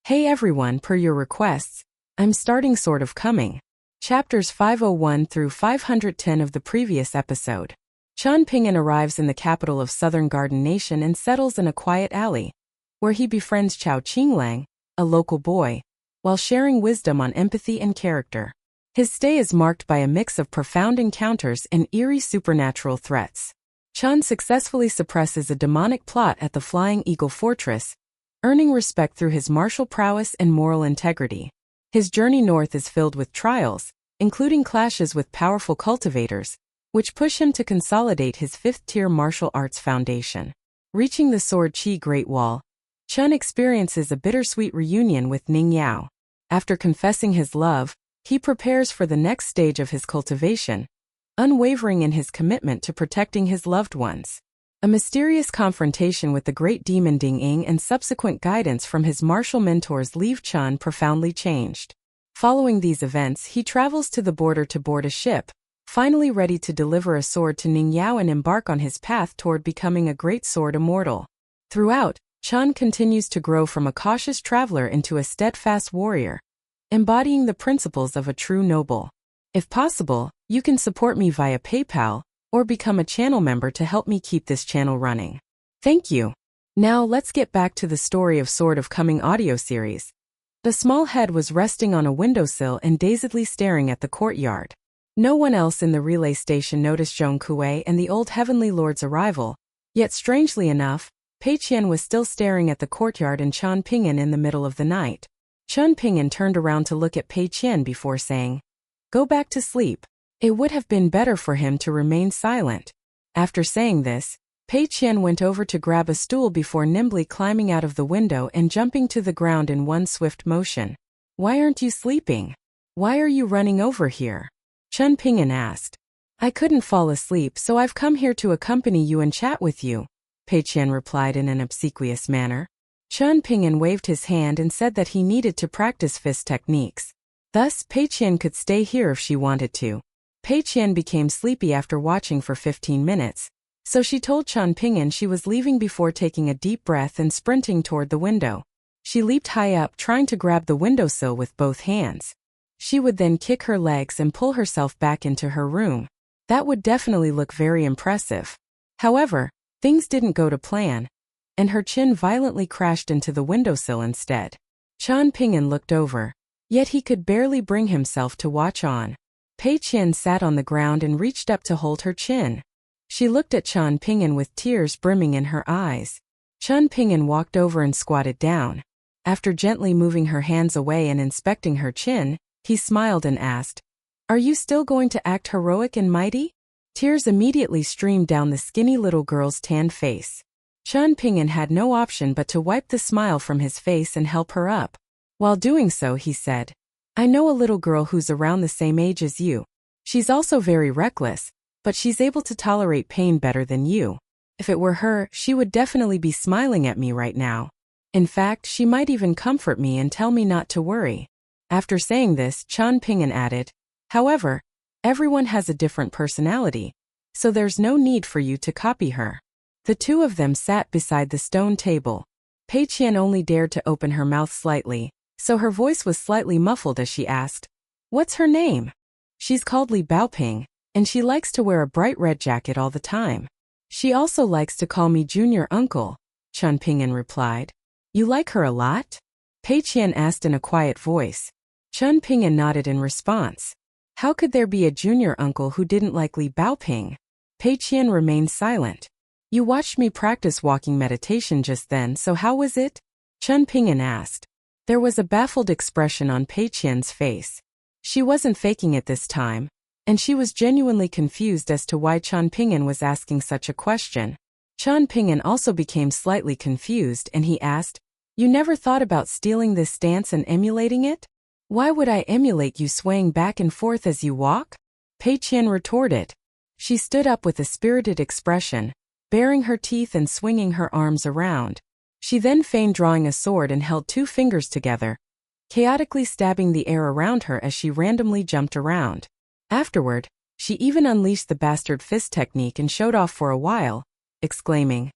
Hey everyone, per your requests, I'm starting Sword of Coming. Chapters 501 through 510 of the previous episode. Qian Pingan arrives in the capital of Southern Garden Nation and settles in a quiet alley, where he befriends Jian Lai, a local boy, while sharing wisdom on empathy and character. His stay is marked by a mix of profound encounters and eerie supernatural threats. Qian successfully suppresses a demonic plot at the Flying Eagle Fortress, earning respect through his martial prowess and moral integrity. His journey north is filled with trials, including clashes with powerful cultivators, which push him to consolidate his fifth-tier martial arts foundation. Reaching the Sword Qi Great Wall, Qian experiences a bittersweet reunion with Ning Yao. After confessing his love, he prepares for the next stage of his cultivation, unwavering in his commitment to protecting his loved ones. A mysterious confrontation with the great demon Ding Ying and subsequent guidance from his martial mentors leave Qian profoundly changed. Following these events, he travels to the border to board a ship, finally ready to deliver a sword to Ning Yao and embark on his path toward becoming a great sword immortal. Throughout, Qian continues to grow from a cautious traveler into a steadfast warrior, embodying the principles of a true noble. If possible, you can support me via PayPal, or become a channel member to help me keep this channel running. Thank you. Now let's get back to the story of Sword of Coming audio series. The small head was resting on a windowsill and dazedly staring at the courtyard. No one else in the relay station noticed Zhong Kuei and the old Heavenly Lord's arrival, yet strangely enough, Pei Qian was still staring at the courtyard and Qian Pingan in the middle of the night. Qian Pingan turned around to look at Pei Qian before saying, "Go back to sleep." It would have been better for him to remain silent. After saying this, Pei Qian went over to grab a stool before nimbly climbing out of the window and jumping to the ground in one swift motion. "Why aren't you sleeping? Why are you running over here?" Qian Pingan asked. "I couldn't fall asleep, so I've come here to accompany you and chat with you," Pei Qian replied in an obsequious manner. Qian Pingan waved his hand and said that he needed to practice fist techniques. Thus, Pei Qian could stay here if she wanted to. Pei Qian became sleepy after watching for 15 minutes, so she told Qian Pingan she was leaving before taking a deep breath and sprinting toward the window. She leaped high up, trying to grab the windowsill with both hands. She would then kick her legs and pull herself back into her room. That would definitely look very impressive. However, things didn't go to plan, and her chin violently crashed into the windowsill instead. Qian Pingan looked over, yet he could barely bring himself to watch on. Pei Qian sat on the ground and reached up to hold her chin. She looked at Qian Pingan with tears brimming in her eyes. Qian Pingan walked over and squatted down. After gently moving her hands away and inspecting her chin, he smiled and asked, "Are you still going to act heroic and mighty?" Tears immediately streamed down the skinny little girl's tanned face. Qian Pingan had no option but to wipe the smile from his face and help her up. While doing so, he said, "I know a little girl who's around the same age as you. She's also very reckless, but she's able to tolerate pain better than you. If it were her, she would definitely be smiling at me right now. In fact, she might even comfort me and tell me not to worry." After saying this, Qian Pingan added, "However, everyone has a different personality, so there's no need for you to copy her." The two of them sat beside the stone table. Pei Qian only dared to open her mouth slightly, so her voice was slightly muffled as she asked, "What's her name?" "She's called Li Baoping, and she likes to wear a bright red jacket all the time. She also likes to call me Junior Uncle," Qian Pingan replied. "You like her a lot?" Pei Qian asked in a quiet voice. Qian Pingan nodded in response. How could there be a junior uncle who didn't like Li Baoping? Pei Qian remained silent. "You watched me practice walking meditation just then, so how was it?" Qian Pingan asked. There was a baffled expression on Pei Qian's face. She wasn't faking it this time, and she was genuinely confused as to why Qian Pingan was asking such a question. Qian Pingan also became slightly confused and he asked, "You never thought about stealing this stance and emulating it? Why would I emulate you swaying back and forth as you walk?" Pei Qian retorted. She stood up with a spirited expression, baring her teeth and swinging her arms around. She then feigned drawing a sword and held two fingers together, chaotically stabbing the air around her as she randomly jumped around. Afterward, she even unleashed the bastard fist technique and showed off for a while, exclaiming,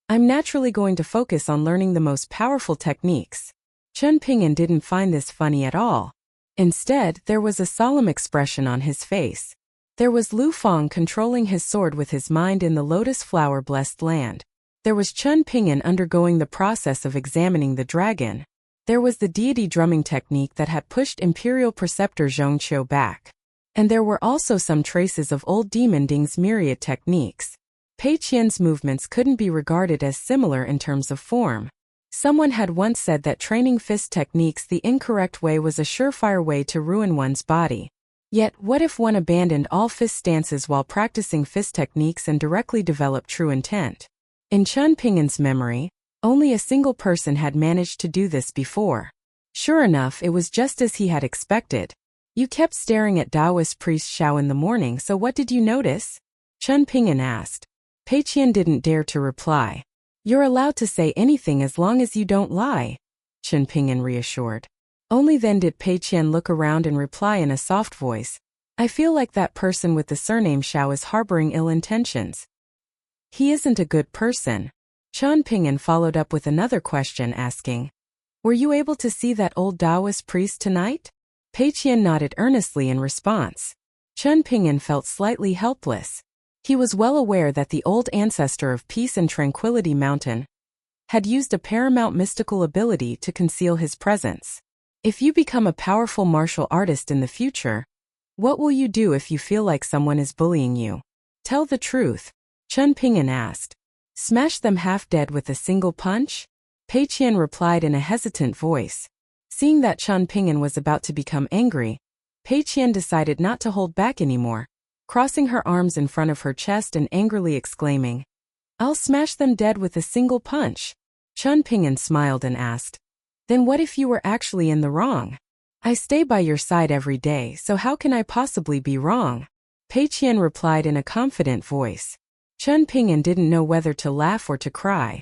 "I'm naturally going to focus on learning the most powerful techniques." Chen Ping'an didn't find this funny at all. Instead, there was a solemn expression on his face. There was Lu Feng controlling his sword with his mind in the lotus flower-blessed land. There was Chen Ping'an undergoing the process of examining the dragon. There was the deity drumming technique that had pushed Imperial Preceptor Zhongqiu back. And there were also some traces of old Demon Ding's myriad techniques. Pei Qian's movements couldn't be regarded as similar in terms of form. Someone had once said that training fist techniques the incorrect way was a surefire way to ruin one's body. Yet, what if one abandoned all fist stances while practicing fist techniques and directly developed true intent? In Chen Ping'an's memory, only a single person had managed to do this before. Sure enough, it was just as he had expected. You kept staring at Taoist priest Xiao in the morning, so what did you notice? Chen Ping'an asked. Pei Qian didn't dare to reply. You're allowed to say anything as long as you don't lie, Chen Ping'an reassured. Only then did Pei Qian look around and reply in a soft voice. I feel like that person with the surname Xiao is harboring ill intentions. He isn't a good person. Chen Ping'an followed up with another question asking, were you able to see that old Taoist priest tonight? Pei Qian nodded earnestly in response. Chen Ping'an felt slightly helpless. He was well aware that the old ancestor of Peace and Tranquility Mountain had used a paramount mystical ability to conceal his presence. If you become a powerful martial artist in the future, what will you do if you feel like someone is bullying you? Tell the truth, Chen Ping'an asked. Smash them half dead with a single punch? Pei Qian replied in a hesitant voice. Seeing that Chen Ping'an was about to become angry, Pei Qian decided not to hold back anymore, crossing her arms in front of her chest and angrily exclaiming, I'll smash them dead with a single punch. Chen Ping'an smiled and asked, then what if you were actually in the wrong? I stay by your side every day, so how can I possibly be wrong? Pei Qian replied in a confident voice. Chen Ping'an didn't know whether to laugh or to cry.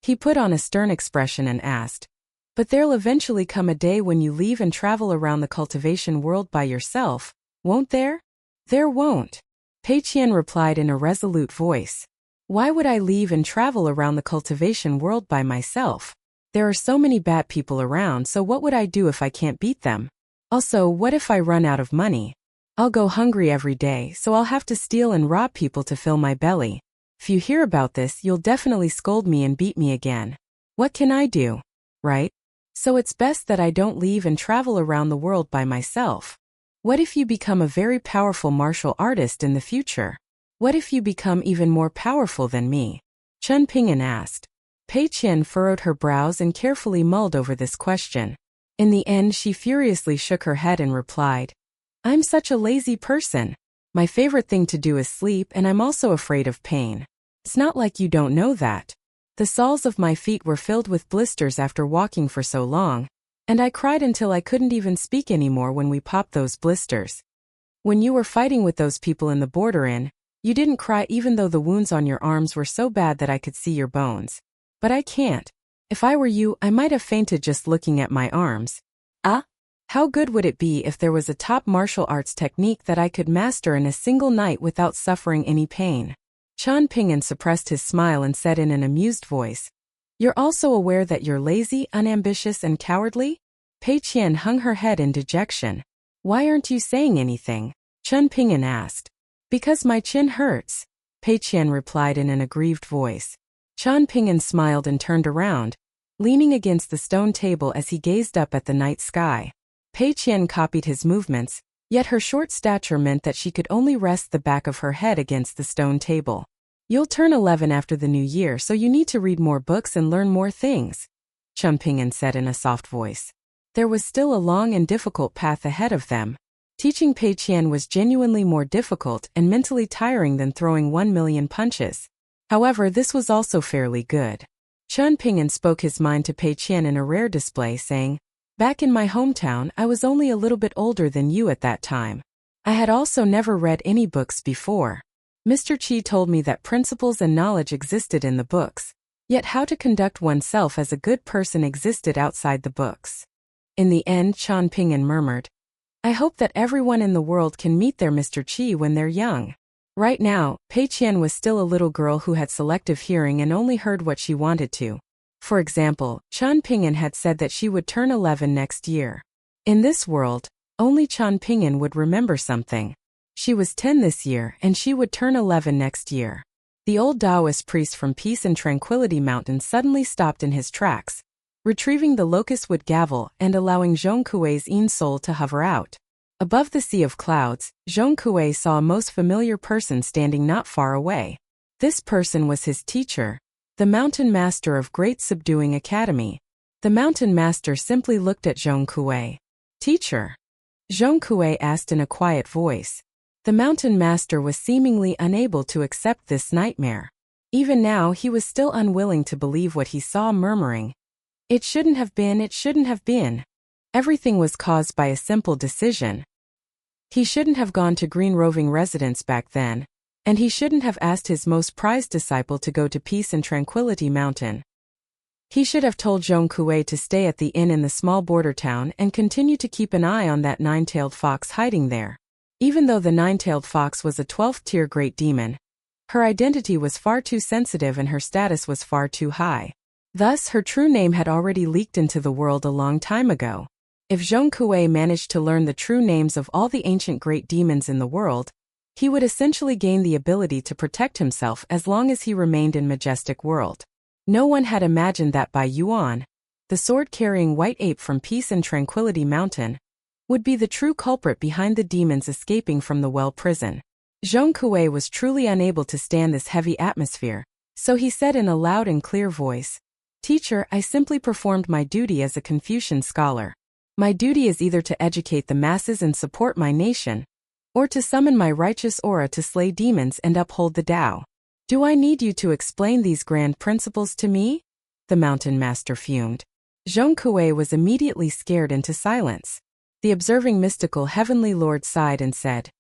He put on a stern expression and asked, but there'll eventually come a day when you leave and travel around the cultivation world by yourself, won't there? There won't. Pei Qian replied in a resolute voice. Why would I leave and travel around the cultivation world by myself? There are so many bad people around, so what would I do if I can't beat them? Also, what if I run out of money? I'll go hungry every day, so I'll have to steal and rob people to fill my belly. If you hear about this, you'll definitely scold me and beat me again. What can I do? Right? So it's best that I don't leave and travel around the world by myself. What if you become a very powerful martial artist in the future? What if you become even more powerful than me? Chen Ping'an asked. Pei Qian furrowed her brows and carefully mulled over this question. In the end, she furiously shook her head and replied, I'm such a lazy person. My favorite thing to do is sleep, and I'm also afraid of pain. It's not like you don't know that. The soles of my feet were filled with blisters after walking for so long, and I cried until I couldn't even speak anymore when we popped those blisters. When you were fighting with those people in the border inn, you didn't cry even though the wounds on your arms were so bad that I could see your bones. But I can't. If I were you, I might have fainted just looking at my arms. How good would it be if there was a top martial arts technique that I could master in a single night without suffering any pain? Chen Ping'an suppressed his smile and said in an amused voice, You're also aware that you're lazy, unambitious, and cowardly? Pei Qian hung her head in dejection. Why aren't you saying anything? Chen Ping'an asked. Because my chin hurts, Pei Qian replied in an aggrieved voice. Chen Ping'an smiled and turned around, leaning against the stone table as he gazed up at the night sky. Pei Qian copied his movements, yet her short stature meant that she could only rest the back of her head against the stone table. You'll turn 11 after the new year, so you need to read more books and learn more things, Chen Ping'an said in a soft voice. There was still a long and difficult path ahead of them. Teaching Pei Qian was genuinely more difficult and mentally tiring than throwing 1,000,000 punches. However, this was also fairly good. Chen Ping'an spoke his mind to Pei Qian in a rare display, saying, Back in my hometown, I was only a little bit older than you at that time. I had also never read any books before. Mr. Qi told me that principles and knowledge existed in the books, yet how to conduct oneself as a good person existed outside the books. In the end, Chen Ping'an murmured, I hope that everyone in the world can meet their Mr. Qi when they're young. Right now, Pei Qian was still a little girl who had selective hearing and only heard what she wanted to. For example, Qian Ping'an had said that she would turn 11 next year. In this world, only Qian Ping'an would remember something. She was 10 this year and she would turn 11 next year. The old Taoist priest from Peace and Tranquility Mountain suddenly stopped in his tracks, retrieving the locust wood gavel and allowing Zhong Kuei's soul to hover out. Above the sea of clouds, Zhong Kuei saw a most familiar person standing not far away. This person was his teacher, the Mountain Master of Great Subduing Academy. The Mountain Master simply looked at Zhong Kuei. "Teacher?" Zhong Kuei asked in a quiet voice. The Mountain Master was seemingly unable to accept this nightmare. Even now he was still unwilling to believe what he saw, murmuring, "It shouldn't have been, it shouldn't have been. Everything was caused by a simple decision. He shouldn't have gone to Green Roving Residence back then, and he shouldn't have asked his most prized disciple to go to Peace and Tranquility Mountain. He should have told Zhong Kuei to stay at the inn in the small border town and continue to keep an eye on that nine-tailed fox hiding there." Even though the nine-tailed fox was a 12th-tier great demon, her identity was far too sensitive and her status was far too high. Thus, her true name had already leaked into the world a long time ago. If Zhong Kuei managed to learn the true names of all the ancient great demons in the world, he would essentially gain the ability to protect himself as long as he remained in Majestic World. No one had imagined that Bai Yuan, the sword-carrying white ape from Peace and Tranquility Mountain, would be the true culprit behind the demons escaping from the well prison. Zhong Kuei was truly unable to stand this heavy atmosphere, so he said in a loud and clear voice, "Teacher, I simply performed my duty as a Confucian scholar. My duty is either to educate the masses and support my nation, or to summon my righteous aura to slay demons and uphold the Tao. Do I need you to explain these grand principles to me?" The Mountain Master fumed. Zhong Kuei was immediately scared into silence. The observing mystical heavenly lord sighed and said,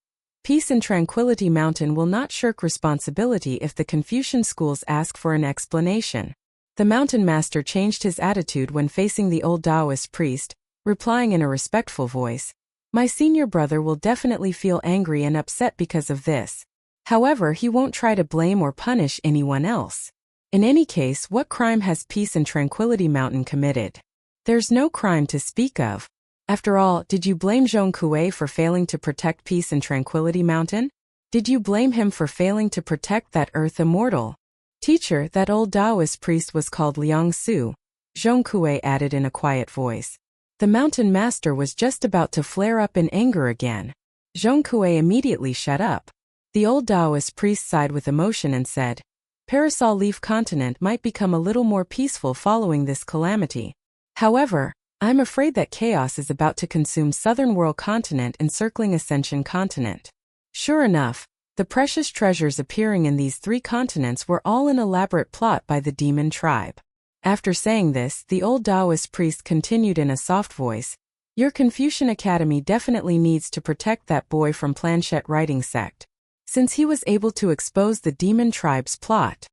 "Peace and Tranquility Mountain will not shirk responsibility if the Confucian schools ask for an explanation." The Mountain Master changed his attitude when facing the old Taoist priest, replying in a respectful voice, "My senior brother will definitely feel angry and upset because of this. However, he won't try to blame or punish anyone else. In any case, what crime has Peace and Tranquility Mountain committed? There's no crime to speak of. After all, did you blame Zhong Kuei for failing to protect Peace and Tranquility Mountain? Did you blame him for failing to protect that earth immortal?" "Teacher, that old Taoist priest was called Liang Su," Zhong Kuei added in a quiet voice. The Mountain Master was just about to flare up in anger again. Zhong Kuei immediately shut up. The old Taoist priest sighed with emotion and said, "Parasol Leaf Continent might become a little more peaceful following this calamity. However, I'm afraid that chaos is about to consume Southern World Continent encircling Ascension Continent." Sure enough, the precious treasures appearing in these three continents were all an elaborate plot by the demon tribe. After saying this, the old Taoist priest continued in a soft voice, "Your Confucian Academy definitely needs to protect that boy from Planchette Writing Sect, since he was able to expose the demon tribe's plot."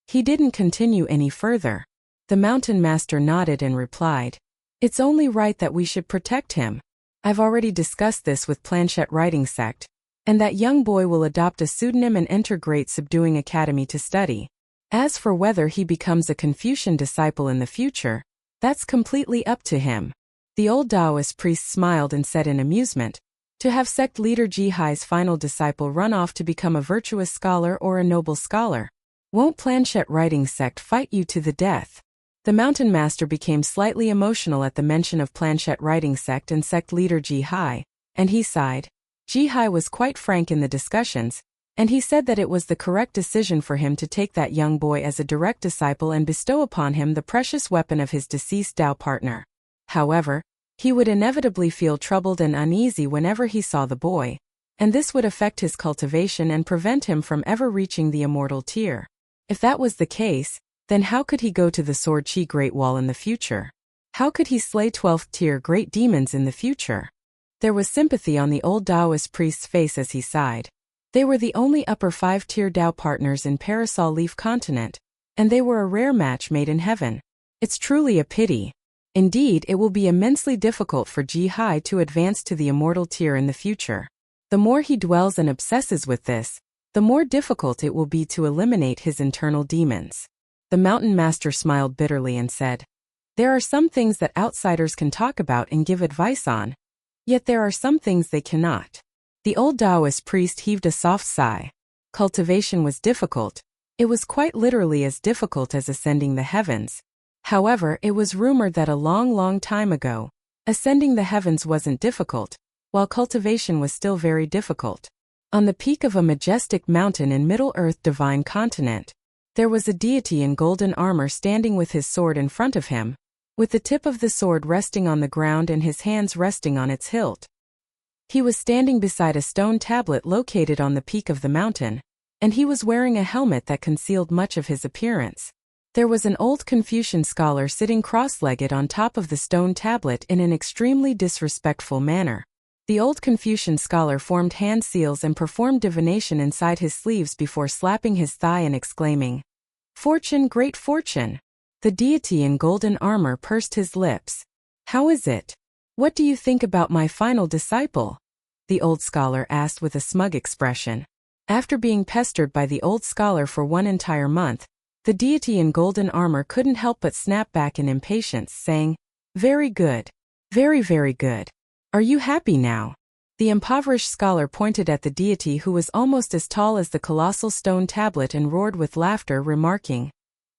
He didn't continue any further. The Mountain Master nodded and replied, "It's only right that we should protect him. I've already discussed this with Planchette Writing Sect, and that young boy will adopt a pseudonym and enter Great Subduing Academy to study. As for whether he becomes a Confucian disciple in the future, that's completely up to him." The old Taoist priest smiled and said in amusement, "To have sect leader Jihai's final disciple run off to become a virtuous scholar or a noble scholar. Won't Planchette Writing Sect fight you to the death?" The Mountain Master became slightly emotional at the mention of Planchette Writing Sect and sect leader Jihai, and he sighed. Jihai was quite frank in the discussions, and he said that it was the correct decision for him to take that young boy as a direct disciple and bestow upon him the precious weapon of his deceased Tao partner. However, he would inevitably feel troubled and uneasy whenever he saw the boy, and this would affect his cultivation and prevent him from ever reaching the immortal tier. If that was the case, then how could he go to the Sword Chi Great Wall in the future? How could he slay 12th tier great demons in the future? There was sympathy on the old Taoist priest's face as he sighed. They were the only upper 5-tier Tao partners in Parasol Leaf Continent, and they were a rare match made in heaven. It's truly a pity. Indeed, it will be immensely difficult for Jihai to advance to the immortal tier in the future. The more he dwells and obsesses with this, the more difficult it will be to eliminate his internal demons. The mountain master smiled bitterly and said, "There are some things that outsiders can talk about and give advice on. Yet there are some things they cannot." The old Taoist priest heaved a soft sigh. Cultivation was difficult. It was quite literally as difficult as ascending the heavens. However, it was rumored that a long time ago, ascending the heavens wasn't difficult, while cultivation was still very difficult. On the peak of a majestic mountain in Middle-earth divine continent, there was a deity in golden armor standing with his sword in front of him, with the tip of the sword resting on the ground and his hands resting on its hilt. He was standing beside a stone tablet located on the peak of the mountain, and he was wearing a helmet that concealed much of his appearance. There was an old Confucian scholar sitting cross-legged on top of the stone tablet in an extremely disrespectful manner. The old Confucian scholar formed hand seals and performed divination inside his sleeves before slapping his thigh and exclaiming, "Fortune, great fortune!" The deity in golden armor pursed his lips. "How is it? What do you think about my final disciple?" the old scholar asked with a smug expression. After being pestered by the old scholar for one entire month, the deity in golden armor couldn't help but snap back in impatience, saying, "Very good. Very good. Are you happy now?" The impoverished scholar pointed at the deity who was almost as tall as the colossal stone tablet and roared with laughter, remarking,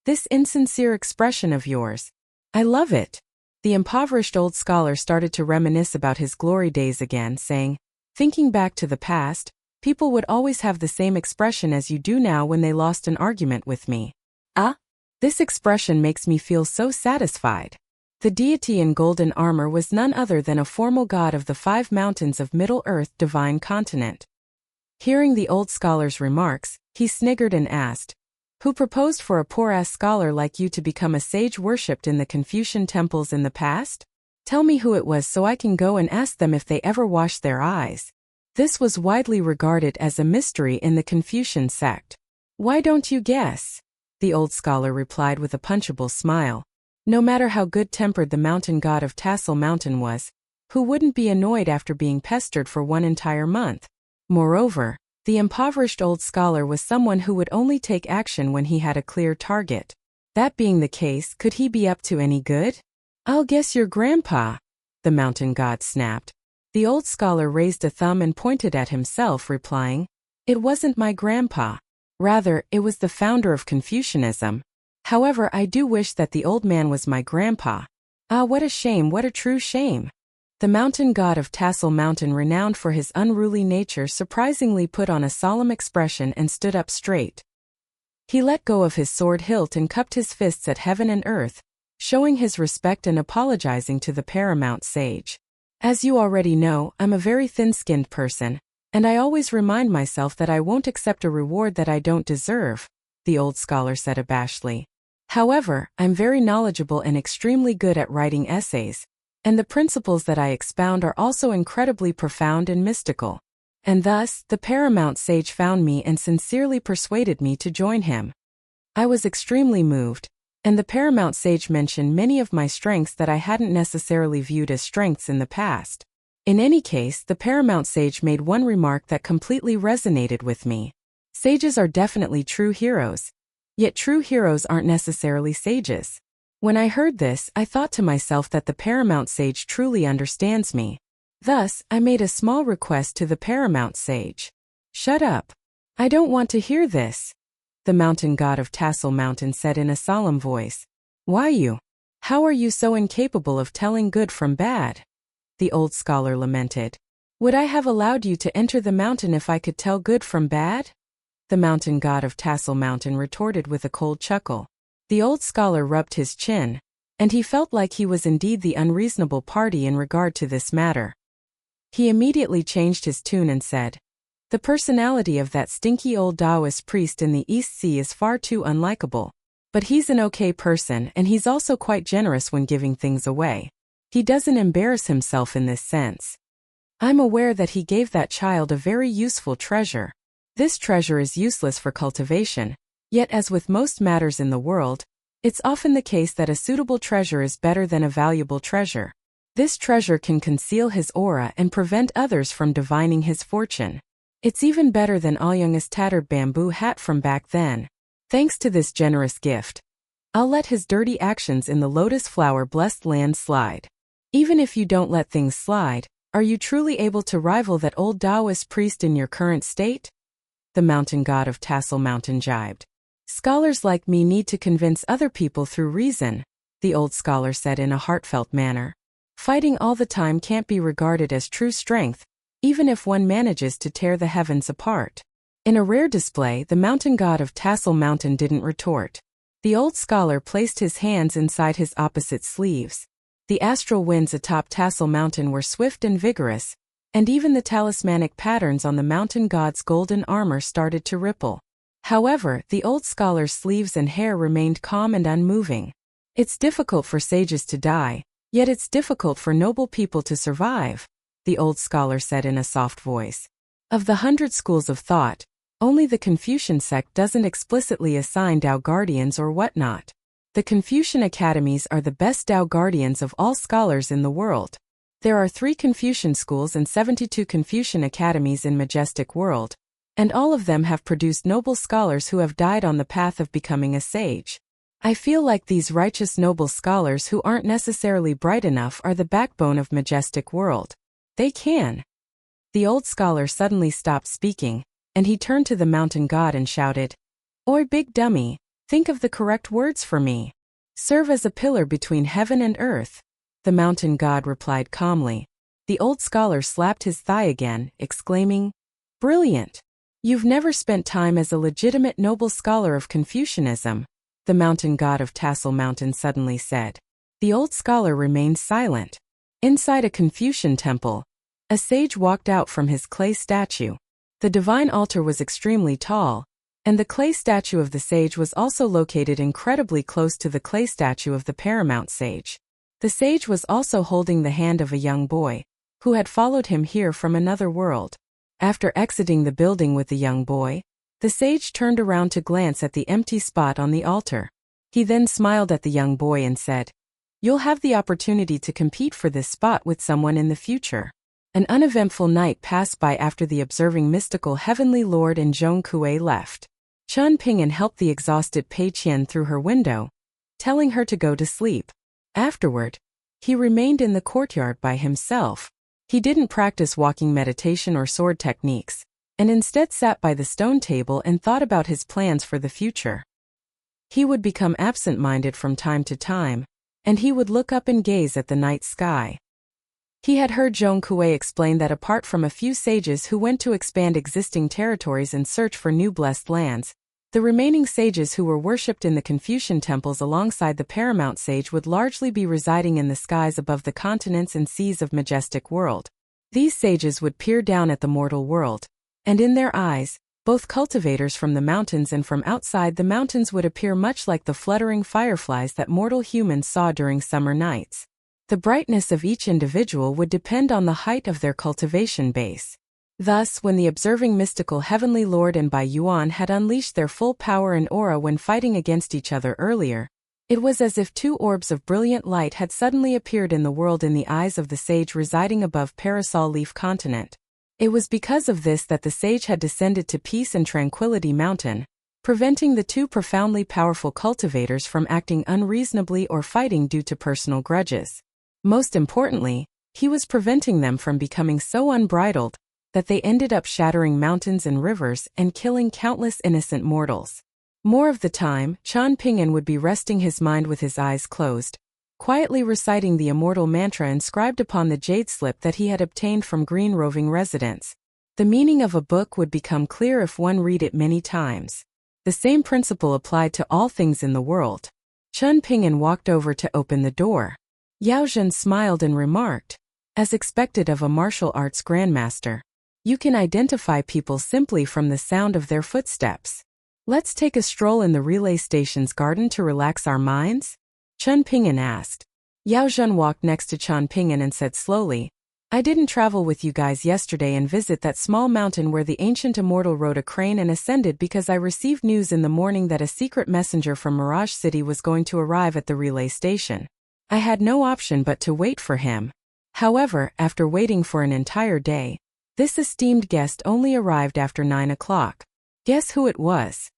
"This insincere expression of yours. I love it." The impoverished old scholar started to reminisce about his glory days again, saying, "Thinking back to the past, people would always have the same expression as you do now when they lost an argument with me. Ah, this expression makes me feel so satisfied." The deity in golden armor was none other than a formal god of the 5 mountains of Middle-earth divine continent. Hearing the old scholar's remarks, he sniggered and asked, "Who proposed for a poor-ass scholar like you to become a sage worshipped in the Confucian temples in the past? Tell me who it was so I can go and ask them if they ever washed their eyes." This was widely regarded as a mystery in the Confucian sect. "Why don't you guess?" the old scholar replied with a punchable smile. No matter how good-tempered the mountain god of Tassel Mountain was, who wouldn't be annoyed after being pestered for one entire month? Moreover, the impoverished old scholar was someone who would only take action when he had a clear target. That being the case, could he be up to any good? "I'll guess your grandpa," the mountain god snapped. The old scholar raised a thumb and pointed at himself, replying, "It wasn't my grandpa. Rather, it was the founder of Confucianism. However, I do wish that the old man was my grandpa. Ah, what a shame, what a true shame." The mountain god of Tassel Mountain, renowned for his unruly nature, surprisingly put on a solemn expression and stood up straight. He let go of his sword hilt and cupped his fists at heaven and earth, showing his respect and apologizing to the paramount sage. "As you already know, I'm a very thin-skinned person, and I always remind myself that I won't accept a reward that I don't deserve," the old scholar said abashedly. "However, I'm very knowledgeable and extremely good at writing essays, and the principles that I expound are also incredibly profound and mystical. And thus, the paramount sage found me and sincerely persuaded me to join him. I was extremely moved, and the paramount sage mentioned many of my strengths that I hadn't necessarily viewed as strengths in the past. In any case, the paramount sage made one remark that completely resonated with me. Sages are definitely true heroes. Yet true heroes aren't necessarily sages. When I heard this, I thought to myself that the paramount sage truly understands me. Thus, I made a small request to the paramount sage. "Shut up. I don't want to hear this," the mountain god of Tassel Mountain said in a solemn voice. "Why you? How are you so incapable of telling good from bad?" the old scholar lamented. "Would I have allowed you to enter the mountain if I could tell good from bad?" the mountain god of Tassel Mountain retorted with a cold chuckle. The old scholar rubbed his chin, and he felt like he was indeed the unreasonable party in regard to this matter. He immediately changed his tune and said, "The personality of that stinky old Taoist priest in the East Sea is far too unlikable, but he's an okay person and he's also quite generous when giving things away. He doesn't embarrass himself in this sense. I'm aware that he gave that child a very useful treasure. This treasure is useless for cultivation, yet as with most matters in the world, it's often the case that a suitable treasure is better than a valuable treasure. This treasure can conceal his aura and prevent others from divining his fortune. It's even better than Aoyang's tattered bamboo hat from back then. Thanks to this generous gift, I'll let his dirty actions in the lotus flower-blessed land slide. Even if you don't let things slide, are you truly able to rival that old Taoist priest in your current state? The mountain god of Tassel Mountain jibed. Scholars like me need to convince other people through reason, the old scholar said in a heartfelt manner. Fighting all the time can't be regarded as true strength, even if one manages to tear the heavens apart. In a rare display, the mountain god of Tassel Mountain didn't retort. The old scholar placed his hands inside his opposite sleeves. The astral winds atop Tassel Mountain were swift and vigorous, and even the talismanic patterns on the mountain god's golden armor started to ripple. However, the old scholar's sleeves and hair remained calm and unmoving. It's difficult for sages to die, yet it's difficult for noble people to survive, the old scholar said in a soft voice. Of the 100 schools of thought, only the Confucian sect doesn't explicitly assign Tao guardians or whatnot. The Confucian academies are the best Tao guardians of all scholars in the world. There are 3 Confucian schools and 72 Confucian academies in Majestic World, and all of them have produced noble scholars who have died on the path of becoming a sage. I feel like these righteous noble scholars who aren't necessarily bright enough are the backbone of Majestic World. They can. The old scholar suddenly stopped speaking, and he turned to the mountain god and shouted, "Oi, big dummy, think of the correct words for me. Serve as a pillar between heaven and earth." The mountain god replied calmly. The old scholar slapped his thigh again, exclaiming, "Brilliant! You've never spent time as a legitimate noble scholar of Confucianism," the mountain god of Tassel Mountain suddenly said. The old scholar remained silent. Inside a Confucian temple, a sage walked out from his clay statue. The divine altar was extremely tall, and the clay statue of the sage was also located incredibly close to the clay statue of the paramount sage. The sage was also holding the hand of a young boy, who had followed him here from another world. After exiting the building with the young boy, the sage turned around to glance at the empty spot on the altar. He then smiled at the young boy and said, "You'll have the opportunity to compete for this spot with someone in the future." An uneventful night passed by after the observing mystical Heavenly Lord and Zhong Kuei left. Chen Ping'an helped the exhausted Pei Qian through her window, telling her to go to sleep. Afterward, he remained in the courtyard by himself. He didn't practice walking meditation or sword techniques, and instead sat by the stone table and thought about his plans for the future. He would become absent-minded from time to time, and he would look up and gaze at the night sky. He had heard Zhong Kuei explain that apart from a few sages who went to expand existing territories and search for new blessed lands, the remaining sages who were worshipped in the Confucian temples alongside the paramount sage would largely be residing in the skies above the continents and seas of Majestic World. These sages would peer down at the mortal world, and in their eyes, both cultivators from the mountains and from outside the mountains would appear much like the fluttering fireflies that mortal humans saw during summer nights. The brightness of each individual would depend on the height of their cultivation base. Thus, when the observing mystical Heavenly Lord and Bai Yuan had unleashed their full power and aura when fighting against each other earlier, it was as if 2 orbs of brilliant light had suddenly appeared in the world in the eyes of the sage residing above Parasol Leaf Continent. It was because of this that the sage had descended to Peace and Tranquility Mountain, preventing the 2 profoundly powerful cultivators from acting unreasonably or fighting due to personal grudges. Most importantly, he was preventing them from becoming so unbridled that they ended up shattering mountains and rivers and killing countless innocent mortals. More of the time, Chen Ping'an would be resting his mind with his eyes closed, quietly reciting the immortal mantra inscribed upon the jade slip that he had obtained from Green Roving Residence. The meaning of a book would become clear if one read it many times. The same principle applied to all things in the world. Chen Ping'an walked over to open the door. Yao Zhen smiled and remarked, as expected of a martial arts grandmaster, "You can identify people simply from the sound of their footsteps. Let's take a stroll in the relay station's garden to relax our minds?" Chen Ping'an asked. Yao Zhen walked next to Chen Ping'an and said slowly, "I didn't travel with you guys yesterday and visit that small mountain where the ancient immortal rode a crane and ascended because I received news in the morning that a secret messenger from Mirage City was going to arrive at the relay station. I had no option but to wait for him. However, after waiting for an entire day, this esteemed guest only arrived after 9 o'clock. Guess who it was?"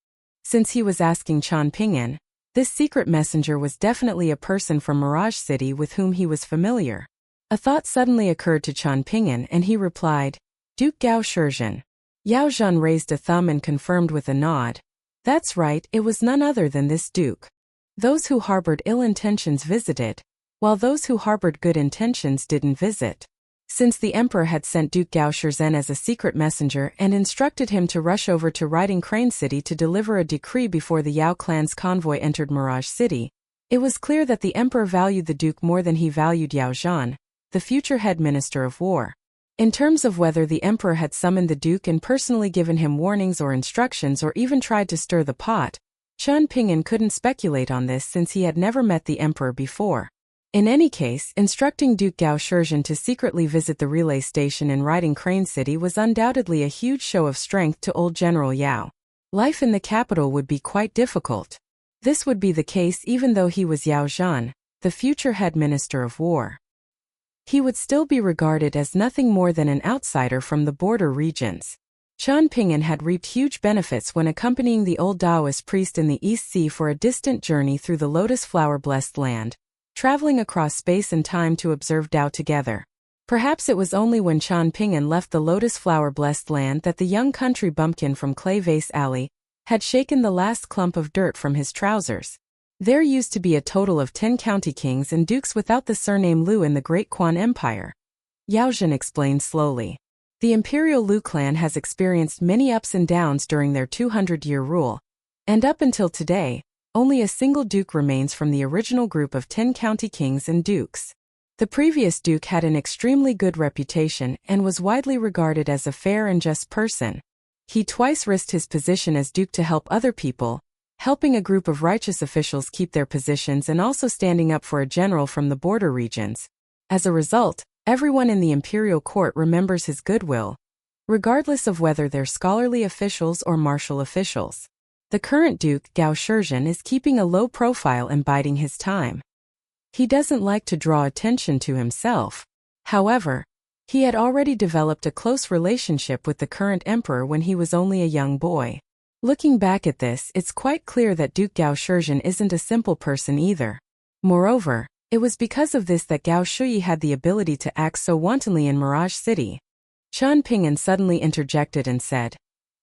Since he was asking Chen Ping'an, This secret messenger was definitely a person from Mirage City with whom he was familiar. A thought suddenly occurred to Qian Ping'an and he replied, Duke Gao Shizhen. Yao Zhan raised a thumb and confirmed with a nod. That's right, it was none other than this duke. Those who harbored ill intentions visited, while those who harbored good intentions didn't visit. Since the emperor had sent Duke Gao Shizhen as a secret messenger and instructed him to rush over to Riding Crane City to deliver a decree before the Yao clan's convoy entered Mirage City, it was clear that the emperor valued the duke more than he valued Yao Zhan, the future head minister of war. In terms of whether the emperor had summoned the duke and personally given him warnings or instructions or even tried to stir the pot, Qian Ping'an couldn't speculate on this since he had never met the emperor before. In any case, instructing Duke Gao Shizhen to secretly visit the relay station in Riding Crane City was undoubtedly a huge show of strength to old General Yao. Life in the capital would be quite difficult. This would be the case even though he was Yao Zhan, the future head minister of war. He would still be regarded as nothing more than an outsider from the border regions. Qian Ping'an had reaped huge benefits when accompanying the old Taoist priest in the East Sea for a distant journey through the lotus flower-blessed land, traveling across space and time to observe Tao together. Perhaps it was only when Qian Ping'an left the lotus flower-blessed land that the young country bumpkin from Clay Vase Alley had shaken the last clump of dirt from his trousers. There used to be a total of 10 county kings and dukes without the surname Liu in the Great Quan Empire. Yao Zhan explained slowly. The imperial Liu clan has experienced many ups and downs during their 200-year rule, and up until today, only a single duke remains from the original group of 10 county kings and dukes. The previous duke had an extremely good reputation and was widely regarded as a fair and just person. He twice risked his position as duke to help other people, helping a group of righteous officials keep their positions and also standing up for a general from the border regions. As a result, everyone in the imperial court remembers his goodwill, regardless of whether they're scholarly officials or martial officials. The current Duke Gao Shizhen is keeping a low profile and biding his time. He doesn't like to draw attention to himself. However, he had already developed a close relationship with the current emperor when he was only a young boy. Looking back at this, it's quite clear that Duke Gao Shizhen isn't a simple person either. Moreover, it was because of this that Gao Shuyi had the ability to act so wantonly in Mirage City. Qian Ping'an suddenly interjected and said,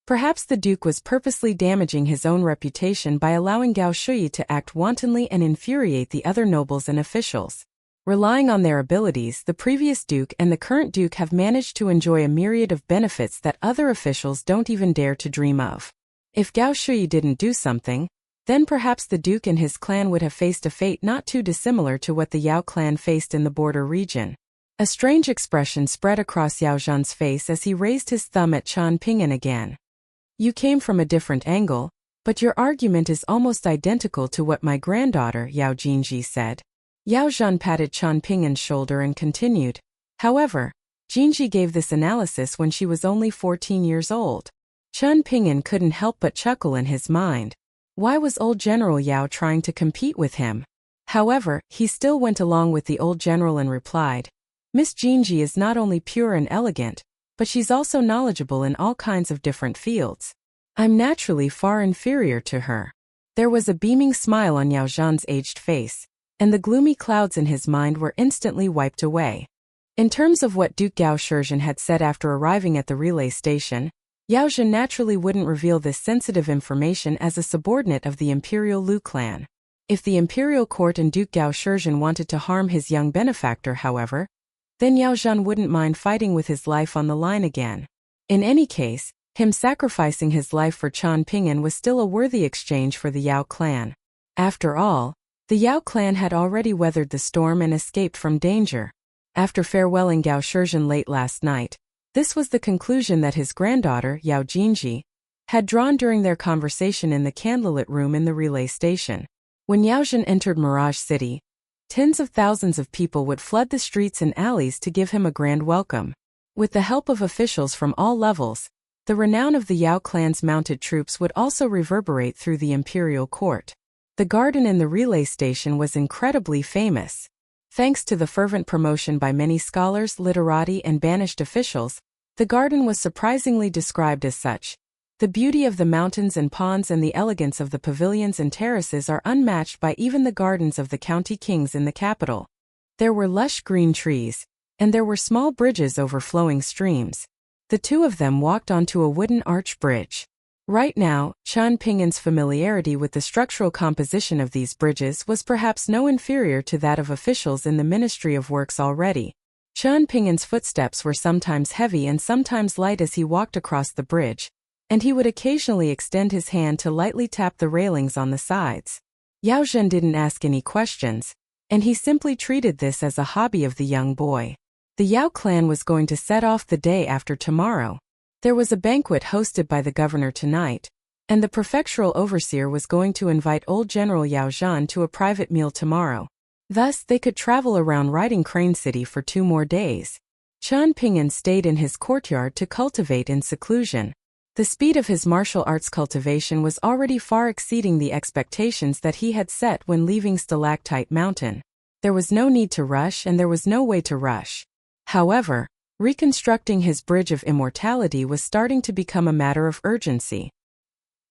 perhaps the Duke was purposely damaging his own reputation by allowing Gao Shuyi to act wantonly and infuriate the other nobles and officials. Relying on their abilities, the previous Duke and the current Duke have managed to enjoy a myriad of benefits that other officials don't even dare to dream of. If Gao Shuyi didn't do something, then perhaps the Duke and his clan would have faced a fate not too dissimilar to what the Yao clan faced in the border region. A strange expression spread across Yao Zhan's face as he raised his thumb at Qian Ping'an again. You came from a different angle, but your argument is almost identical to what my granddaughter Yao Jinji said. Yao Zhan patted Qian Ping'an's shoulder and continued. However, Jinji gave this analysis when she was only 14 years old. Qian Ping'an couldn't help but chuckle in his mind. Why was old General Yao trying to compete with him? However, he still went along with the old general and replied, Miss Jinji is not only pure and elegant, but she's also knowledgeable in all kinds of different fields. I'm naturally far inferior to her. There was a beaming smile on Yao Zhan's aged face, and the gloomy clouds in his mind were instantly wiped away. In terms of what Duke Gao Shizhen had said after arriving at the relay station, Yao Zhan naturally wouldn't reveal this sensitive information as a subordinate of the Imperial Liu clan. If the Imperial Court and Duke Gao Shizhen wanted to harm his young benefactor, however, then Yao Zhan wouldn't mind fighting with his life on the line again. In any case, him sacrificing his life for Qian Ping'an was still a worthy exchange for the Yao clan. After all, the Yao clan had already weathered the storm and escaped from danger. After farewelling Gao Shizhen late last night, this was the conclusion that his granddaughter, Yao Jinji, had drawn during their conversation in the candlelit room in the relay station. When Yao Zhan entered Mirage City, tens of thousands of people would flood the streets and alleys to give him a grand welcome. With the help of officials from all levels, the renown of the Yao clan's mounted troops would also reverberate through the imperial court. The garden in the relay station was incredibly famous. Thanks to the fervent promotion by many scholars, literati, and banished officials, the garden was surprisingly described as such. The beauty of the mountains and ponds and the elegance of the pavilions and terraces are unmatched by even the gardens of the county kings in the capital. There were lush green trees, and there were small bridges over flowing streams. The two of them walked onto a wooden arch bridge. Right now, Qian Ping'an's familiarity with the structural composition of these bridges was perhaps no inferior to that of officials in the Ministry of Works already. Qian Ping'an's footsteps were sometimes heavy and sometimes light as he walked across the bridge, and he would occasionally extend his hand to lightly tap the railings on the sides. Yao Zhen didn't ask any questions, and he simply treated this as a hobby of the young boy. The Yao clan was going to set off the day after tomorrow. There was a banquet hosted by the governor tonight, and the prefectural overseer was going to invite old General Yao Zhan to a private meal tomorrow. Thus, they could travel around Riding Crane City for 2 more days. Qian Ping'an stayed in his courtyard to cultivate in seclusion. The speed of his martial arts cultivation was already far exceeding the expectations that he had set when leaving Stalactite Mountain. There was no need to rush and there was no way to rush. However, reconstructing his Bridge of Immortality was starting to become a matter of urgency.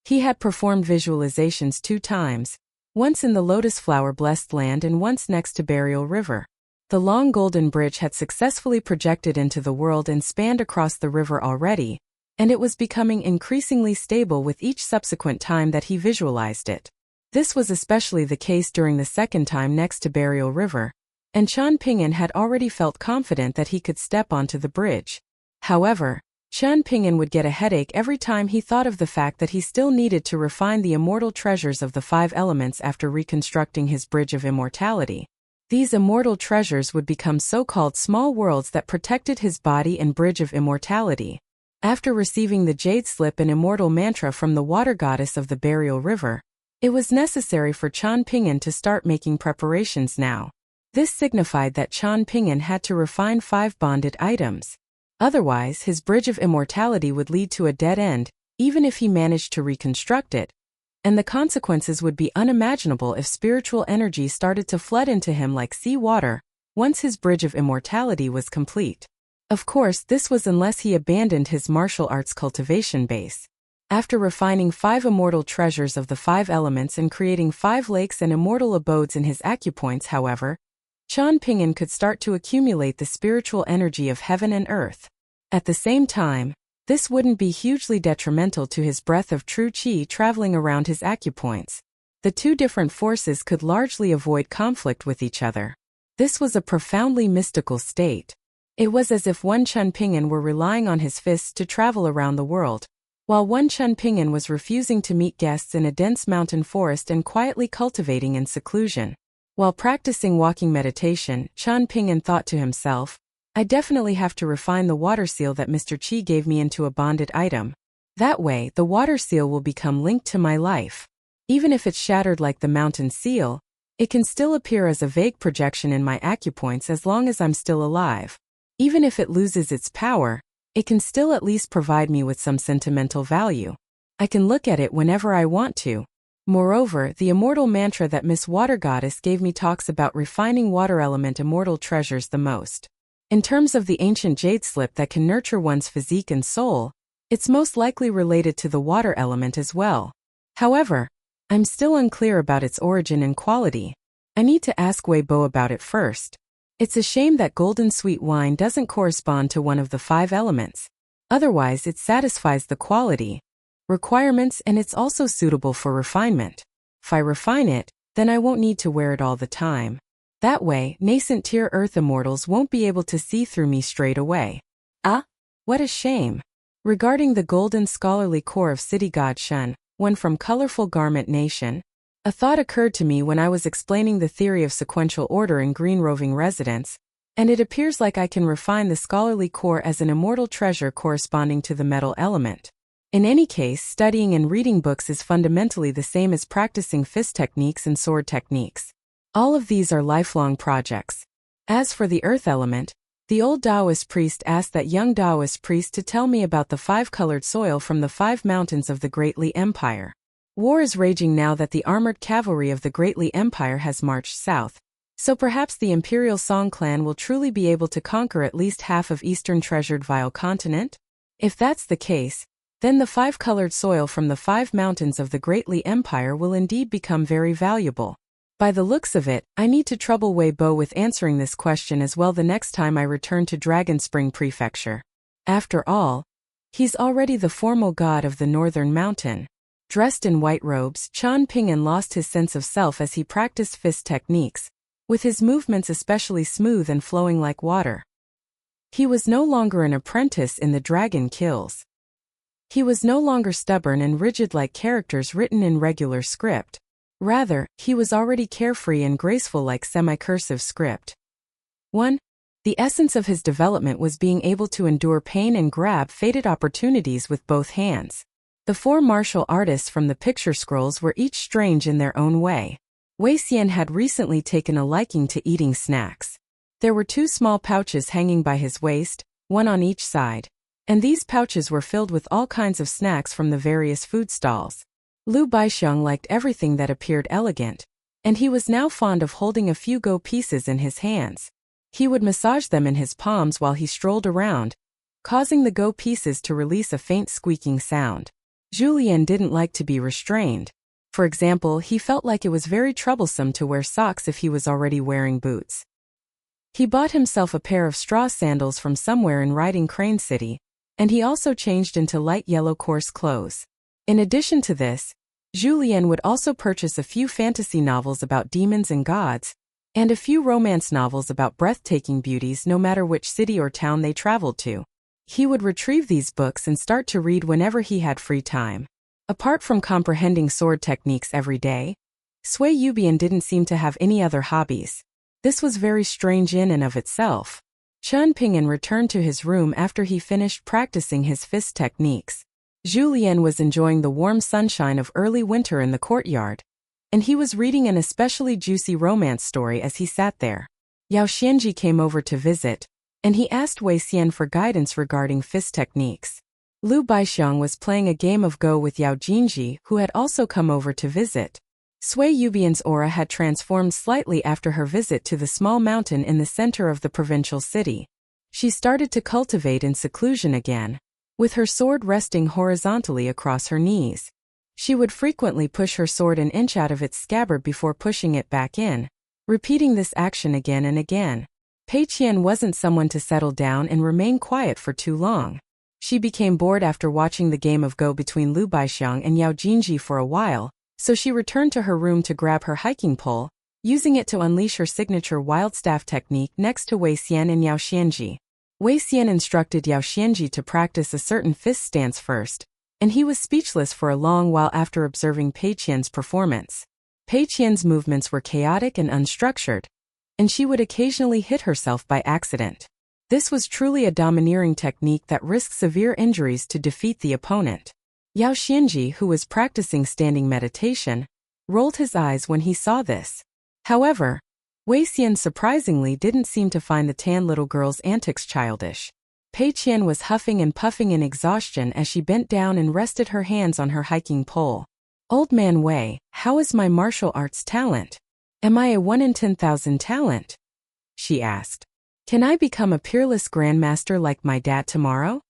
He had performed visualizations 2 times, once in the Lotus Flower Blessed Land and once next to Burial River. The long golden bridge had successfully projected into the world and spanned across the river already, and it was becoming increasingly stable with each subsequent time that he visualized it. This was especially the case during the second time next to Burial River, and Qian Ping'an had already felt confident that he could step onto the bridge. However, Qian Ping'an would get a headache every time he thought of the fact that he still needed to refine the immortal treasures of the 5 elements after reconstructing his Bridge of Immortality. These immortal treasures would become so-called small worlds that protected his body and Bridge of Immortality. After receiving the Jade Slip and Immortal Mantra from the water goddess of the Burial River, it was necessary for Qian Ping'an to start making preparations now. This signified that Qian Ping'an had to refine 5 bonded items. Otherwise, his Bridge of Immortality would lead to a dead end, even if he managed to reconstruct it, and the consequences would be unimaginable if spiritual energy started to flood into him like sea water once his Bridge of Immortality was complete. Of course, this was unless he abandoned his martial arts cultivation base. After refining 5 immortal treasures of the 5 elements and creating 5 lakes and immortal abodes in his acupoints, however, Qian Ping'an could start to accumulate the spiritual energy of heaven and earth. At the same time, this wouldn't be hugely detrimental to his breath of true qi traveling around his acupoints. The 2 different forces could largely avoid conflict with each other. This was a profoundly mystical state. It was as if one Qian Ping'an were relying on his fists to travel around the world, while one Qian Ping'an was refusing to meet guests in a dense mountain forest and quietly cultivating in seclusion. While practicing walking meditation, Qian Ping'an thought to himself, I definitely have to refine the water seal that Mr. Qi gave me into a bonded item. That way, the water seal will become linked to my life. Even if it's shattered like the mountain seal, it can still appear as a vague projection in my acupoints as long as I'm still alive. Even if it loses its power, it can still at least provide me with some sentimental value. I can look at it whenever I want to. Moreover, the immortal mantra that Miss Water Goddess gave me talks about refining water element immortal treasures the most. In terms of the ancient jade slip that can nurture one's physique and soul, it's most likely related to the water element as well. However, I'm still unclear about its origin and quality. I need to ask Wei Bo about it first. It's a shame that golden sweet wine doesn't correspond to one of the 5 elements. Otherwise, it satisfies the quality requirements and it's also suitable for refinement. If I refine it, then I won't need to wear it all the time. That way, nascent tier earth immortals won't be able to see through me straight away. Ah, what a shame. Regarding the golden scholarly core of city god Shen, one from Colorful Garment Nation, a thought occurred to me when I was explaining the theory of sequential order in Green Roving Residence, and it appears like I can refine the scholarly core as an immortal treasure corresponding to the metal element. In any case, studying and reading books is fundamentally the same as practicing fist techniques and sword techniques. All of these are lifelong projects. As for the earth element, the old Taoist priest asked that young Taoist priest to tell me about the 5-colored soil from the 5 mountains of the Great Li Empire. War is raging now that the armored cavalry of the Great Li Empire has marched south, so perhaps the Imperial Song clan will truly be able to conquer at least half of Eastern Treasured Vile Continent? If that's the case, Then the 5-colored soil from the 5 mountains of the Great Li Empire will indeed become very valuable. By the looks of it, I need to trouble Wei Bo with answering this question as well the next time I return to Dragon Spring Prefecture. After all, he's already the formal god of the northern mountain. Dressed in white robes, Qian Ping'an lost his sense of self as he practiced fist techniques, with his movements especially smooth and flowing like water. He was no longer an apprentice in the dragon kills. He was no longer stubborn and rigid like characters written in regular script. Rather, he was already carefree and graceful like semi-cursive script. 1. The essence of his development was being able to endure pain and grab fated opportunities with both hands. The 4 martial artists from the picture scrolls were each strange in their own way. Wei Xian had recently taken a liking to eating snacks. There were 2 small pouches hanging by his waist, one on each side. And these pouches were filled with all kinds of snacks from the various food stalls. Lu Baixiang liked everything that appeared elegant, and he was now fond of holding a few go pieces in his hands. He would massage them in his palms while he strolled around, causing the go pieces to release a faint squeaking sound. Julien didn't like to be restrained. For example, he felt like it was very troublesome to wear socks if he was already wearing boots. He bought himself a pair of straw sandals from somewhere in Riding Crane City, and he also changed into light yellow coarse clothes. In addition to this, Julien would also purchase a few fantasy novels about demons and gods, and a few romance novels about breathtaking beauties no matter which city or town they traveled to. He would retrieve these books and start to read whenever he had free time. Apart from comprehending sword techniques every day, Sui Yubian didn't seem to have any other hobbies. This was very strange in and of itself. Qian Ping'an returned to his room after he finished practicing his fist techniques. Julien was enjoying the warm sunshine of early winter in the courtyard, and he was reading an especially juicy romance story as he sat there. Yao Xianji came over to visit, and he asked Wei Xian for guidance regarding fist techniques. Lu Baixiang was playing a game of Go with Yao Jinji, who had also come over to visit. Sui Yubian's aura had transformed slightly after her visit to the small mountain in the center of the provincial city. She started to cultivate in seclusion again, with her sword resting horizontally across her knees. She would frequently push her sword an inch out of its scabbard before pushing it back in, repeating this action again and again. Pei Qian wasn't someone to settle down and remain quiet for too long. She became bored after watching the game of Go between Lu Baixiang and Yao Jinji for a while, so she returned to her room to grab her hiking pole, using it to unleash her signature wild staff technique next to Wei Xian and Yao Xianji. Wei Xian instructed Yao Xianji to practice a certain fist stance first, and he was speechless for a long while after observing Pei Qian's performance. Pei Qian's movements were chaotic and unstructured, and she would occasionally hit herself by accident. This was truly a domineering technique that risked severe injuries to defeat the opponent. Yao Xianji, who was practicing standing meditation, rolled his eyes when he saw this. However, Wei Xian surprisingly didn't seem to find the tan little girl's antics childish. Pei Qian was huffing and puffing in exhaustion as she bent down and rested her hands on her hiking pole. "Old man Wei, how is my martial arts talent? Am I a 1 in 10,000 talent?" she asked. "Can I become a peerless grandmaster like my dad tomorrow?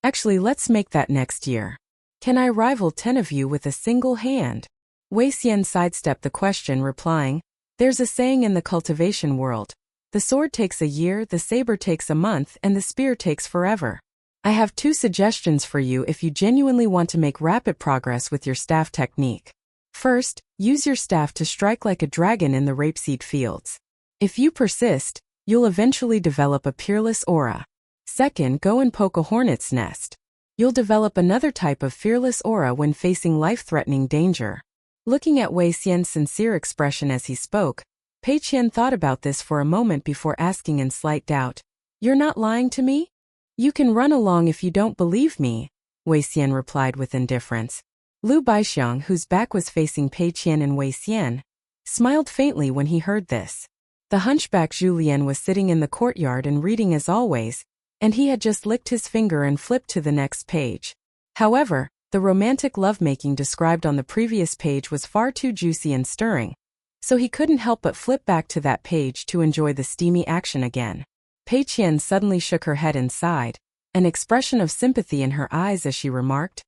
Actually, let's make that next year. Can I rival 10 of you with a single hand?" Wei Xian sidestepped the question, replying, "There's a saying in the cultivation world. The sword takes a year, the saber takes a month, and the spear takes forever. I have 2 suggestions for you if you genuinely want to make rapid progress with your staff technique. First, use your staff to strike like a dragon in the rapeseed fields. If you persist, you'll eventually develop a peerless aura. Second, go and poke a hornet's nest. You'll develop another type of fearless aura when facing life-threatening danger." Looking at Wei Xian's sincere expression as he spoke, Pei Qian thought about this for a moment before asking in slight doubt, "You're not lying to me? You can run along if you don't believe me," Wei Xian replied with indifference. Lu Baixiang, whose back was facing Pei Qian and Wei Xian, smiled faintly when he heard this. The hunchback Julien was sitting in the courtyard and reading as always, and he had just licked his finger and flipped to the next page. However, the romantic lovemaking described on the previous page was far too juicy and stirring, so he couldn't help but flip back to that page to enjoy the steamy action again. Pei Qian suddenly shook her head and sighed, an expression of sympathy in her eyes as she remarked,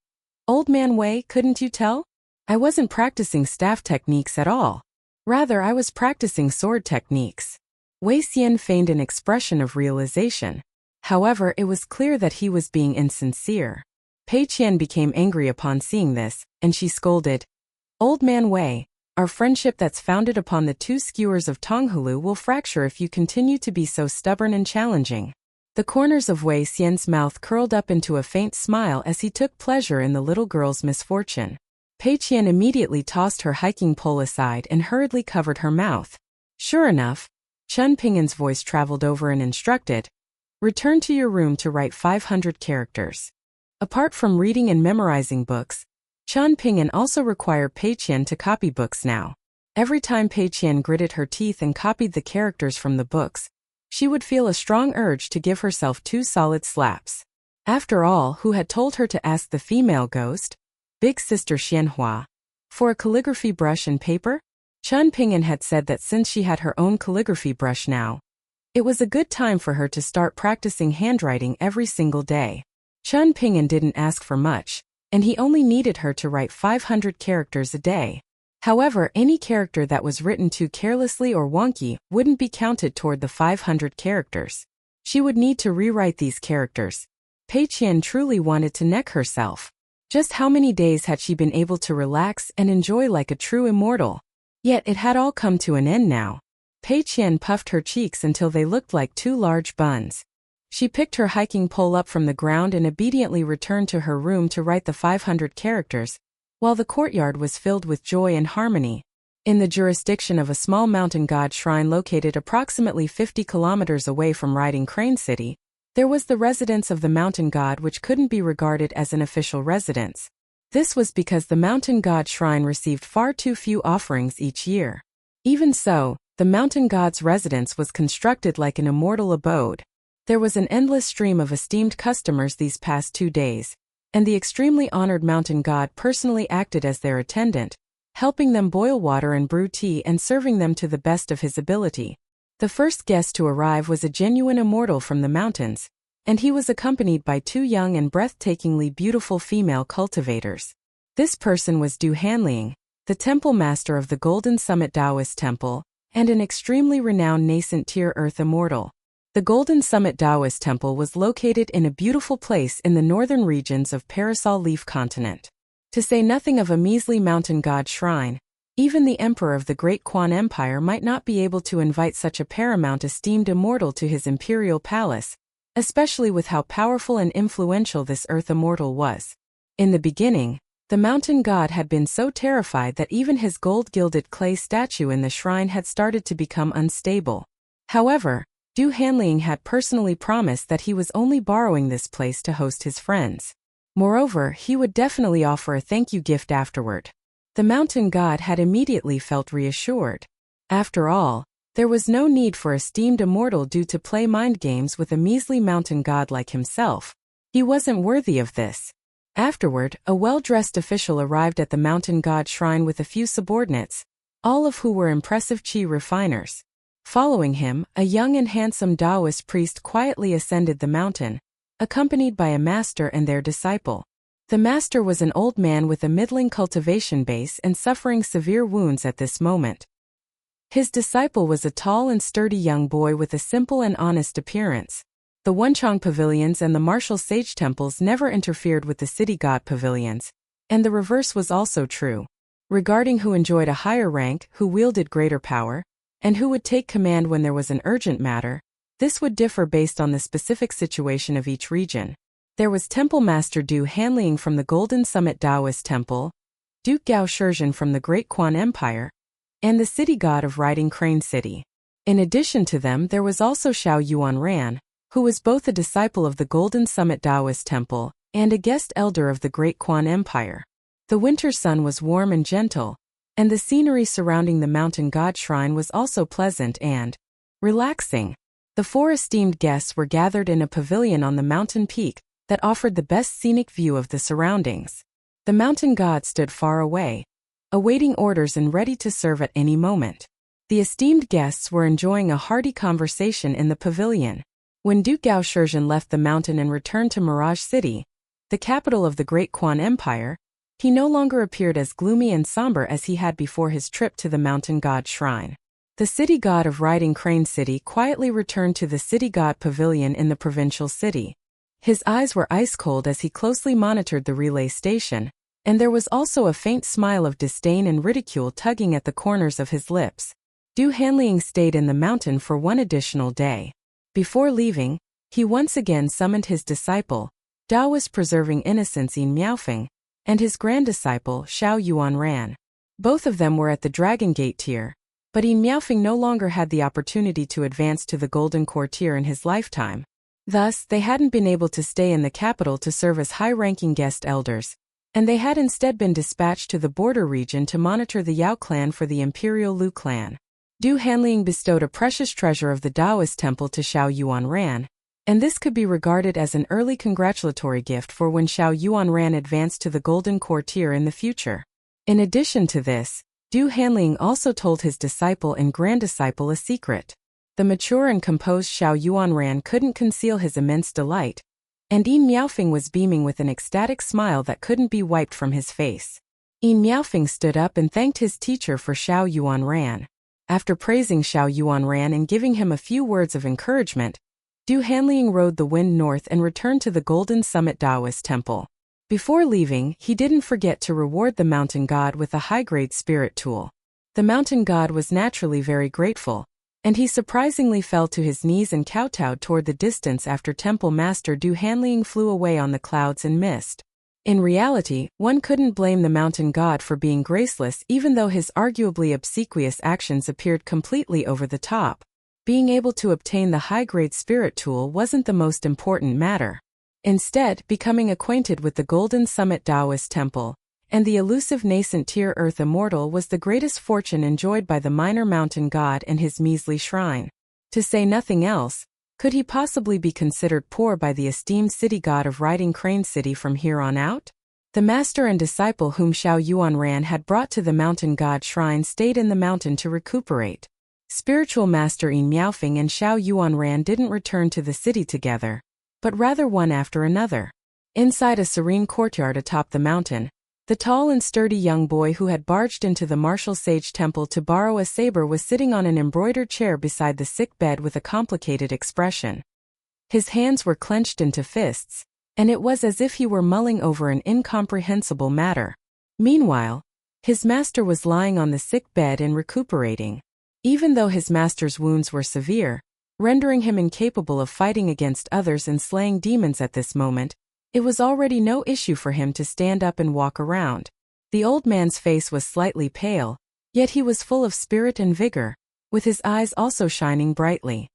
Old man Wei, couldn't you tell? I wasn't practicing staff techniques at all. Rather, I was practicing sword techniques. Wei Xian feigned an expression of realization. However, it was clear that he was being insincere. Pei Qian became angry upon seeing this, and she scolded, Old man Wei, our friendship that's founded upon the two skewers of Tonghulu will fracture if you continue to be so stubborn and challenging. The corners of Wei Xian's mouth curled up into a faint smile as he took pleasure in the little girl's misfortune. Pei Qian immediately tossed her hiking pole aside and hurriedly covered her mouth. Sure enough, Chen Ping'an's voice traveled over and instructed, Return to your room to write 500 characters. Apart from reading and memorizing books, Chen Ping'an also required Pei Qian to copy books now. Every time Pei Qian gritted her teeth and copied the characters from the books, she would feel a strong urge to give herself 2 solid slaps. After all, who had told her to ask the female ghost, Big Sister Xianhua, for a calligraphy brush and paper? Chen Ping'an had said that since she had her own calligraphy brush now, it was a good time for her to start practicing handwriting every single day. Chen Ping'an didn't ask for much, and he only needed her to write 500 characters a day. However, any character that was written too carelessly or wonky wouldn't be counted toward the 500 characters. She would need to rewrite these characters. Pei Qian truly wanted to neck herself. Just how many days had she been able to relax and enjoy like a true immortal? Yet it had all come to an end now. Pei Qian puffed her cheeks until they looked like 2 large buns. She picked her hiking pole up from the ground and obediently returned to her room to write the 500 characters, while the courtyard was filled with joy and harmony. In the jurisdiction of a small mountain god shrine located approximately 50 kilometers away from Riding Crane City, there was the residence of the mountain god, which couldn't be regarded as an official residence. This was because the mountain god shrine received far too few offerings each year. Even so, the mountain god's residence was constructed like an immortal abode. There was an endless stream of esteemed customers these past 2 days, and the extremely honored mountain god personally acted as their attendant, helping them boil water and brew tea and serving them to the best of his ability. The first guest to arrive was a genuine immortal from the mountains, and he was accompanied by 2 young and breathtakingly beautiful female cultivators. This person was Du Hanliang, the temple master of the Golden Summit Taoist Temple, and an extremely renowned nascent tier earth immortal. The Golden Summit Taoist Temple was located in a beautiful place in the northern regions of Parasol Leaf Continent. To say nothing of a measly mountain god shrine, even the emperor of the Great Quan Empire might not be able to invite such a paramount esteemed immortal to his imperial palace, especially with how powerful and influential this earth immortal was. In the beginning, the mountain god had been so terrified that even his gold-gilded clay statue in the shrine had started to become unstable. However, Du Hanliang had personally promised that he was only borrowing this place to host his friends. Moreover, he would definitely offer a thank you gift afterward. The mountain god had immediately felt reassured. After all, there was no need for esteemed immortal Du to play mind games with a measly mountain god like himself. He wasn't worthy of this. Afterward, a well-dressed official arrived at the mountain god shrine with a few subordinates, all of who were impressive qi refiners. Following him, a young and handsome Taoist priest quietly ascended the mountain, accompanied by a master and their disciple. The master was an old man with a middling cultivation base and suffering severe wounds at this moment. His disciple was a tall and sturdy young boy with a simple and honest appearance. The Wenchong pavilions and the martial sage temples never interfered with the city god pavilions, and the reverse was also true. Regarding who enjoyed a higher rank, who wielded greater power, and who would take command when there was an urgent matter, this would differ based on the specific situation of each region. There was Temple Master Du Hanliang from the Golden Summit Taoist Temple, Duke Gao Shizhen from the Great Quan Empire, and the city god of Riding Crane City. In addition to them, there was also Xiao Yuanran, who was both a disciple of the Golden Summit Taoist Temple and a guest elder of the Great Quan Empire. The winter sun was warm and gentle, and the scenery surrounding the mountain god shrine was also pleasant and relaxing. The 4 esteemed guests were gathered in a pavilion on the mountain peak that offered the best scenic view of the surroundings. The mountain god stood far away, awaiting orders and ready to serve at any moment. The esteemed guests were enjoying a hearty conversation in the pavilion. When Duke Gao Shizhen left the mountain and returned to Mirage City, the capital of the Great Quan Empire, he no longer appeared as gloomy and somber as he had before his trip to the mountain god shrine. The city god of Riding Crane City quietly returned to the city god pavilion in the provincial city. His eyes were ice-cold as he closely monitored the relay station, and there was also a faint smile of disdain and ridicule tugging at the corners of his lips. Du Hanliang stayed in the mountain for one additional day. Before leaving, he once again summoned his disciple, Taoist preserving innocence Yin Miaofeng, and his grand-disciple Xiao Yuanran. Both of them were at the Dragon Gate tier, but Yin Miaofeng no longer had the opportunity to advance to the Golden Core tier in his lifetime. Thus, they hadn't been able to stay in the capital to serve as high-ranking guest elders, and they had instead been dispatched to the border region to monitor the Yao clan for the Imperial Lu clan. Du Hanliang bestowed a precious treasure of the Taoist temple to Xiao Yuanran, and this could be regarded as an early congratulatory gift for when Xiao Yuanran advanced to the Golden Core tier in the future. In addition to this, Du Hanliang also told his disciple and grand-disciple a secret. The mature and composed Xiao Yuanran couldn't conceal his immense delight, and Yin Miaofeng was beaming with an ecstatic smile that couldn't be wiped from his face. Yin Miaofeng stood up and thanked his teacher for Xiao Yuanran. After praising Xiao Yuanran and giving him a few words of encouragement, Du Hanliang rode the wind north and returned to the Golden Summit Taoist Temple. Before leaving, he didn't forget to reward the mountain god with a high-grade spirit tool. The mountain god was naturally very grateful, and he surprisingly fell to his knees and kowtowed toward the distance after Temple Master Du Hanliang flew away on the clouds and mist. In reality, one couldn't blame the mountain god for being graceless even though his arguably obsequious actions appeared completely over the top. Being able to obtain the high-grade spirit tool wasn't the most important matter. Instead, becoming acquainted with the Golden Summit Taoist Temple and the elusive nascent tier Earth Immortal was the greatest fortune enjoyed by the minor mountain god and his measly shrine. To say nothing else, could he possibly be considered poor by the esteemed city god of Riding Crane City from here on out? The master and disciple whom Xiao Yuanran had brought to the mountain god shrine stayed in the mountain to recuperate. Spiritual master Yin Miaofeng and Xiao Yuanran didn't return to the city together, but rather one after another. Inside a serene courtyard atop the mountain, the tall and sturdy young boy who had barged into the martial sage temple to borrow a saber was sitting on an embroidered chair beside the sick bed with a complicated expression. His hands were clenched into fists, and it was as if he were mulling over an incomprehensible matter. Meanwhile, his master was lying on the sick bed and recuperating. Even though his master's wounds were severe, rendering him incapable of fighting against others and slaying demons at this moment, it was already no issue for him to stand up and walk around. The old man's face was slightly pale, yet he was full of spirit and vigor, with his eyes also shining brightly.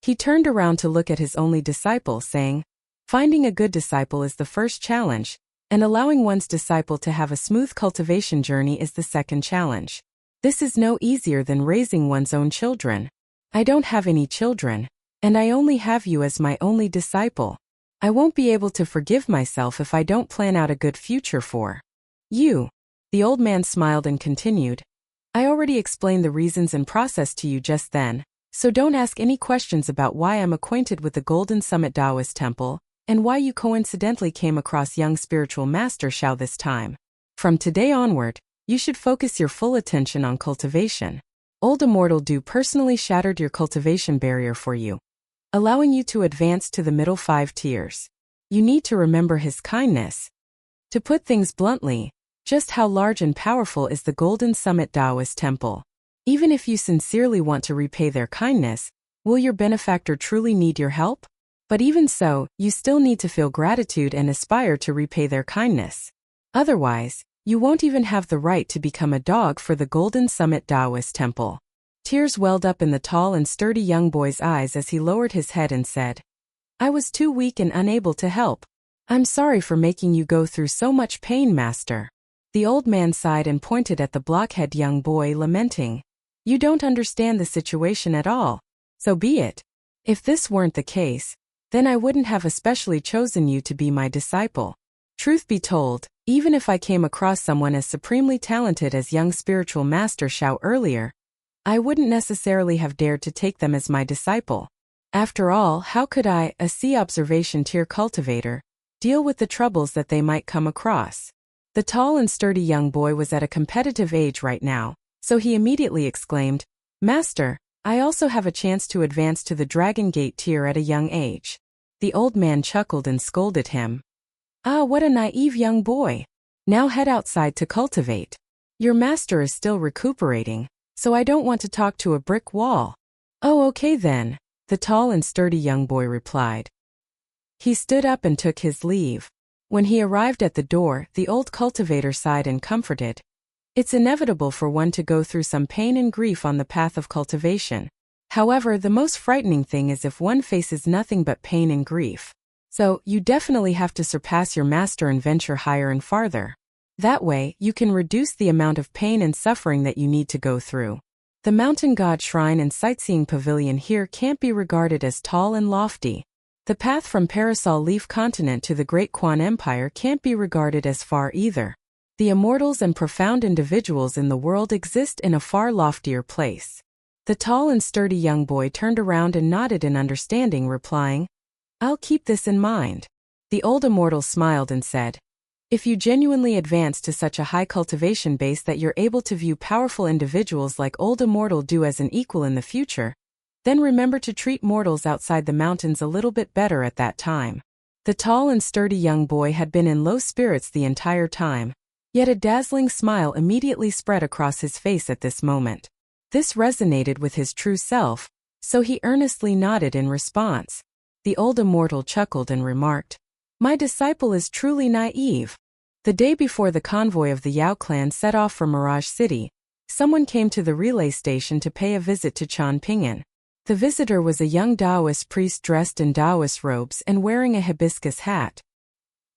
He turned around to look at his only disciple, saying, "Finding a good disciple is the first challenge, and allowing one's disciple to have a smooth cultivation journey is the second challenge. This is no easier than raising one's own children. I don't have any children, and I only have you as my only disciple. I won't be able to forgive myself if I don't plan out a good future for you." The old man smiled and continued, "I already explained the reasons and process to you just then, so don't ask any questions about why I'm acquainted with the Golden Summit Taoist Temple, and why you coincidentally came across young spiritual master Xiao this time. From today onward, you should focus your full attention on cultivation. Old Immortal Du personally shattered your cultivation barrier for you, allowing you to advance to the middle 5 tiers. You need to remember his kindness. To put things bluntly, just how large and powerful is the Golden Summit Taoist Temple? Even if you sincerely want to repay their kindness, will your benefactor truly need your help? But even so, you still need to feel gratitude and aspire to repay their kindness. Otherwise, you won't even have the right to become a dog for the Golden Summit Taoist Temple." Tears welled up in the tall and sturdy young boy's eyes as he lowered his head and said, "I was too weak and unable to help. I'm sorry for making you go through so much pain, master." The old man sighed and pointed at the blockhead young boy, lamenting, "You don't understand the situation at all. So be it. If this weren't the case, then I wouldn't have especially chosen you to be my disciple. Truth be told, even if I came across someone as supremely talented as young spiritual master Xiao earlier, I wouldn't necessarily have dared to take them as my disciple. After all, how could I, a C observation tier cultivator, deal with the troubles that they might come across. The tall and sturdy young boy was at a competitive age right now, so he immediately exclaimed, "Master, I also have a chance to advance to the Dragon Gate tier at a young age." The old man chuckled and scolded him. "Ah, what a naive young boy. Now head outside to cultivate. Your master is still recuperating, so I don't want to talk to a brick wall." "Oh, okay then," the tall and sturdy young boy replied. He stood up and took his leave. When he arrived at the door, the old cultivator sighed and comforted. It's inevitable for one to go through some pain and grief on the path of cultivation. However, the most frightening thing is if one faces nothing but pain and grief. So, you definitely have to surpass your master and venture higher and farther. That way, you can reduce the amount of pain and suffering that you need to go through. The mountain god shrine and sightseeing pavilion here can't be regarded as tall and lofty. The path from Parasol Leaf Continent to the Great Quan Empire can't be regarded as far either. The immortals and profound individuals in the world exist in a far loftier place. The tall and sturdy young boy turned around and nodded in understanding, replying, "I'll keep this in mind." The old immortal smiled and said, "If you genuinely advance to such a high cultivation base that you're able to view powerful individuals like old immortal do as an equal in the future, then remember to treat mortals outside the mountains a little bit better at that time." The tall and sturdy young boy had been in low spirits the entire time, yet a dazzling smile immediately spread across his face at this moment. This resonated with his true self, so he earnestly nodded in response. The old immortal chuckled and remarked, "My disciple is truly naive." The day before the convoy of the Yao clan set off for Mirage City, someone came to the relay station to pay a visit to Changpingen. The visitor was a young Taoist priest dressed in Taoist robes and wearing a hibiscus hat.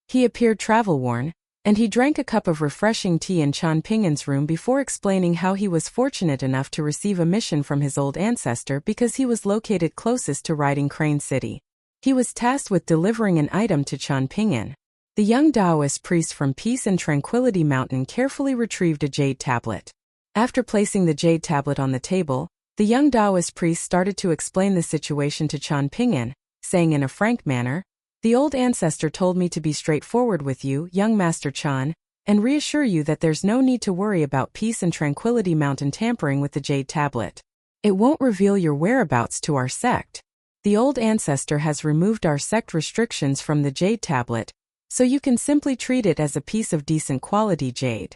He appeared travel-worn, and he drank a cup of refreshing tea in Changpingen's room before explaining how he was fortunate enough to receive a mission from his old ancestor because he was located closest to Riding Crane City. He was tasked with delivering an item to Changpingen. The young Taoist priest from Peace and Tranquility Mountain carefully retrieved a jade tablet. After placing the jade tablet on the table, the young Taoist priest started to explain the situation to Changpingen, saying in a frank manner, "The old ancestor told me to be straightforward with you, young Master Chan, and reassure you that there's no need to worry about Peace and Tranquility Mountain tampering with the jade tablet. It won't reveal your whereabouts to our sect. The old ancestor has removed our sect restrictions from the jade tablet, so you can simply treat it as a piece of decent quality jade."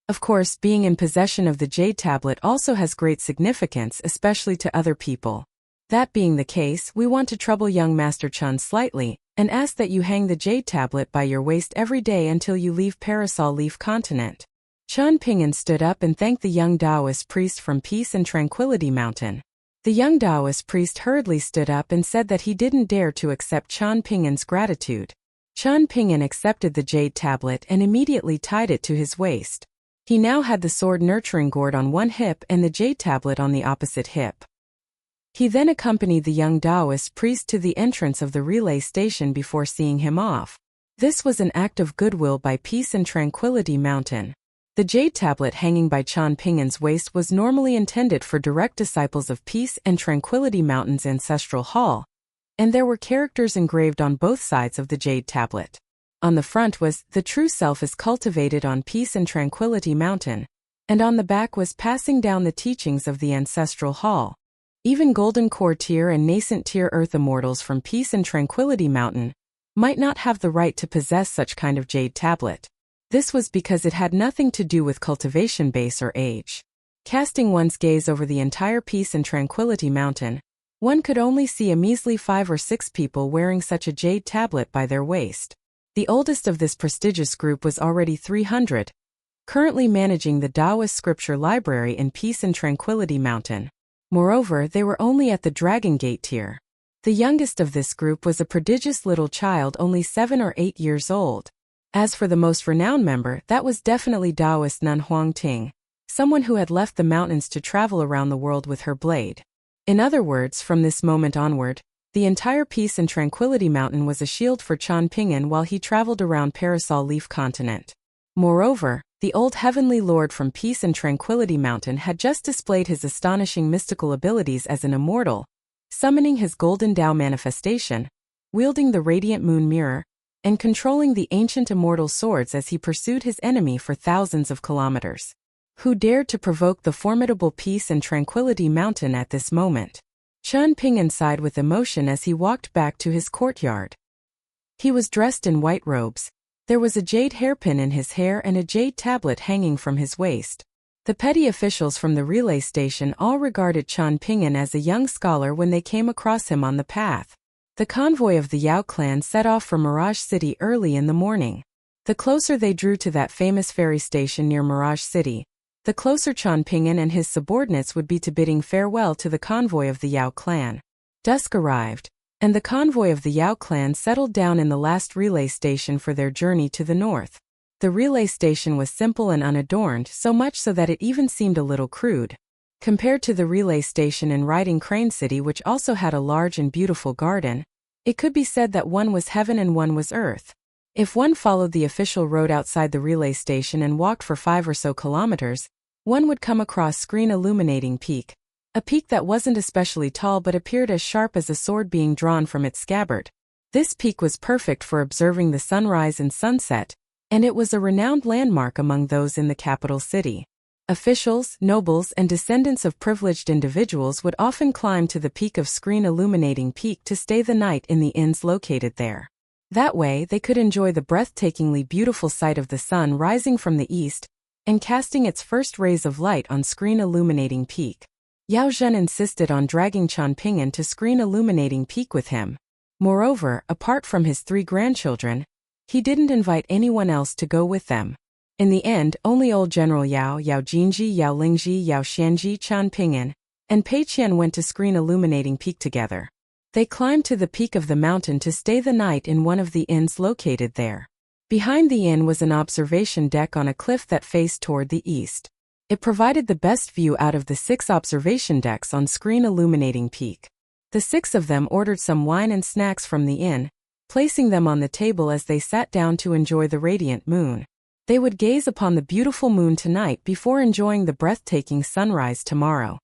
Of course, being in possession of the jade tablet also has great significance, especially to other people. That being the case, we want to trouble young Master Chan slightly, and ask that you hang the jade tablet by your waist every day until you leave Parasol Leaf Continent. Changpingen stood up and thanked the young Taoist priest from Peace and Tranquility Mountain. The young Taoist priest hurriedly stood up and said that he didn't dare to accept Changpingen's gratitude. Changpingen accepted the jade tablet and immediately tied it to his waist. He now had the sword nurturing gourd on one hip and the jade tablet on the opposite hip. He then accompanied the young Taoist priest to the entrance of the relay station before seeing him off. This was an act of goodwill by Peace and Tranquility Mountain. The jade tablet hanging by Changpingen's waist was normally intended for direct disciples of Peace and Tranquility Mountain's ancestral hall, and there were characters engraved on both sides of the jade tablet. On the front was, "The true self is cultivated on Peace and Tranquility Mountain," and on the back was, "Passing down the teachings of the ancestral hall." Even Golden Core tier and Nascent tier Earth Immortals from Peace and Tranquility Mountain might not have the right to possess such kind of jade tablet. This was because it had nothing to do with cultivation base or age. Casting one's gaze over the entire Peace and Tranquility Mountain, one could only see a measly 5 or 6 people wearing such a jade tablet by their waist. The oldest of this prestigious group was already 300, currently managing the Taoist scripture library in Peace and Tranquility Mountain. Moreover, they were only at the Dragon Gate tier. The youngest of this group was a prodigious little child only 7 or 8 years old. As for the most renowned member, that was definitely Taoist Nun Huangting, someone who had left the mountains to travel around the world with her blade. In other words, from this moment onward, the entire Peace and Tranquility Mountain was a shield for Changpingen while he traveled around Parasol Leaf Continent. Moreover, the old heavenly lord from Peace and Tranquility Mountain had just displayed his astonishing mystical abilities as an immortal, summoning his golden Tao manifestation, wielding the radiant moon mirror, and controlling the ancient immortal swords as he pursued his enemy for thousands of kilometers. Who dared to provoke the formidable peace and tranquility mountain at this moment? Qian Ping'an sighed with emotion as he walked back to his courtyard. He was dressed in white robes. There was a jade hairpin in his hair and a jade tablet hanging from his waist. The petty officials from the relay station all regarded Qian Ping'an as a young scholar when they came across him on the path. The convoy of the Yao clan set off for Mirage City early in the morning. The closer they drew to that famous ferry station near Mirage City, the closer Qian Ping'an and his subordinates would be to bidding farewell to the convoy of the Yao clan. Dusk arrived, and the convoy of the Yao clan settled down in the last relay station for their journey to the north. The relay station was simple and unadorned, so much so that it even seemed a little crude. Compared to the relay station in Riding Crane City, which also had a large and beautiful garden, it could be said that one was heaven and one was earth. If one followed the official road outside the relay station and walked for 5 or so kilometers, one would come across Screen Illuminating Peak, a peak that wasn't especially tall but appeared as sharp as a sword being drawn from its scabbard. This peak was perfect for observing the sunrise and sunset, and it was a renowned landmark among those in the capital city. Officials, nobles, and descendants of privileged individuals would often climb to the peak of Screen Illuminating Peak to stay the night in the inns located there. That way they could enjoy the breathtakingly beautiful sight of the sun rising from the east and casting its first rays of light on Screen Illuminating Peak. Yao Zhen insisted on dragging Qian Ping'an to Screen Illuminating Peak with him. Moreover, apart from his 3 grandchildren, he didn't invite anyone else to go with them. In the end, only old General Yao, Yao Jinji, Yao Lingji, Yao Xianji, Qian Ping'an, and Pei Qian went to Screen Illuminating Peak together. They climbed to the peak of the mountain to stay the night in one of the inns located there. Behind the inn was an observation deck on a cliff that faced toward the east. It provided the best view out of the 6 observation decks on Screen Illuminating Peak. The 6 of them ordered some wine and snacks from the inn, placing them on the table as they sat down to enjoy the radiant moon. They would gaze upon the beautiful moon tonight before enjoying the breathtaking sunrise tomorrow.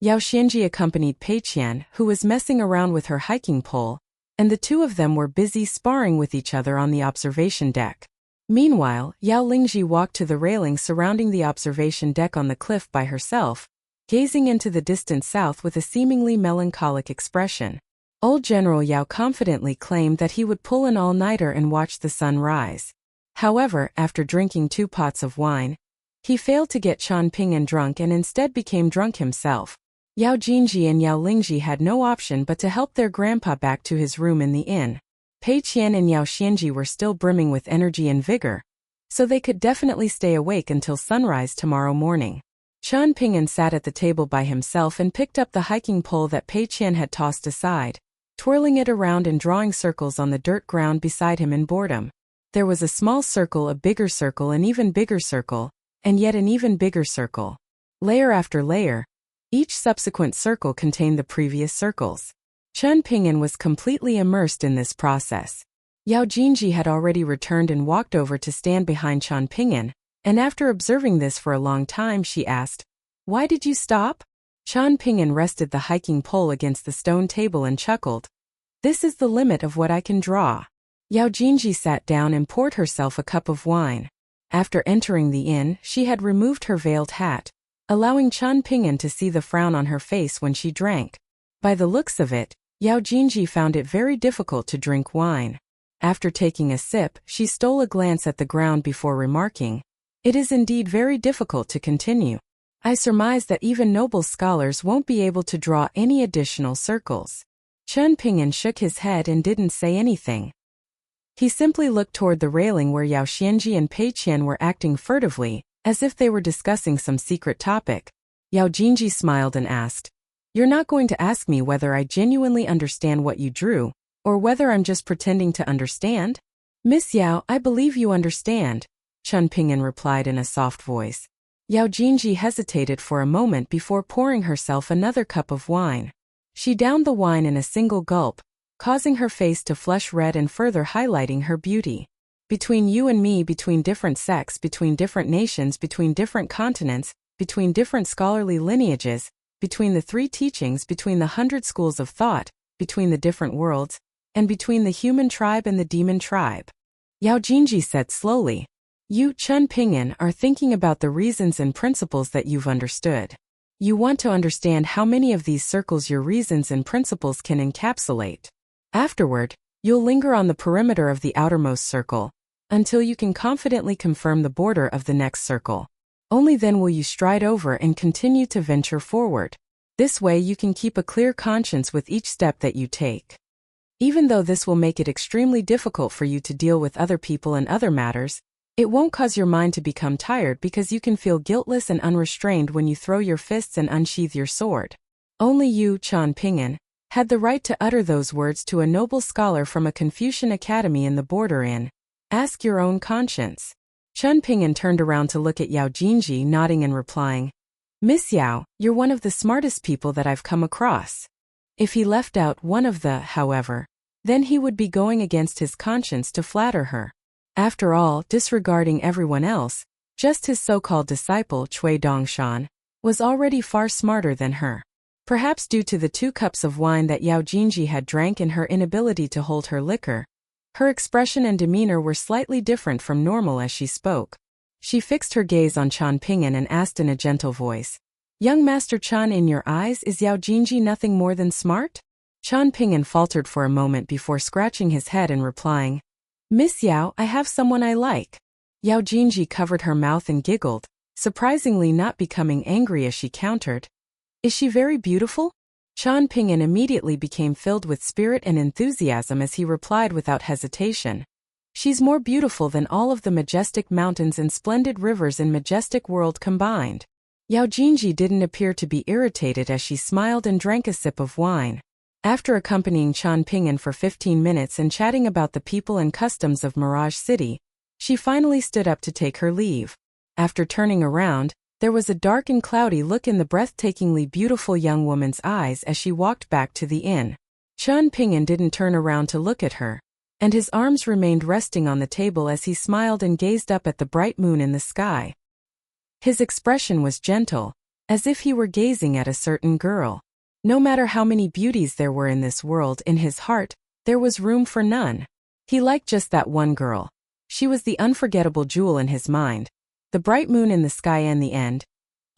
Yao Xianji accompanied Pei Qian, who was messing around with her hiking pole, and the 2 of them were busy sparring with each other on the observation deck. Meanwhile, Yao Lingji walked to the railing surrounding the observation deck on the cliff by herself, gazing into the distant south with a seemingly melancholic expression. Old General Yao confidently claimed that he would pull an all-nighter and watch the sun rise. However, after drinking 2 pots of wine, he failed to get Qian Ping'an drunk and instead became drunk himself. Yao Jinji and Yao Lingji had no option but to help their grandpa back to his room in the inn. Pei Qian and Yao Xianji were still brimming with energy and vigor, so they could definitely stay awake until sunrise tomorrow morning. Qian Ping'an sat at the table by himself and picked up the hiking pole that Pei Qian had tossed aside, twirling it around and drawing circles on the dirt ground beside him in boredom. There was a small circle, a bigger circle, an even bigger circle, and yet an even bigger circle. Layer after layer, each subsequent circle contained the previous circles. Qian Ping'an was completely immersed in this process. Yao Jinji had already returned and walked over to stand behind Qian Ping'an, and after observing this for a long time she asked, "Why did you stop?" Qian Ping'an rested the hiking pole against the stone table and chuckled. "This is the limit of what I can draw." Yao Jinji sat down and poured herself a cup of wine. After entering the inn, she had removed her veiled hat, allowing Qian Ping'an to see the frown on her face when she drank. By the looks of it, Yao Jinji found it very difficult to drink wine. After taking a sip, she stole a glance at the ground before remarking, "It is indeed very difficult to continue. I surmise that even noble scholars won't be able to draw any additional circles." Qian Ping'an shook his head and didn't say anything. He simply looked toward the railing where Yao Xianji and Pei Qian were acting furtively, as if they were discussing some secret topic. Yao Jinji smiled and asked, "You're not going to ask me whether I genuinely understand what you drew, or whether I'm just pretending to understand?" "Miss Yao, I believe you understand," Qian Ping'an replied in a soft voice. Yao Jinji hesitated for a moment before pouring herself another cup of wine. She downed the wine in a single gulp, causing her face to flush red and further highlighting her beauty. "Between you and me, between different sects, between different nations, between different continents, between different scholarly lineages, between the 3 teachings, between the 100 schools of thought, between the different worlds, and between the human tribe and the demon tribe. Yao Jinji said slowly. You, Chun Ping'an, are thinking about the reasons and principles that you've understood. You want to understand how many of these circles your reasons and principles can encapsulate. Afterward, you'll linger on the perimeter of the outermost circle, until you can confidently confirm the border of the next circle. Only then will you stride over and continue to venture forward. This way you can keep a clear conscience with each step that you take. Even though this will make it extremely difficult for you to deal with other people and other matters, it won't cause your mind to become tired because you can feel guiltless and unrestrained when you throw your fists and unsheath your sword. Only you, Chun Ping'an, had the right to utter those words to a noble scholar from a Confucian academy in the border inn. Ask your own conscience. Chun Ping'an turned around to look at Yao Jinji, nodding and replying, Miss Yao, you're one of the smartest people that I've come across. If he left out one of the, however, then he would be going against his conscience to flatter her. After all, disregarding everyone else, just his so-called disciple Cui Dongshan was already far smarter than her. Perhaps due to the 2 cups of wine that Yao Jinji had drank and her inability to hold her liquor, her expression and demeanor were slightly different from normal as she spoke. She fixed her gaze on Chun Ping'an and asked in a gentle voice, Young Master Chun, in your eyes, is Yao Jinji nothing more than smart? Chun Ping'an faltered for a moment before scratching his head and replying, Miss Yao, I have someone I like. Yao Jinji covered her mouth and giggled, surprisingly not becoming angry as she countered, Is she very beautiful? Chun Ping'an immediately became filled with spirit and enthusiasm as he replied without hesitation, She's more beautiful than all of the majestic mountains and splendid rivers in majestic world combined. Yao Jinji didn't appear to be irritated as she smiled and drank a sip of wine. After accompanying Chun Ping'an for 15 minutes and chatting about the people and customs of Mirage City, she finally stood up to take her leave. After turning around, there was a dark and cloudy look in the breathtakingly beautiful young woman's eyes as she walked back to the inn. Chun Ping'an didn't turn around to look at her, and his arms remained resting on the table as he smiled and gazed up at the bright moon in the sky. His expression was gentle, as if he were gazing at a certain girl. No matter how many beauties there were in this world, in his heart, there was room for none. He liked just that one girl. She was the unforgettable jewel in his mind, the bright moon in the sky and the end.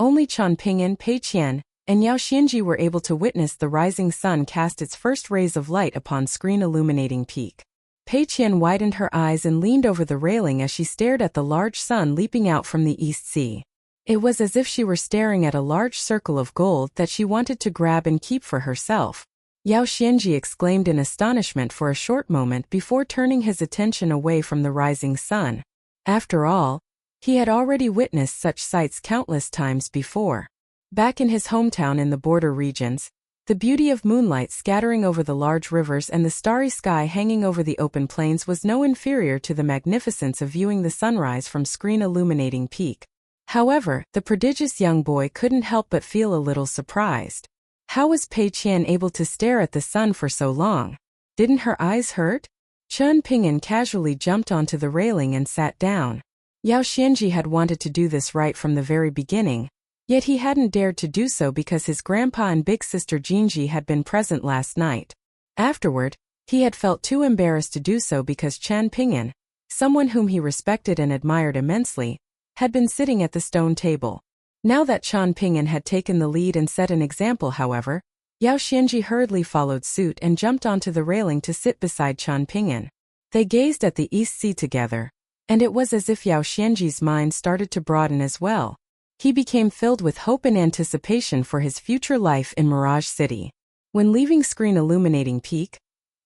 Only Chun Ping'an, Pei Qian, and Yao Xianji were able to witness the rising sun cast its first rays of light upon screen-illuminating peak. Pei Qian widened her eyes and leaned over the railing as she stared at the large sun leaping out from the East Sea. It was as if she were staring at a large circle of gold that she wanted to grab and keep for herself. Yao Xianji exclaimed in astonishment for a short moment before turning his attention away from the rising sun. After all, he had already witnessed such sights countless times before. Back in his hometown in the border regions, the beauty of moonlight scattering over the large rivers and the starry sky hanging over the open plains was no inferior to the magnificence of viewing the sunrise from screen-illuminating peak. However, the prodigious young boy couldn't help but feel a little surprised. How was Pei Qian able to stare at the sun for so long? Didn't her eyes hurt? Chun Ping'an casually jumped onto the railing and sat down. Yao Xianji had wanted to do this right from the very beginning, yet he hadn't dared to do so because his grandpa and big sister Jinji had been present last night. Afterward, he had felt too embarrassed to do so because Chun Ping'an, someone whom he respected and admired immensely, had been sitting at the stone table. Now that Chun Ping'an had taken the lead and set an example, however, Yao Xianji hurriedly followed suit and jumped onto the railing to sit beside Chun Ping'an. They gazed at the East Sea together, and it was as if Yao Xianji's mind started to broaden as well. He became filled with hope and anticipation for his future life in Mirage City. When leaving screen-illuminating peak,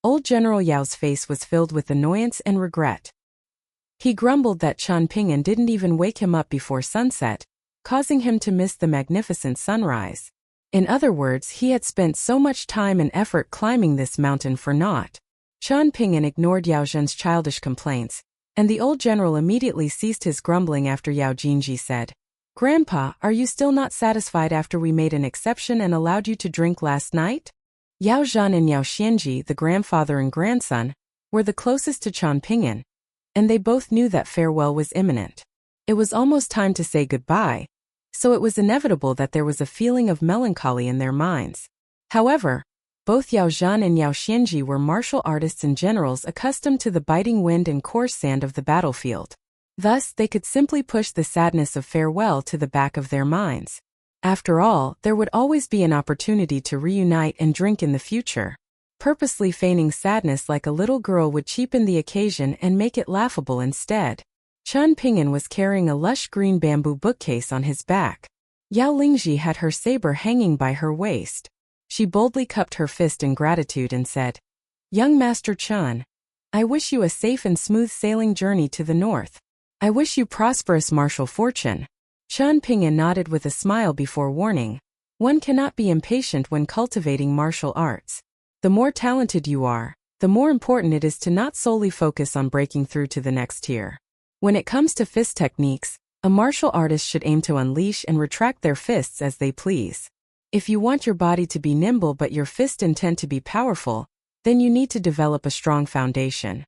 old General Yao's face was filled with annoyance and regret. He grumbled that Chun Ping'an didn't even wake him up before sunset, causing him to miss the magnificent sunrise. In other words, he had spent so much time and effort climbing this mountain for naught. Chun Ping'an ignored Yao Zhen's childish complaints, and the old general immediately ceased his grumbling after Yao Jinji said, "Grandpa, are you still not satisfied after we made an exception and allowed you to drink last night?" Yao Zhen and Yao Xianji, the grandfather and grandson, were the closest to Chun Ping'an, and they both knew that farewell was imminent. It was almost time to say goodbye, so it was inevitable that there was a feeling of melancholy in their minds. However, Both Yao Zhan and Yao Xianji were martial artists and generals accustomed to the biting wind and coarse sand of the battlefield. Thus, they could simply push the sadness of farewell to the back of their minds. After all, there would always be an opportunity to reunite and drink in the future. Purposely feigning sadness like a little girl would cheapen the occasion and make it laughable instead. Chen Ping'an was carrying a lush green bamboo bookcase on his back. Yao Lingji had her saber hanging by her waist. She boldly cupped her fist in gratitude and said, "Young Master Chen, I wish you a safe and smooth sailing journey to the north. I wish you prosperous martial fortune." Chen Ping'an nodded with a smile before warning, "One cannot be impatient when cultivating martial arts. The more talented you are, the more important it is to not solely focus on breaking through to the next tier. When it comes to fist techniques, a martial artist should aim to unleash and retract their fists as they please. If you want your body to be nimble but your fist intent to be powerful, then you need to develop a strong foundation.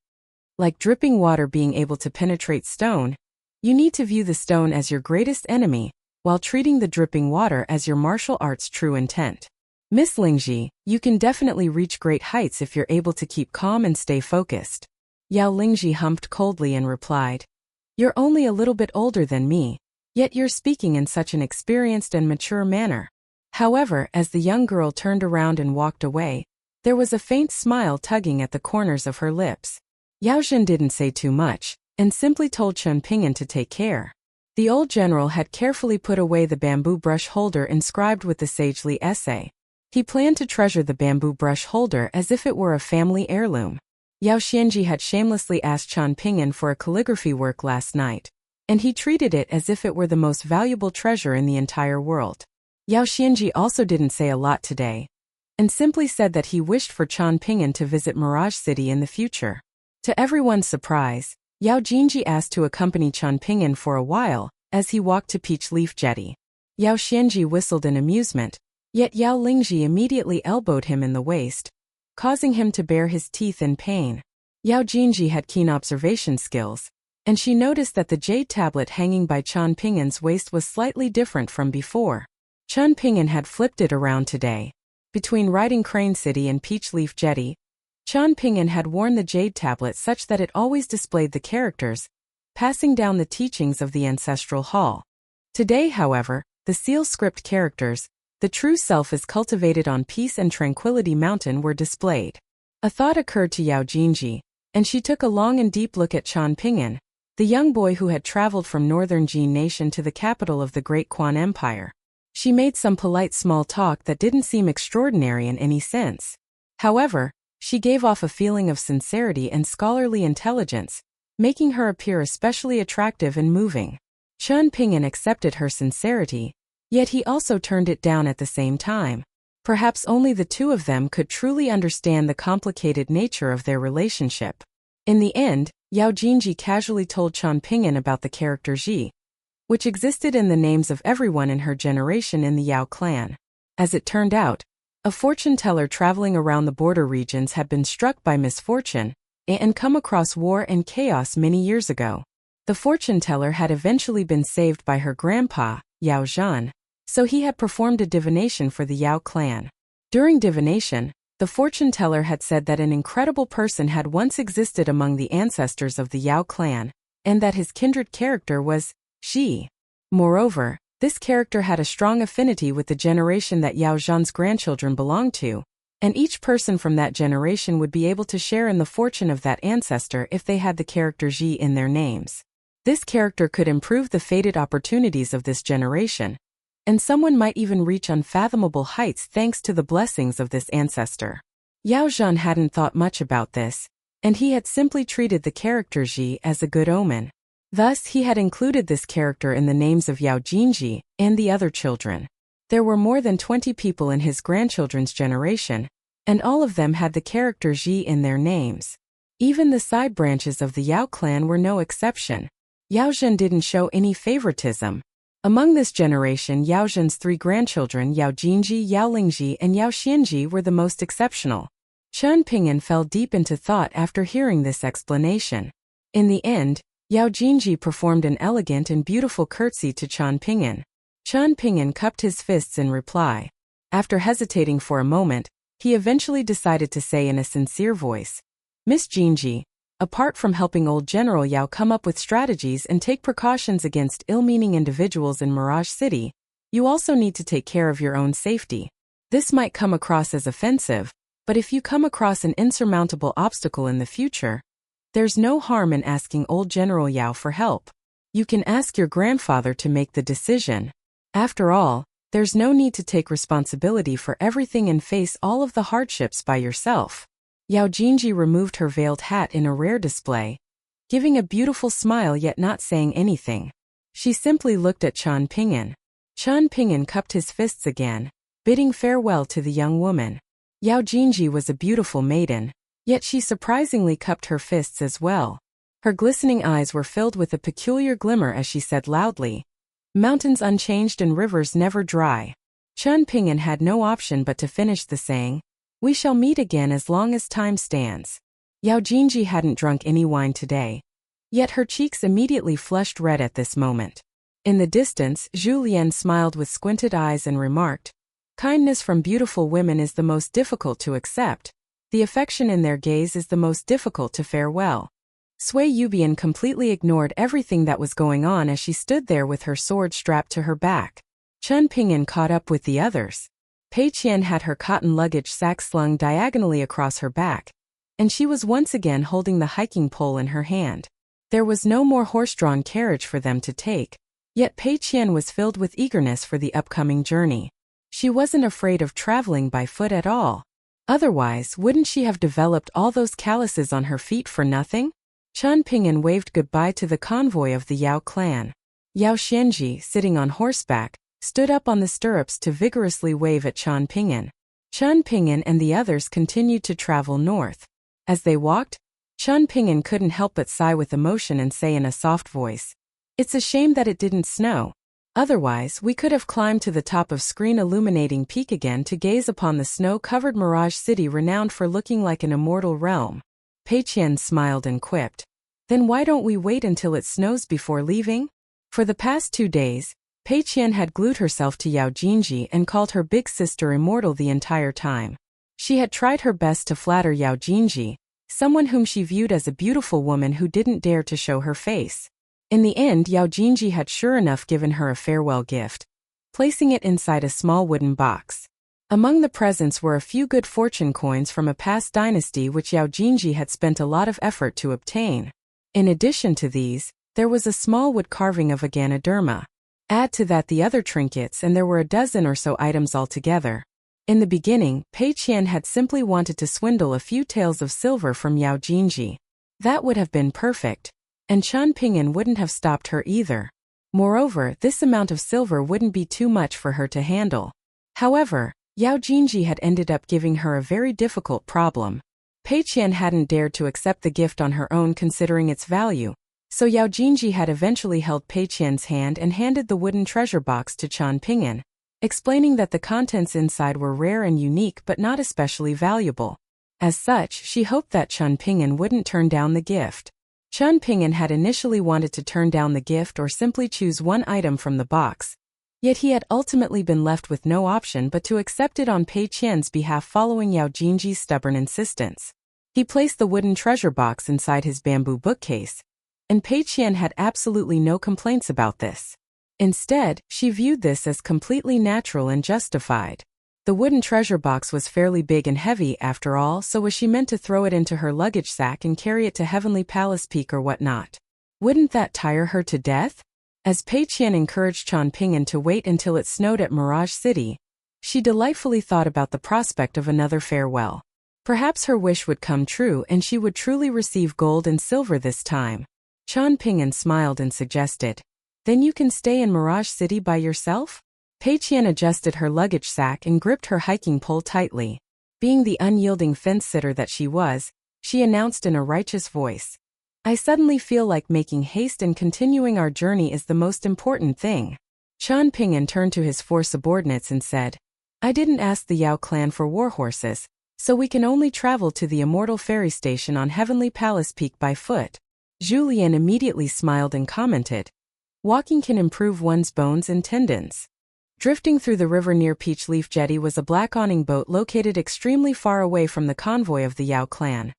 Like dripping water being able to penetrate stone, you need to view the stone as your greatest enemy, while treating the dripping water as your martial art's true intent. Miss Lingji, you can definitely reach great heights if you're able to keep calm and stay focused." Yao Lingji humped coldly and replied, "You're only a little bit older than me, yet you're speaking in such an experienced and mature manner." However, as the young girl turned around and walked away, there was a faint smile tugging at the corners of her lips. Yao Zhan didn't say too much, and simply told Chen Ping'an to take care. The old general had carefully put away the bamboo brush holder inscribed with the sagely essay. He planned to treasure the bamboo brush holder as if it were a family heirloom. Yao Xianji had shamelessly asked Chen Ping'an for a calligraphy work last night, and he treated it as if it were the most valuable treasure in the entire world. Yao Xianji also didn't say a lot today, and simply said that he wished for Chen Ping'an to visit Mirage City in the future. To everyone's surprise, Yao Jinji asked to accompany Chen Ping'an for a while, as he walked to Peach Leaf Jetty. Yao Xianji whistled in amusement, yet Yao Lingji immediately elbowed him in the waist, causing him to bare his teeth in pain. Yao Jinji had keen observation skills, and she noticed that the jade tablet hanging by Chen Ping'an's waist was slightly different from before. Chen Ping'an had flipped it around today. Between riding Crane City and Peach Leaf Jetty, Chen Ping'an had worn the jade tablet such that it always displayed the characters, passing down the teachings of the ancestral hall. Today, however, the seal script characters, "The true self is cultivated on Peace and Tranquility Mountain," were displayed. A thought occurred to Yao Jinji, and she took a long and deep look at Chen Ping'an, the young boy who had traveled from northern Jin Nation to the capital of the Great Quan Empire. She made some polite small talk that didn't seem extraordinary in any sense. However, she gave off a feeling of sincerity and scholarly intelligence, making her appear especially attractive and moving. Chen Ping'an accepted her sincerity, yet he also turned it down at the same time. Perhaps only the two of them could truly understand the complicated nature of their relationship. In the end, Yao Jinji casually told Chen Ping'an about the character Ji, which existed in the names of everyone in her generation in the Yao clan. As it turned out, a fortune teller traveling around the border regions had been struck by misfortune and come across war and chaos many years ago. The fortune teller had eventually been saved by her grandpa, Yao Zhan, so he had performed a divination for the Yao clan. During divination, the fortune teller had said that an incredible person had once existed among the ancestors of the Yao clan, and that his kindred character was Xi. Moreover, this character had a strong affinity with the generation that Yao Zhan's grandchildren belonged to, and each person from that generation would be able to share in the fortune of that ancestor if they had the character Xi in their names. This character could improve the fated opportunities of this generation, and someone might even reach unfathomable heights thanks to the blessings of this ancestor. Yao Zhan hadn't thought much about this, and he had simply treated the character Xi as a good omen. Thus, he had included this character in the names of Yao Jinji and the other children. There were more than 20 people in his grandchildren's generation, and all of them had the character Xi in their names. Even the side branches of the Yao clan were no exception. Yao Zhan didn't show any favoritism. Among this generation, Yao Zhan's three grandchildren, Yao Jinji, Yao Lingji, and Yao Xianji, were the most exceptional. Chen Ping'an fell deep into thought after hearing this explanation. In the end, Yao Jinji performed an elegant and beautiful curtsy to Chen Ping'an. Chen Ping'an cupped his fists in reply. After hesitating for a moment, He eventually decided to say in a sincere voice, Miss Jinji, apart from helping old General Yao come up with strategies and take precautions against ill-meaning individuals in Mirage City, you also need to take care of your own safety. This might come across as offensive, but if you come across an insurmountable obstacle in the future, there's no harm in asking old General Yao for help. You can ask your grandfather to make the decision. After all, there's no need to take responsibility for everything and face all of the hardships by yourself. Yao Jinji removed her veiled hat in a rare display, giving a beautiful smile yet not saying anything. She simply looked at Qian Ping'an. Qian Ping'an cupped his fists again, bidding farewell to the young woman. Yao Jinji was a beautiful maiden, yet she surprisingly cupped her fists as well. Her glistening eyes were filled with a peculiar glimmer as she said loudly, "Mountains unchanged and rivers never dry." Qian Ping'an had no option but to finish the saying, "We shall meet again as long as time stands." Yao Jinji hadn't drunk any wine today, yet her cheeks immediately flushed red at this moment. In the distance, Zhu Lian smiled with squinted eyes and remarked, "Kindness from beautiful women is the most difficult to accept. The affection in their gaze is the most difficult to farewell." Sui Yubian completely ignored everything that was going on as she stood there with her sword strapped to her back. Qian Ping'an caught up with the others. Pei Qian had her cotton luggage sack slung diagonally across her back, and she was once again holding the hiking pole in her hand. There was no more horse-drawn carriage for them to take, yet Pei Qian was filled with eagerness for the upcoming journey. She wasn't afraid of traveling by foot at all. Otherwise, wouldn't she have developed all those calluses on her feet for nothing? Qian Ping'an waved goodbye to the convoy of the Yao clan. Yao Xianji, sitting on horseback, stood up on the stirrups to vigorously wave at Qian Ping'an. Qian Ping'an and the others continued to travel north. As they walked, Qian Ping'an couldn't help but sigh with emotion and say in a soft voice, "It's a shame that it didn't snow. Otherwise, we could have climbed to the top of screen-illuminating peak again to gaze upon the snow-covered Mirage City renowned for looking like an immortal realm." Pei Qian smiled and quipped, "Then why don't we wait until it snows before leaving?" For the past 2 days, Pei Qian had glued herself to Yao Jinji and called her big sister immortal the entire time. She had tried her best to flatter Yao Jinji, someone whom she viewed as a beautiful woman who didn't dare to show her face. In the end, Yao Jinji had sure enough given her a farewell gift, placing it inside a small wooden box. Among the presents were a few good fortune coins from a past dynasty which Yao Jinji had spent a lot of effort to obtain. In addition to these, there was a small wood carving of a Ganoderma. Add to that the other trinkets and there were a dozen or so items altogether. In the beginning, Pei Qian had simply wanted to swindle a few taels of silver from Yao Jinji. That would have been perfect, and Qian Ping'an wouldn't have stopped her either. Moreover, this amount of silver wouldn't be too much for her to handle. However, Yao Jinji had ended up giving her a very difficult problem. Pei Qian hadn't dared to accept the gift on her own considering its value, so Yao Jinji had eventually held Pei Qian's hand and handed the wooden treasure box to Qian Ping'an, explaining that the contents inside were rare and unique but not especially valuable. As such, she hoped that Qian Ping'an wouldn't turn down the gift. Qian Ping'an had initially wanted to turn down the gift or simply choose one item from the box, yet he had ultimately been left with no option but to accept it on Pei Qian's behalf following Yao Jinji's stubborn insistence. He placed the wooden treasure box inside his bamboo bookcase, and Pei Qian had absolutely no complaints about this. Instead, she viewed this as completely natural and justified. The wooden treasure box was fairly big and heavy after all, so was she meant to throw it into her luggage sack and carry it to Heavenly Palace Peak or whatnot? Wouldn't that tire her to death? As Pei Qian encouraged Qian Ping'an to wait until it snowed at Mirage City, she delightfully thought about the prospect of another farewell. Perhaps her wish would come true and she would truly receive gold and silver this time. Qian Ping'an smiled and suggested, "Then you can stay in Mirage City by yourself?" Pei Qian adjusted her luggage sack and gripped her hiking pole tightly. Being the unyielding fence-sitter that she was, she announced in a righteous voice, "I suddenly feel like making haste and continuing our journey is the most important thing." Qian Ping'an turned to his 4 subordinates and said, "I didn't ask the Yao clan for war horses, so we can only travel to the Immortal Ferry Station on Heavenly Palace Peak by foot." Zhu Lian immediately smiled and commented, "Walking can improve one's bones and tendons." Drifting through the river near Peach Leaf Jetty was a black awning boat located extremely far away from the convoy of the Yao clan.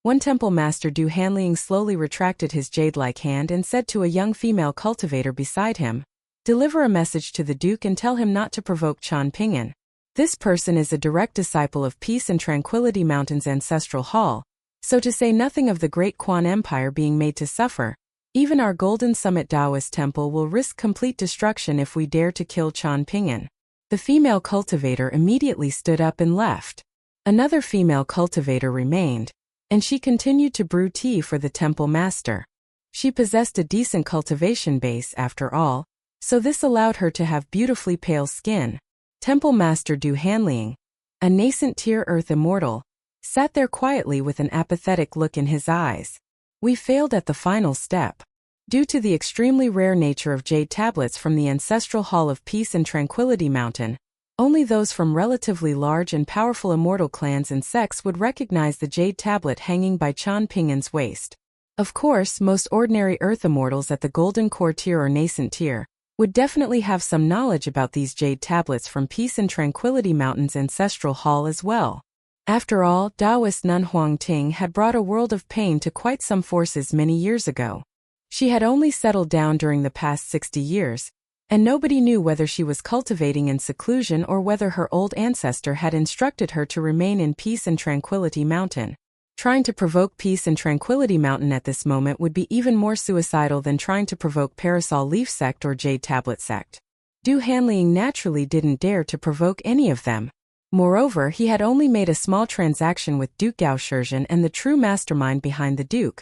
One temple master Du Hanliang slowly retracted his jade-like hand and said to a young female cultivator beside him, "Deliver a message to the Duke and tell him not to provoke Chan Ping'an. This person is a direct disciple of Peace and Tranquility Mountain's ancestral hall, so to say nothing of the great Quan Empire being made to suffer, even our Golden Summit Taoist temple will risk complete destruction if we dare to kill Chan Ping'an." The female cultivator immediately stood up and left. Another female cultivator remained, and she continued to brew tea for the temple master. She possessed a decent cultivation base after all, so this allowed her to have beautifully pale skin. Temple master Du Hanliang, a nascent tier earth immortal, sat there quietly with an apathetic look in his eyes. We failed at the final step. Due to the extremely rare nature of jade tablets from the ancestral hall of Peace and Tranquility Mountain, only those from relatively large and powerful immortal clans and sects would recognize the jade tablet hanging by Chan Ping'an's waist. Of course, most ordinary earth immortals at the golden core tier or nascent tier would definitely have some knowledge about these jade tablets from Peace and Tranquility Mountain's ancestral hall as well. After all, Taoist nun Huang Ting had brought a world of pain to quite some forces many years ago. She had only settled down during the past 60 years, and nobody knew whether she was cultivating in seclusion or whether her old ancestor had instructed her to remain in Peace and Tranquility Mountain. Trying to provoke Peace and Tranquility Mountain at this moment would be even more suicidal than trying to provoke Parasol Leaf Sect or Jade Tablet Sect. Du Hanliang naturally didn't dare to provoke any of them. Moreover, he had only made a small transaction with Duke Gao Shizhen and the true mastermind behind the Duke,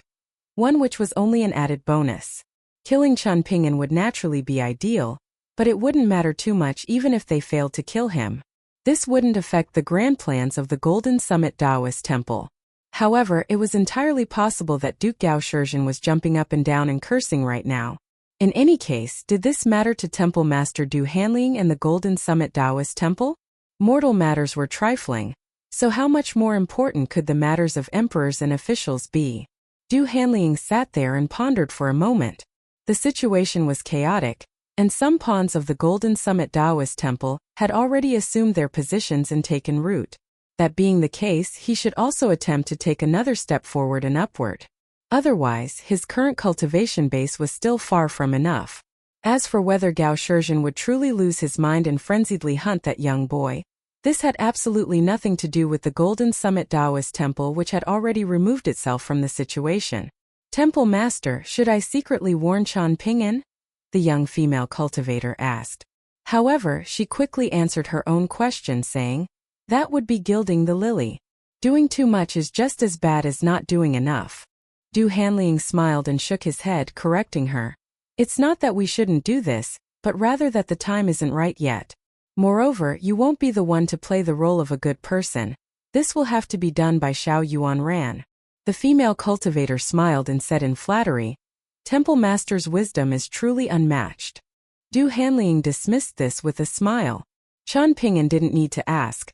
one which was only an added bonus. Killing Chan Ping'an would naturally be ideal, but it wouldn't matter too much even if they failed to kill him. This wouldn't affect the grand plans of the Golden Summit Taoist Temple. However, it was entirely possible that Duke Gao Shizhen was jumping up and down and cursing right now. In any case, did this matter to Temple Master Du Hanliang and the Golden Summit Taoist Temple? Mortal matters were trifling, so how much more important could the matters of emperors and officials be? Du Hanliang sat there and pondered for a moment. The situation was chaotic, and some pawns of the Golden Summit Taoist Temple had already assumed their positions and taken root. That being the case, he should also attempt to take another step forward and upward. Otherwise, his current cultivation base was still far from enough. As for whether Gao Shizhen would truly lose his mind and frenziedly hunt that young boy, this had absolutely nothing to do with the Golden Summit Taoist Temple, which had already removed itself from the situation. "Temple Master, should I secretly warn Chan Ping'an?" the young female cultivator asked. However, she quickly answered her own question, saying, "That would be gilding the lily. Doing too much is just as bad as not doing enough." Du Hanliang smiled and shook his head, correcting her. "It's not that we shouldn't do this, but rather that the time isn't right yet. Moreover, you won't be the one to play the role of a good person. This will have to be done by Xiao Yuanran." The female cultivator smiled and said in flattery, "Temple Master's wisdom is truly unmatched." Du Hanliang dismissed this with a smile. Chan Ping'an didn't need to ask.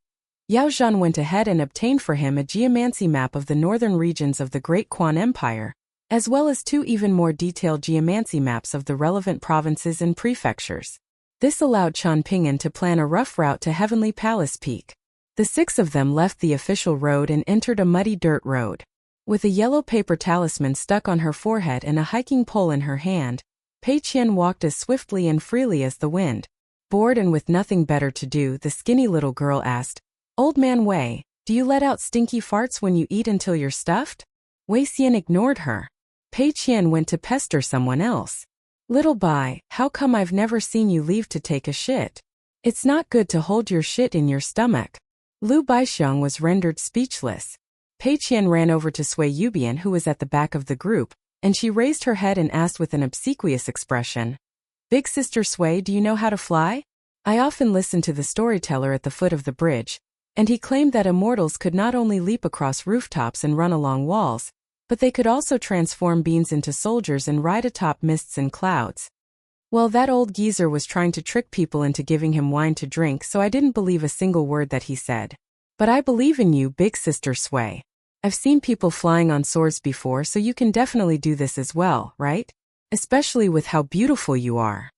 Yao Zhan went ahead and obtained for him a geomancy map of the northern regions of the Great Quan Empire, as well as 2 even more detailed geomancy maps of the relevant provinces and prefectures. This allowed Chan Ping'an to plan a rough route to Heavenly Palace Peak. The 6 of them left the official road and entered a muddy dirt road. With a yellow paper talisman stuck on her forehead and a hiking pole in her hand, Pei Qian walked as swiftly and freely as the wind. Bored and with nothing better to do, the skinny little girl asked, "Old man Wei, do you let out stinky farts when you eat until you're stuffed?" Wei Xian ignored her. Pei Qian went to pester someone else. "Little Bai, how come I've never seen you leave to take a shit? It's not good to hold your shit in your stomach." Lu Baixiang was rendered speechless. Pei Qian ran over to Sui Yubian, who was at the back of the group, and she raised her head and asked with an obsequious expression, "Big Sister Sui, do you know how to fly? I often listen to the storyteller at the foot of the bridge, and he claimed that immortals could not only leap across rooftops and run along walls, but they could also transform beings into soldiers and ride atop mists and clouds." Well, that old geezer was trying to trick people into giving him wine to drink, so I didn't believe a single word that he said. But I believe in you, Big Sister Sui. I've seen people flying on swords before, so you can definitely do this as well, right? Especially with how beautiful you are.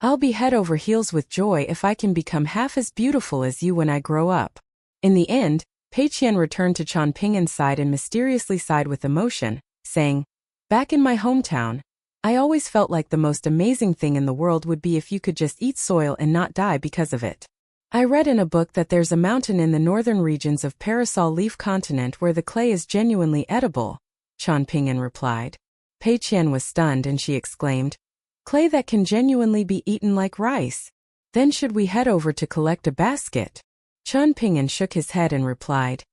I'll be head over heels with joy if I can become half as beautiful as you when I grow up. In the end, Pei Qian returned to Qian Ping'an's side and mysteriously sighed with emotion, saying, "Back in my hometown, I always felt like the most amazing thing in the world would be if you could just eat soil and not die because of it. I read in a book that there's a mountain in the northern regions of Parasol Leaf Continent where the clay is genuinely edible," Qian Ping'an replied. Pei Qian was stunned and she exclaimed, "Clay that can genuinely be eaten like rice? Then should we head over to collect a basket?" Qian Ping'an shook his head and replied,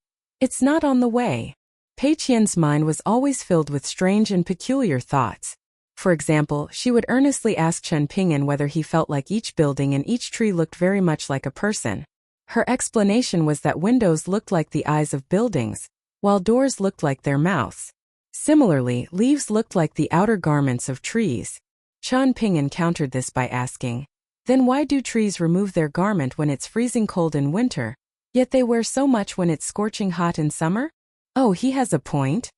"It's not on the way." Pei Qian's mind was always filled with strange and peculiar thoughts. For example, she would earnestly ask Qian Ping'an whether he felt like each building and each tree looked very much like a person. Her explanation was that windows looked like the eyes of buildings, while doors looked like their mouths. Similarly, leaves looked like the outer garments of trees. Qian Ping'an countered this by asking, "Then why do trees remove their garment when it's freezing cold in winter, yet they wear so much when it's scorching hot in summer?" "Oh, he has a point."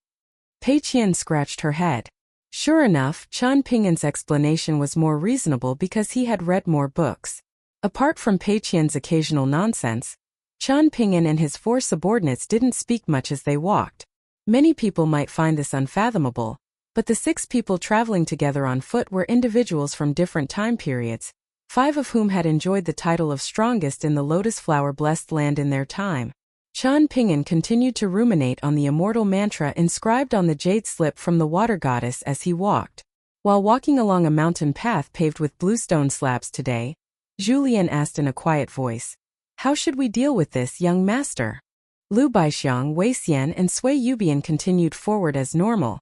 Pei Qian scratched her head. Sure enough, Qian Ping'an's explanation was more reasonable because he had read more books. Apart from Pei Qian's occasional nonsense, Qian Ping'an and his 4 subordinates didn't speak much as they walked. Many people might find this unfathomable, but the 6 people traveling together on foot were individuals from different time periods, 5 of whom had enjoyed the title of strongest in the lotus flower-blessed land in their time. Qian Ping'an continued to ruminate on the immortal mantra inscribed on the jade slip from the water goddess as he walked. While walking along a mountain path paved with bluestone slabs today, Julian asked in a quiet voice, "How should we deal with this, young master?" Lu Baixiang, Wei Xian and Sui Yubian continued forward as normal.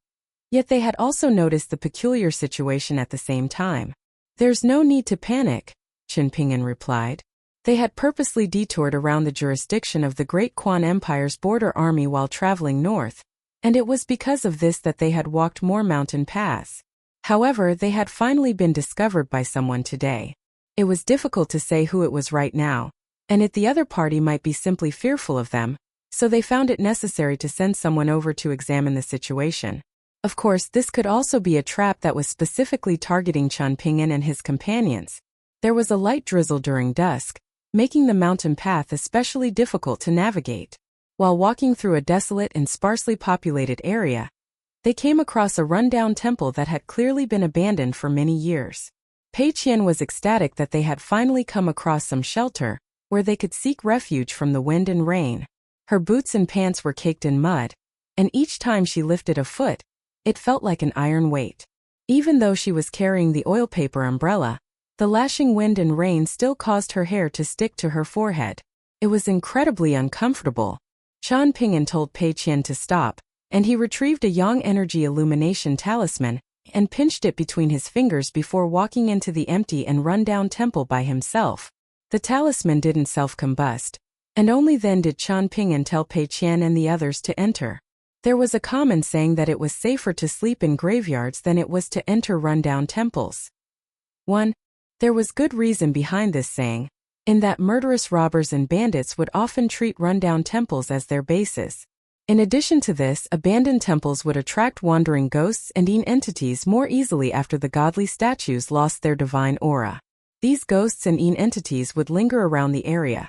Yet they had also noticed the peculiar situation at the same time. "There's no need to panic," Qian Ping'an replied. They had purposely detoured around the jurisdiction of the Great Quan Empire's border army while traveling north, and it was because of this that they had walked more mountain paths. However, they had finally been discovered by someone today. It was difficult to say who it was right now, and the other party might be simply fearful of them, so they found it necessary to send someone over to examine the situation. Of course, this could also be a trap that was specifically targeting Qian Ping'an and his companions. There was a light drizzle during dusk, making the mountain path especially difficult to navigate. While walking through a desolate and sparsely populated area, they came across a rundown temple that had clearly been abandoned for many years. Pei Qian was ecstatic that they had finally come across some shelter, where they could seek refuge from the wind and rain. Her boots and pants were caked in mud, and each time she lifted a foot, it felt like an iron weight. Even though she was carrying the oil paper umbrella, the lashing wind and rain still caused her hair to stick to her forehead. It was incredibly uncomfortable. Qian Ping'an told Pei Qian to stop, and he retrieved a Yang Energy Illumination talisman and pinched it between his fingers before walking into the empty and run-down temple by himself. The talisman didn't self-combust, and only then did Qian Ping'an tell Pei Qian and the others to enter. There was a common saying that it was safer to sleep in graveyards than it was to enter run-down temples. 1. There was good reason behind this saying, in that murderous robbers and bandits would often treat rundown temples as their bases. In addition to this, abandoned temples would attract wandering ghosts and entities more easily after the godly statues lost their divine aura. These ghosts and entities would linger around the area,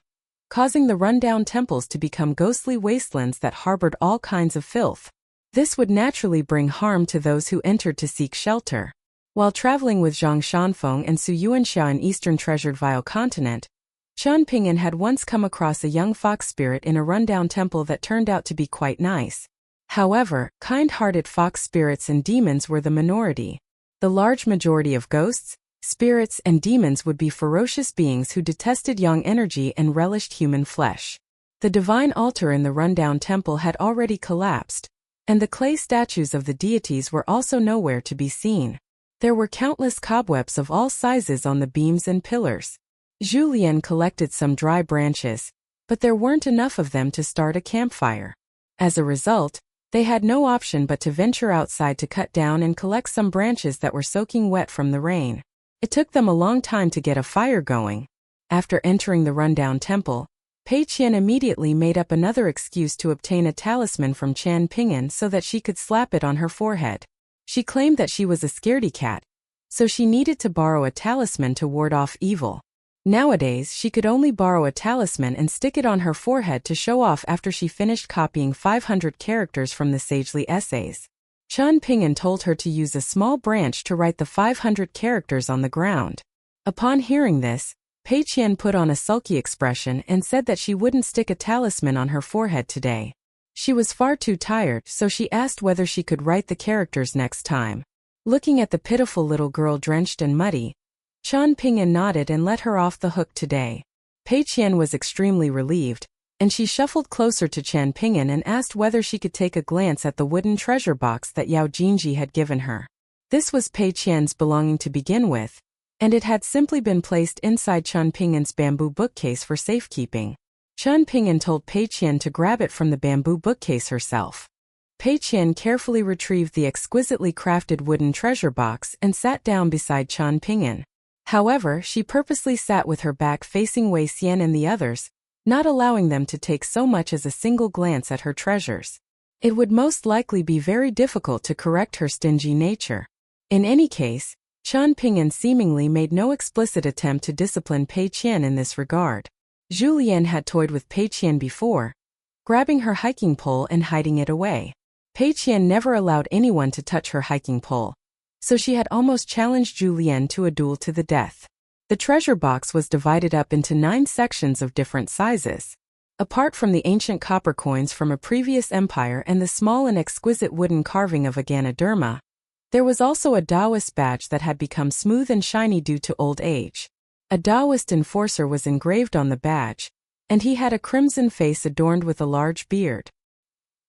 causing the rundown temples to become ghostly wastelands that harbored all kinds of filth. This would naturally bring harm to those who entered to seek shelter. While traveling with Zhang Shanfeng and Su Yuanxia in Eastern Treasured Vile Continent, Qian Ping'an had once come across a young fox spirit in a rundown temple that turned out to be quite nice. However, kind-hearted fox spirits and demons were the minority. The large majority of ghosts, spirits, and demons would be ferocious beings who detested yang energy and relished human flesh. The divine altar in the rundown temple had already collapsed, and the clay statues of the deities were also nowhere to be seen. There were countless cobwebs of all sizes on the beams and pillars. Julian collected some dry branches, but there weren't enough of them to start a campfire. As a result, they had no option but to venture outside to cut down and collect some branches that were soaking wet from the rain. It took them a long time to get a fire going. After entering the rundown temple, Pei Qian immediately made up another excuse to obtain a talisman from Qian Ping'an so that she could slap it on her forehead. She claimed that she was a scaredy cat, so she needed to borrow a talisman to ward off evil. Nowadays, she could only borrow a talisman and stick it on her forehead to show off after she finished copying 500 characters from the sagely essays. Qian Ping'an told her to use a small branch to write the 500 characters on the ground. Upon hearing this, Pei Qian put on a sulky expression and said that she wouldn't stick a talisman on her forehead today. She was far too tired, so she asked whether she could write the characters next time. Looking at the pitiful little girl drenched and muddy, Qian Ping'an nodded and let her off the hook today. Pei Qian was extremely relieved, and she shuffled closer to Qian Ping'an and asked whether she could take a glance at the wooden treasure box that Yao Jinji had given her. This was Pei Qian's belonging to begin with, and it had simply been placed inside Qian Ping'an's bamboo bookcase for safekeeping. Qian Ping'an told Pei Qian to grab it from the bamboo bookcase herself. Pei Qian carefully retrieved the exquisitely crafted wooden treasure box and sat down beside Qian Ping'an. However, she purposely sat with her back facing Wei Xian and the others, not allowing them to take so much as a single glance at her treasures. It would most likely be very difficult to correct her stingy nature. In any case, Qian Ping'an seemingly made no explicit attempt to discipline Pei Qian in this regard. Zhu Lian had toyed with Pei Qian before, grabbing her hiking pole and hiding it away. Pei Qian never allowed anyone to touch her hiking pole, so she had almost challenged Zhu Lian to a duel to the death. The treasure box was divided up into 9 sections of different sizes. Apart from the ancient copper coins from a previous empire and the small and exquisite wooden carving of a Ganoderma, there was also a Taoist badge that had become smooth and shiny due to old age. A Taoist enforcer was engraved on the badge, and he had a crimson face adorned with a large beard.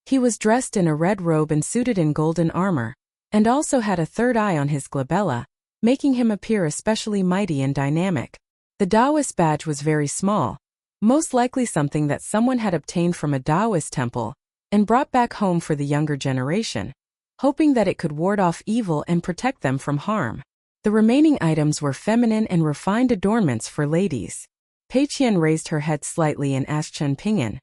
He was dressed in a red robe and suited in golden armor, and also had a third eye on his glabella, making him appear especially mighty and dynamic. The Taoist badge was very small, most likely something that someone had obtained from a Taoist temple and brought back home for the younger generation, hoping that it could ward off evil and protect them from harm. The remaining items were feminine and refined adornments for ladies. Pei Qian raised her head slightly and asked Qian Ping'an,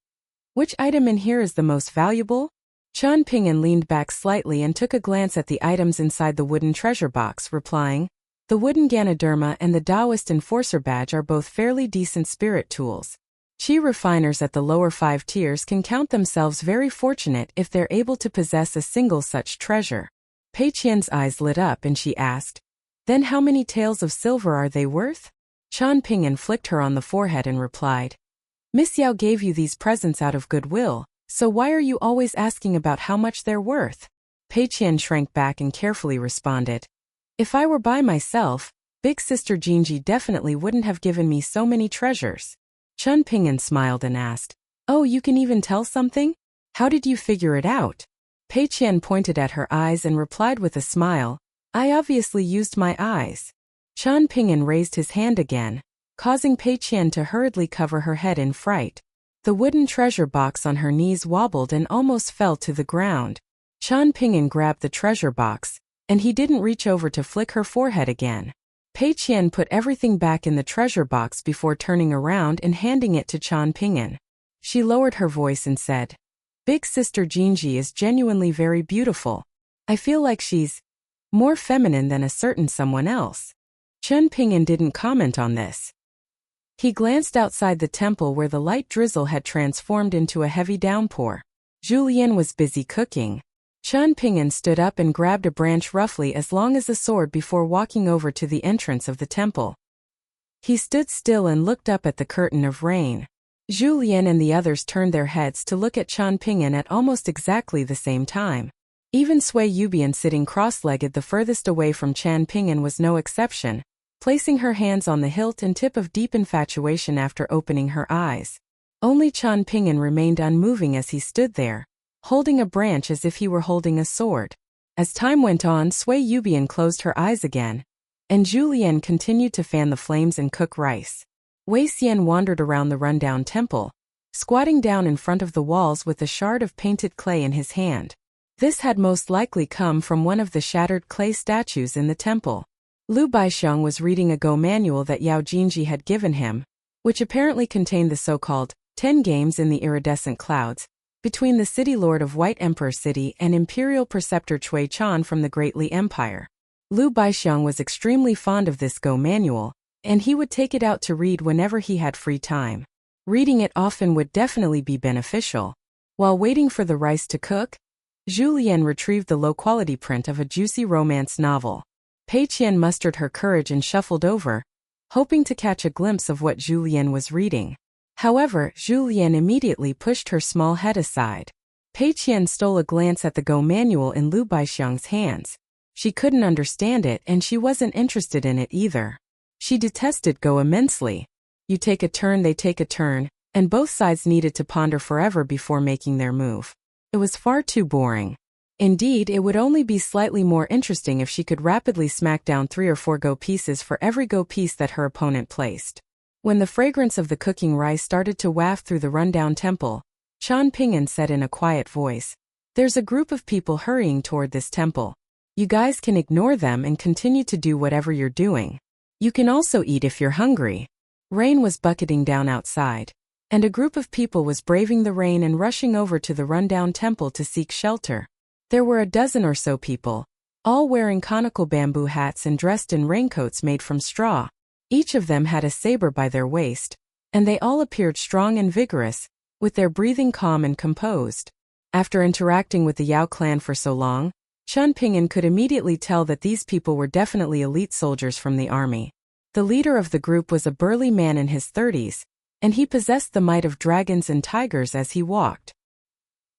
"Which item in here is the most valuable?" Qian Ping'an leaned back slightly and took a glance at the items inside the wooden treasure box, replying, "The wooden Ganoderma and the Taoist enforcer badge are both fairly decent spirit tools. Qi refiners at the lower 5 tiers can count themselves very fortunate if they're able to possess a single such treasure." Pei Qian's eyes lit up and she asked, "Then how many taels of silver are they worth?" Qian Ping'an flicked her on the forehead and replied, "Miss Yao gave you these presents out of goodwill, so why are you always asking about how much they're worth?" Pei Qian shrank back and carefully responded, "If I were by myself, Big Sister Jinji definitely wouldn't have given me so many treasures." Qian Ping'an smiled and asked, "Oh, you can even tell something? How did you figure it out?" Pei Qian pointed at her eyes and replied with a smile, "I obviously used my eyes." Qian Ping'an raised his hand again, causing Pei Qian to hurriedly cover her head in fright. The wooden treasure box on her knees wobbled and almost fell to the ground. Qian Ping'an grabbed the treasure box, and he didn't reach over to flick her forehead again. Pei Qian put everything back in the treasure box before turning around and handing it to Qian Ping'an. She lowered her voice and said, "Big Sister Jinji is genuinely very beautiful. I feel like she's more feminine than a certain someone else." Qian Ping'an didn't comment on this. He glanced outside the temple where the light drizzle had transformed into a heavy downpour. Zhu Lian was busy cooking. Qian Ping'an stood up and grabbed a branch roughly as long as a sword before walking over to the entrance of the temple. He stood still and looked up at the curtain of rain. Zhu Lian and the others turned their heads to look at Qian Ping'an at almost exactly the same time. Even Sui Yubian sitting cross-legged the furthest away from Qian Ping'an was no exception, placing her hands on the hilt and tip of deep infatuation after opening her eyes. Only Qian Ping'an remained unmoving as he stood there, holding a branch as if he were holding a sword. As time went on, Sui Yubian closed her eyes again, and Zhu Lian continued to fan the flames and cook rice. Wei Xian wandered around the rundown temple, squatting down in front of the walls with a shard of painted clay in his hand. This had most likely come from one of the shattered clay statues in the temple. Lu Baixiang was reading a Go manual that Yao Jinji had given him, which apparently contained the so-called 10 games in the iridescent clouds, between the city lord of White Emperor City and Imperial Preceptor Cui Chan from the Great Li Empire. Lu Baixiang was extremely fond of this Go manual, and he would take it out to read whenever he had free time. Reading it often would definitely be beneficial. While waiting for the rice to cook, Zhu Lian retrieved the low-quality print of a juicy romance novel. Pei Qian mustered her courage and shuffled over, hoping to catch a glimpse of what Zhu Lian was reading. However, Zhu Lian immediately pushed her small head aside. Pei Qian stole a glance at the Go manual in Lu Baixiang's hands. She couldn't understand it and she wasn't interested in it either. She detested Go immensely. You take a turn, they take a turn, and both sides needed to ponder forever before making their move. It was far too boring. Indeed, it would only be slightly more interesting if she could rapidly smack down 3 or 4 Go pieces for every Go piece that her opponent placed. When the fragrance of the cooking rice started to waft through the rundown temple, Chan Ping'an said in a quiet voice, "There's a group of people hurrying toward this temple. You guys can ignore them and continue to do whatever you're doing. You can also eat if you're hungry." Rain was bucketing down outside, and a group of people was braving the rain and rushing over to the rundown temple to seek shelter. There were a dozen or so people, all wearing conical bamboo hats and dressed in raincoats made from straw. Each of them had a saber by their waist, and they all appeared strong and vigorous, with their breathing calm and composed. After interacting with the Yao clan for so long, Chen Ping'an could immediately tell that these people were definitely elite soldiers from the army. The leader of the group was a burly man in his 30s, and he possessed the might of dragons and tigers as he walked.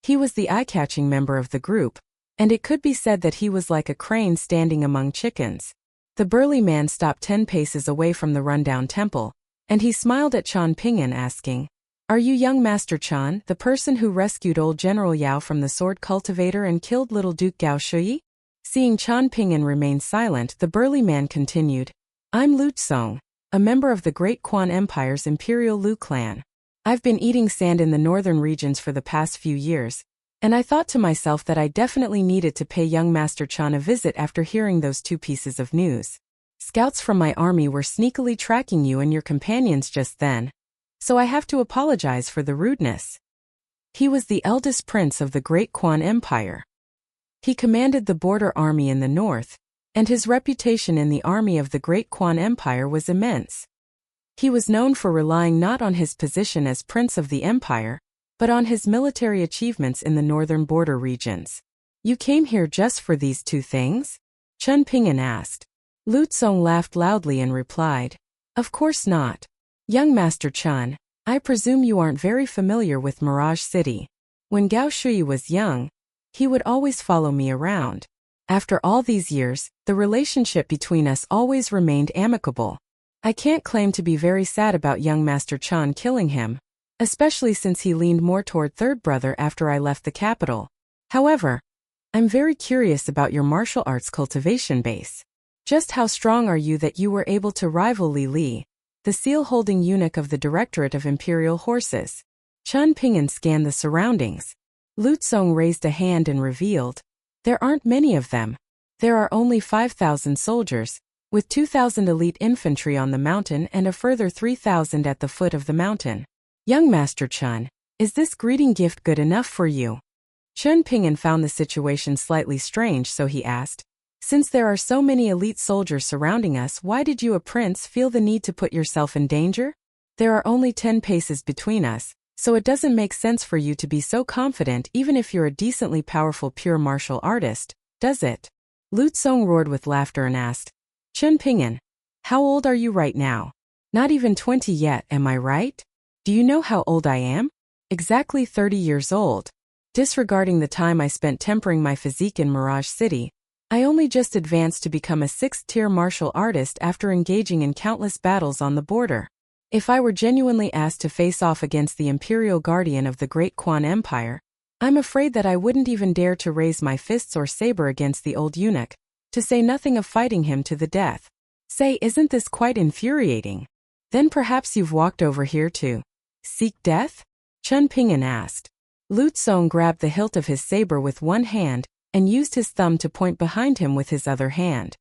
He was the eye-catching member of the group, and it could be said that he was like a crane standing among chickens. The burly man stopped 10 paces away from the rundown temple, and he smiled at Chan Ping'an asking, "Are you young Master Chan, the person who rescued old General Yao from the sword cultivator and killed little Duke Gao Shuyi?" Seeing Chan Ping'an remain silent, the burly man continued, "I'm Lu Tsong, a member of the Great Quan Empire's Imperial Lu clan. I've been eating sand in the northern regions for the past few years, and I thought to myself that I definitely needed to pay young Master Chan a visit after hearing those 2 pieces of news. Scouts from my army were sneakily tracking you and your companions just then, so I have to apologize for the rudeness." He was the eldest prince of the Great Quan Empire. He commanded the border army in the north, and his reputation in the army of the Great Quan Empire was immense. He was known for relying not on his position as prince of the empire, but on his military achievements in the northern border regions. "You came here just for these 2 things?" Chen Ping'an asked. Lu Tsong laughed loudly and replied, "Of course not. Young Master Chan, I presume you aren't very familiar with Mirage City. When Gao Shui was young, he would always follow me around. After all these years, the relationship between us always remained amicable. I can't claim to be very sad about young Master Chan killing him, especially since he leaned more toward third brother after I left the capital. However, I'm very curious about your martial arts cultivation base. Just how strong are you that you were able to rival Li Li, the seal-holding eunuch of the Directorate of Imperial Horses?" Chen Ping'an scanned the surroundings. Lu Tsong raised a hand and revealed, "There aren't many of them. There are only 5,000 soldiers, with 2,000 elite infantry on the mountain and a further 3,000 at the foot of the mountain. Young Master Chen, is this greeting gift good enough for you?" Chen Ping'an found the situation slightly strange, so he asked, "Since there are so many elite soldiers surrounding us, why did you, a prince, feel the need to put yourself in danger? There are only 10 paces between us, so it doesn't make sense for you to be so confident even if you're a decently powerful pure martial artist, does it?" Lu Tsong roared with laughter and asked, "Chen Ping'an, how old are you right now? Not even 20 yet, am I right? Do you know how old I am? Exactly 30 years old. Disregarding the time I spent tempering my physique in Mirage City, I only just advanced to become a 6th-tier martial artist after engaging in countless battles on the border. If I were genuinely asked to face off against the Imperial Guardian of the Great Quan Empire, I'm afraid that I wouldn't even dare to raise my fists or saber against the old eunuch, to say nothing of fighting him to the death. Say, isn't this quite infuriating? Then perhaps you've walked over here to seek death?" Chen Ping'an asked. Lu Tsong grabbed the hilt of his saber with one hand and used his thumb to point behind him with his other hand.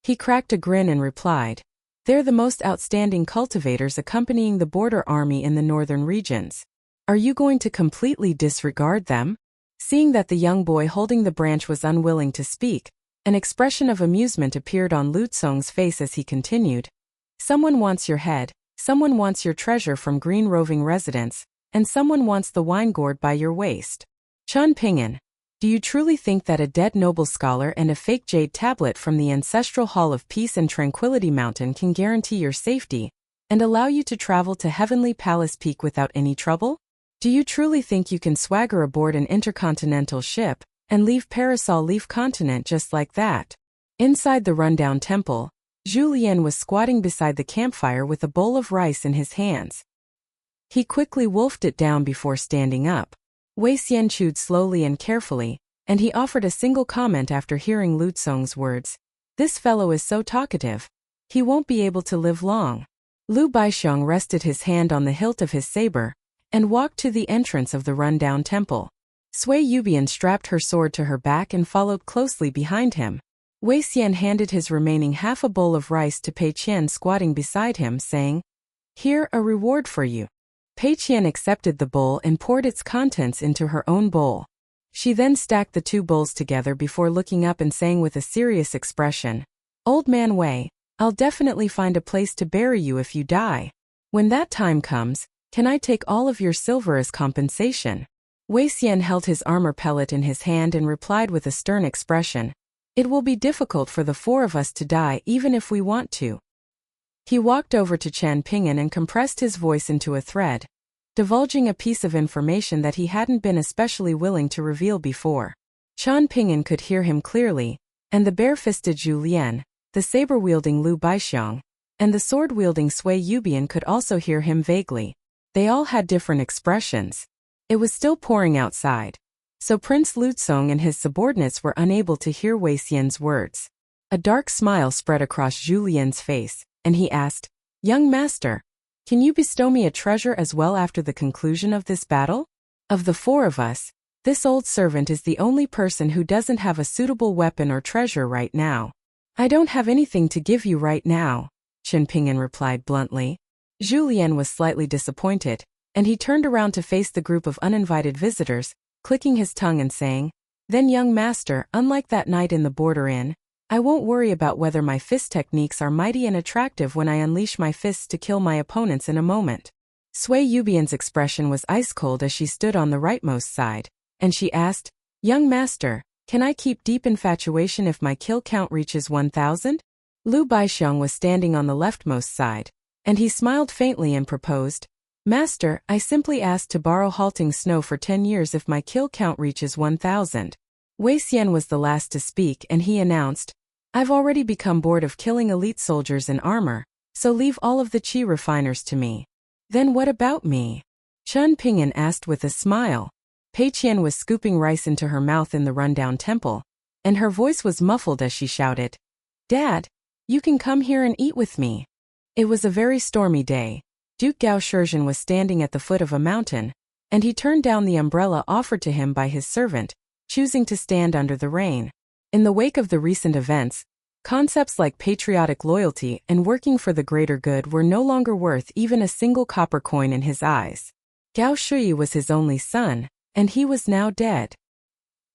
He cracked a grin and replied, "They're the most outstanding cultivators accompanying the border army in the northern regions. Are you going to completely disregard them?" Seeing that the young boy holding the branch was unwilling to speak, An expression of amusement appeared on Lu Tsong's face as he continued. Someone wants your head, someone wants your treasure from green roving residents, and someone wants the wine gourd by your waist. Chun Ping'an, do you truly think that a dead noble scholar and a fake jade tablet from the ancestral Hall of Peace and Tranquility Mountain can guarantee your safety and allow you to travel to Heavenly Palace Peak without any trouble? Do you truly think you can swagger aboard an intercontinental ship and leave Parasol Leaf Continent just like that? Inside the rundown temple, Zhu Lian was squatting beside the campfire with a bowl of rice in his hands. He quickly wolfed it down before standing up. Wei Xian chewed slowly and carefully, and he offered a single comment after hearing Lu Tsong's words. This fellow is so talkative. He won't be able to live long. Lu Baixiong rested his hand on the hilt of his saber and walked to the entrance of the rundown temple. Sui Yubian strapped her sword to her back and followed closely behind him. Wei Xian handed his remaining half a bowl of rice to Pei Qian squatting beside him, saying, "Here, a reward for you." Pei Qian accepted the bowl and poured its contents into her own bowl. She then stacked the two bowls together before looking up and saying with a serious expression, "Old man Wei, I'll definitely find a place to bury you if you die. When that time comes, can I take all of your silver as compensation?" Wei Xian held his armor pellet in his hand and replied with a stern expression, "It will be difficult for the four of us to die even if we want to." He walked over to Chan Ping'an and compressed his voice into a thread, divulging a piece of information that he hadn't been especially willing to reveal before. Chan Ping'an could hear him clearly, and the bare-fisted Zhu Lian, the saber-wielding Lu Baixiong, and the sword-wielding Sui Yubian could also hear him vaguely. They all had different expressions. It was still pouring outside, so Prince Lu Tsong and his subordinates were unable to hear Wei Xian's words. A dark smile spread across Zhu Lian's face, and he asked, "Young master, can you bestow me a treasure as well after the conclusion of this battle? Of the four of us, this old servant is the only person who doesn't have a suitable weapon or treasure right now." "I don't have anything to give you right now," Chan Ping'an replied bluntly. Zhu Lian was slightly disappointed, and he turned around to face the group of uninvited visitors, clicking his tongue and saying, "Then young master, unlike that night in the border inn, I won't worry about whether my fist techniques are mighty and attractive when I unleash my fists to kill my opponents in a moment." Sui Yubian's expression was ice-cold as she stood on the rightmost side, and she asked, "Young master, can I keep deep infatuation if my kill count reaches 1,000? Lu Baixiong was standing on the leftmost side, and he smiled faintly and proposed, "Master, I simply asked to borrow halting snow for 10 years if my kill count reaches 1,000. Wei Xian was the last to speak and he announced, "I've already become bored of killing elite soldiers in armor, so leave all of the qi refiners to me." "Then what about me?" Chun Ping'an asked with a smile. Pei Qian was scooping rice into her mouth in the rundown temple, and her voice was muffled as she shouted, "Dad, you can come here and eat with me." It was a very stormy day. Duke Gao Shizhen was standing at the foot of a mountain, and he turned down the umbrella offered to him by his servant, choosing to stand under the rain. In the wake of the recent events, concepts like patriotic loyalty and working for the greater good were no longer worth even a single copper coin in his eyes. Gao Shui was his only son, and he was now dead.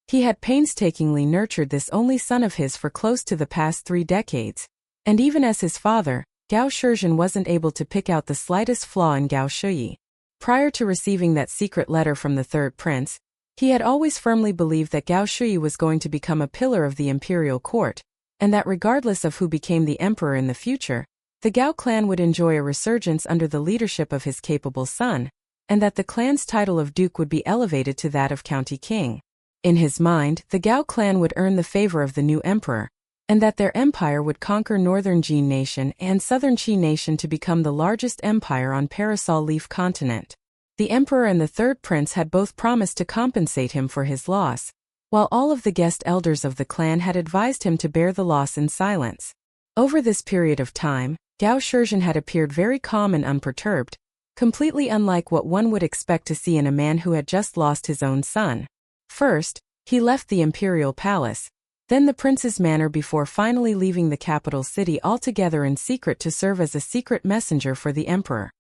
He had painstakingly nurtured this only son of his for close to the past 3 decades, and even as his father, Gao Shizhen wasn't able to pick out the slightest flaw in Gao Shui. Prior to receiving that secret letter from the third prince, he had always firmly believed that Gao Shui was going to become a pillar of the imperial court, and that regardless of who became the emperor in the future, the Gao clan would enjoy a resurgence under the leadership of his capable son, and that the clan's title of duke would be elevated to that of county king. In his mind, the Gao clan would earn the favor of the new emperor, and that their empire would conquer northern Jin nation and southern Qi nation to become the largest empire on Parasol Leaf Continent. The emperor and the third prince had both promised to compensate him for his loss, while all of the guest elders of the clan had advised him to bear the loss in silence. Over this period of time, Gao Shizhen had appeared very calm and unperturbed, completely unlike what one would expect to see in a man who had just lost his own son. First, he left the imperial palace, then the prince's manor before finally leaving the capital city altogether in secret to serve as a secret messenger for the emperor.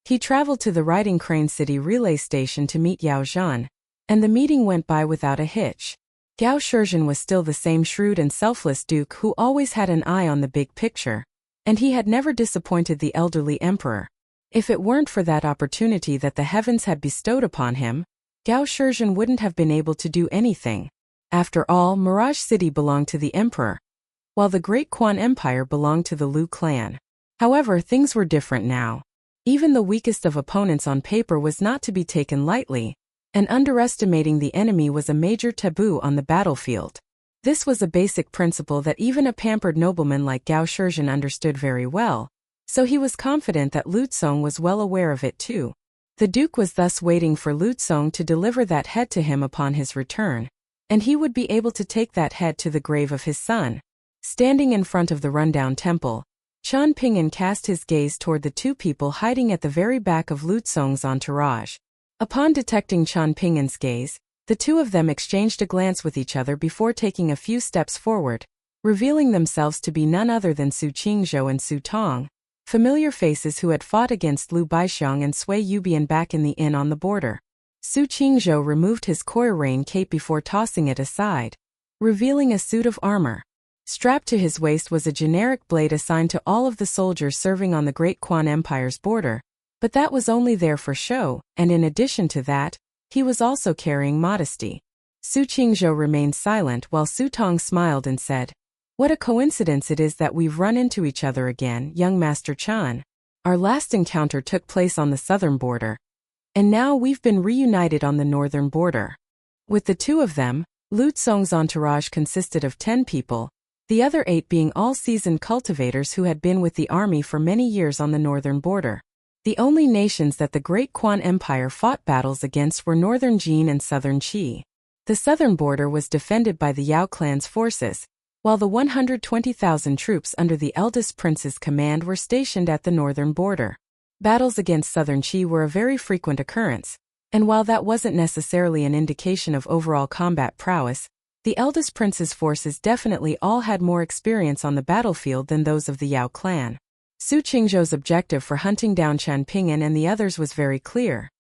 He traveled to the Riding Crane City relay station to meet Yao Zhan, and the meeting went by without a hitch. Gao Shizhen was still the same shrewd and selfless duke who always had an eye on the big picture, and he had never disappointed the elderly emperor. If it weren't for that opportunity that the heavens had bestowed upon him, Gao Shizhen wouldn't have been able to do anything. After all, Mirage City belonged to the emperor, while the Great Quan Empire belonged to the Liu clan. However, things were different now. Even the weakest of opponents on paper was not to be taken lightly, and underestimating the enemy was a major taboo on the battlefield. This was a basic principle that even a pampered nobleman like Gao Shizhen understood very well, so he was confident that Lu Tsong was well aware of it too. The duke was thus waiting for Lu Tsong to deliver that head to him upon his return, and he would be able to take that head to the grave of his son. Standing in front of the rundown temple, Qian Ping'an cast his gaze toward the two people hiding at the very back of Lu Tsong's entourage. Upon detecting Qian Ping'an's gaze, the two of them exchanged a glance with each other before taking a few steps forward, revealing themselves to be none other than Su Qingzhou and Su Tong, familiar faces who had fought against Liu Baixiang and Sui Yubian back in the inn on the border. Su Qingzhou removed his coir cape before tossing it aside, revealing a suit of armor. Strapped to his waist was a generic blade assigned to all of the soldiers serving on the Great Quan Empire's border, but that was only there for show, and in addition to that, he was also carrying modesty. Su Qingzhou remained silent while Su Tong smiled and said, "What a coincidence it is that we've run into each other again, young Master Qian. Our last encounter took place on the southern border, and now we've been reunited on the northern border." With the two of them, Lu Tsong's entourage consisted of 10 people, the other 8 being all seasoned cultivators who had been with the army for many years on the northern border. The only nations that the Great Quan Empire fought battles against were northern Jin and southern Qi. The southern border was defended by the Yao clan's forces, while the 120,000 troops under the eldest prince's command were stationed at the northern border. Battles against southern Qi were a very frequent occurrence, and while that wasn't necessarily an indication of overall combat prowess, the eldest prince's forces definitely all had more experience on the battlefield than those of the Yao clan. Su Qingzhou's objective for hunting down Qian Ping'an and the others was very clear.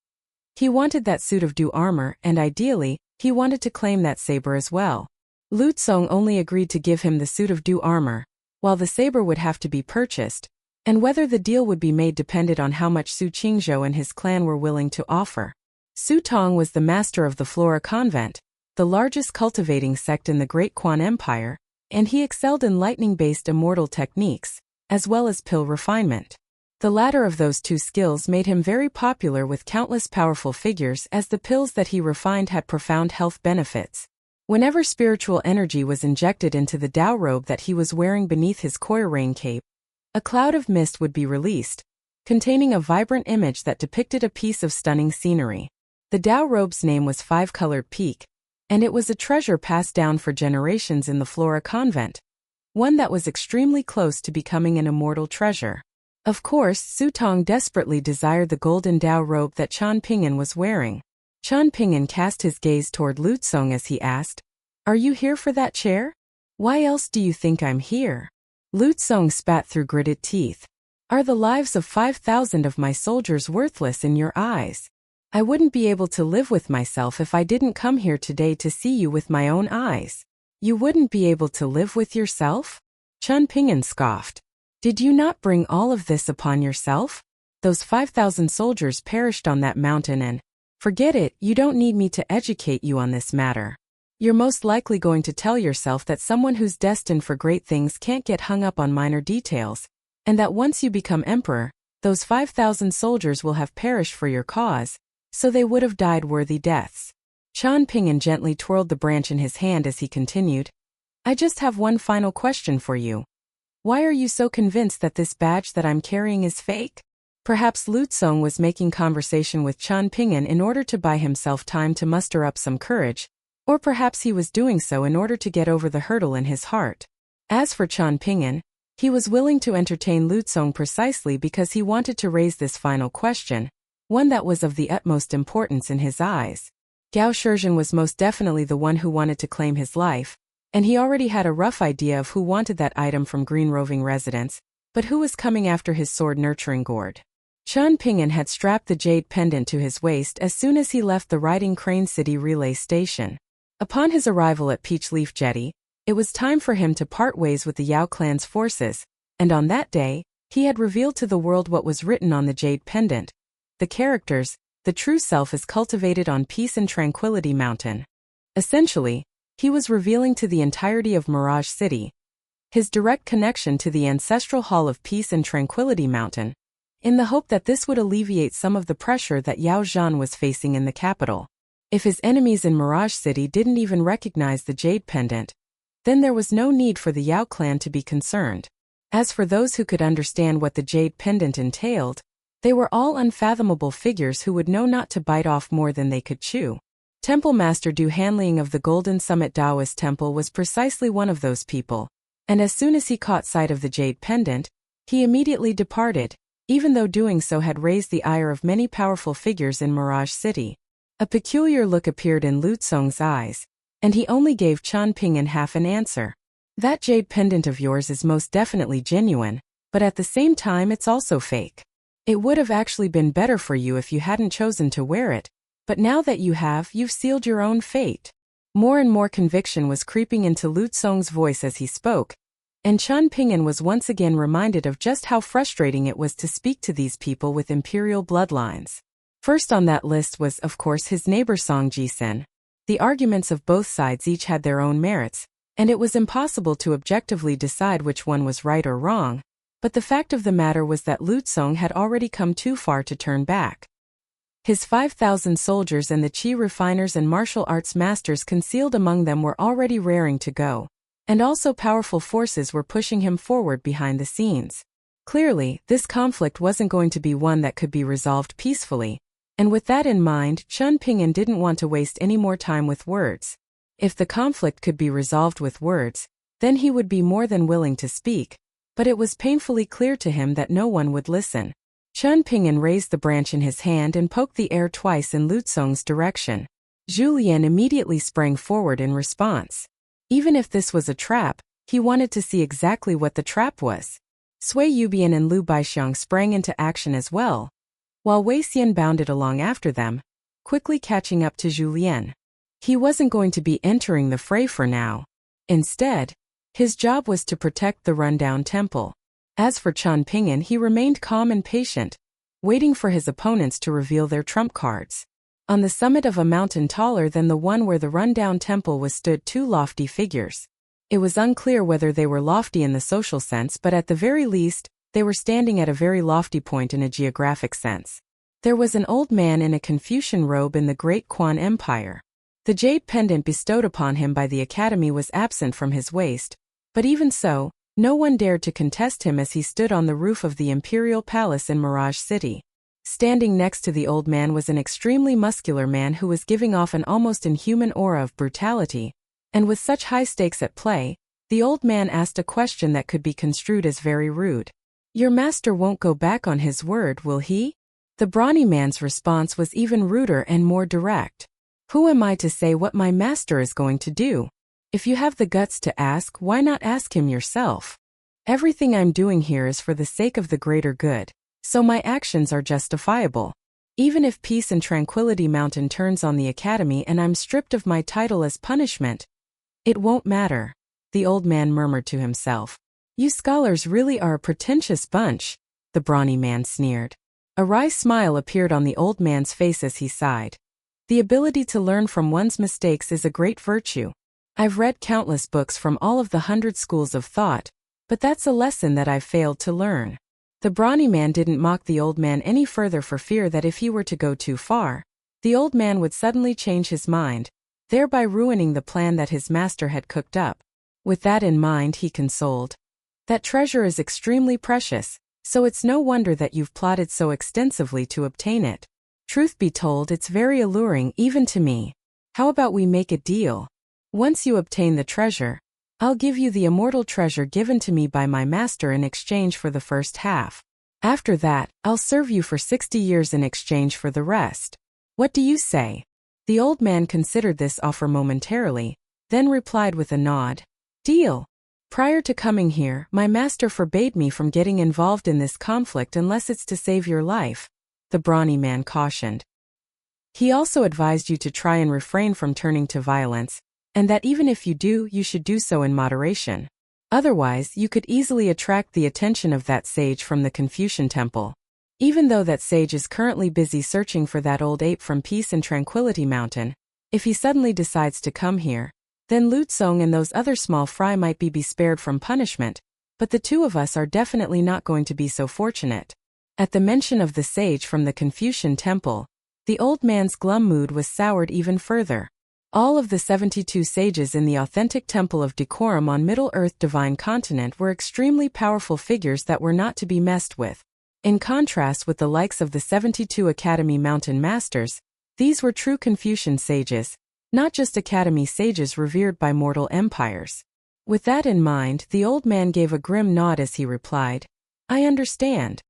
He wanted that suit of Du armor, and ideally, he wanted to claim that saber as well. Lu Tsong only agreed to give him the suit of Du armor, while the saber would have to be purchased, and whether the deal would be made depended on how much Su Qingzhou and his clan were willing to offer. Su Tong was the master of the Flora Convent, the largest cultivating sect in the Great Quan Empire, and he excelled in lightning-based immortal techniques, as well as pill refinement. The latter of those two skills made him very popular with countless powerful figures, as the pills that he refined had profound health benefits. Whenever spiritual energy was injected into the Dao robe that he was wearing beneath his coir cape, a cloud of mist would be released, containing a vibrant image that depicted a piece of stunning scenery. The Dao robe's name was Five-Colored Peak, and it was a treasure passed down for generations in the Flora Convent, one that was extremely close to becoming an immortal treasure. Of course, Su Tong desperately desired the golden Dao robe that Qian Ping'an was wearing. Qian Ping'an cast his gaze toward Lu Tsong as he asked, "Are you here for that chair? Why else do you think I'm here?" Lu Tsong spat through gritted teeth. "Are the lives of 5,000 of my soldiers worthless in your eyes? I wouldn't be able to live with myself if I didn't come here today to see you with my own eyes." "You wouldn't be able to live with yourself?" Qian Ping'an scoffed. "Did you not bring all of this upon yourself? Those 5,000 soldiers perished on that mountain and, forget it, you don't need me to educate you on this matter. You're most likely going to tell yourself that someone who's destined for great things can't get hung up on minor details, and that once you become emperor, those 5,000 soldiers will have perished for your cause, so they would have died worthy deaths." Qian Ping'an gently twirled the branch in his hand as he continued, "I just have one final question for you. Why are you so convinced that this badge that I'm carrying is fake?" Perhaps Lu Tsong was making conversation with Qian Ping'an in order to buy himself time to muster up some courage, or perhaps he was doing so in order to get over the hurdle in his heart. As for Qian Ping'an, he was willing to entertain Lu Tsong precisely because he wanted to raise this final question, one that was of the utmost importance in his eyes. Gao Shizhen was most definitely the one who wanted to claim his life, and he already had a rough idea of who wanted that item from Green Roving Residence, but who was coming after his sword-nurturing gourd. Qian Ping'an had strapped the jade pendant to his waist as soon as he left the Riding Crane City relay station. Upon his arrival at Peach Leaf Jetty, it was time for him to part ways with the Yao clan's forces, and on that day, he had revealed to the world what was written on the jade pendant. The characters, the true self is cultivated on Peace and Tranquility Mountain. Essentially, he was revealing to the entirety of Mirage City his direct connection to the ancestral hall of Peace and Tranquility Mountain, in the hope that this would alleviate some of the pressure that Yao Zhan was facing in the capital. If his enemies in Mirage City didn't even recognize the jade pendant, then there was no need for the Yao clan to be concerned. As for those who could understand what the jade pendant entailed, they were all unfathomable figures who would know not to bite off more than they could chew. Temple Master Du Hanliang of the Golden Summit Taoist Temple was precisely one of those people, and as soon as he caught sight of the jade pendant, he immediately departed, even though doing so had raised the ire of many powerful figures in Mirage City. A peculiar look appeared in Lu Tsong's eyes, and he only gave Qian Ping half an answer. That jade pendant of yours is most definitely genuine, but at the same time it's also fake. It would have actually been better for you if you hadn't chosen to wear it, but now that you have, you've sealed your own fate. More and more conviction was creeping into Lu Tsong's voice as he spoke, and Qian Ping was once again reminded of just how frustrating it was to speak to these people with imperial bloodlines. First on that list was, of course, his neighbor Song Jisen. The arguments of both sides each had their own merits, and it was impossible to objectively decide which one was right or wrong, but the fact of the matter was that Lu Tsong had already come too far to turn back. His 5,000 soldiers and the qi refiners and martial arts masters concealed among them were already raring to go, and also powerful forces were pushing him forward behind the scenes. Clearly, this conflict wasn't going to be one that could be resolved peacefully, and with that in mind, Qian Ping didn't want to waste any more time with words. If the conflict could be resolved with words, then he would be more than willing to speak, but it was painfully clear to him that no one would listen. Qian Ping raised the branch in his hand and poked the air twice in Lu Tsong's direction. Zhu Lian immediately sprang forward in response. Even if this was a trap, he wanted to see exactly what the trap was. Sui Yubian and Lu Baixiang sprang into action as well, while Wei Xian bounded along after them, quickly catching up to Zhu Lian. He wasn't going to be entering the fray for now. Instead, his job was to protect the rundown temple. As for Qian Ping, he remained calm and patient, waiting for his opponents to reveal their trump cards. On the summit of a mountain taller than the one where the rundown temple was stood two lofty figures. It was unclear whether they were lofty in the social sense, but at the very least, they were standing at a very lofty point in a geographic sense. There was an old man in a Confucian robe in the Great Quan Empire. The jade pendant bestowed upon him by the Academy was absent from his waist, but even so, no one dared to contest him as he stood on the roof of the Imperial Palace in Mirage City. Standing next to the old man was an extremely muscular man who was giving off an almost inhuman aura of brutality, and with such high stakes at play, the old man asked a question that could be construed as very rude. "Your master won't go back on his word, will he?" The brawny man's response was even ruder and more direct. "Who am I to say what my master is going to do? If you have the guts to ask, why not ask him yourself? Everything I'm doing here is for the sake of the greater good, so my actions are justifiable. Even if Peace and Tranquility Mountain turns on the Academy and I'm stripped of my title as punishment, it won't matter," the old man murmured to himself. "You scholars really are a pretentious bunch," the brawny man sneered. A wry smile appeared on the old man's face as he sighed. "The ability to learn from one's mistakes is a great virtue. I've read countless books from all of the 100 schools of thought, but that's a lesson that I've failed to learn." The brawny man didn't mock the old man any further for fear that if he were to go too far, the old man would suddenly change his mind, thereby ruining the plan that his master had cooked up. With that in mind, he consoled. "That treasure is extremely precious, so it's no wonder that you've plotted so extensively to obtain it. Truth be told, it's very alluring even to me. How about we make a deal? Once you obtain the treasure, I'll give you the immortal treasure given to me by my master in exchange for the first half. After that, I'll serve you for 60 years in exchange for the rest. What do you say?" The old man considered this offer momentarily, then replied with a nod. "Deal. Prior to coming here, my master forbade me from getting involved in this conflict unless it's to save your life," the brawny man cautioned. He also advised you to try and refrain from turning to violence, and that even if you do, you should do so in moderation. Otherwise, you could easily attract the attention of that sage from the Confucian temple. Even though that sage is currently busy searching for that old ape from Peace and Tranquility Mountain, if he suddenly decides to come here, then Lu Tsong and those other small fry might be spared from punishment, but the two of us are definitely not going to be so fortunate. At the mention of the sage from the Confucian temple, the old man's glum mood was soured even further. All of the 72 sages in the authentic Temple of Decorum on Middle-earth Divine Continent were extremely powerful figures that were not to be messed with. In contrast with the likes of the 72 Academy Mountain Masters, these were true Confucian sages, not just Academy sages revered by mortal empires. With that in mind, the old man gave a grim nod as he replied, "I understand."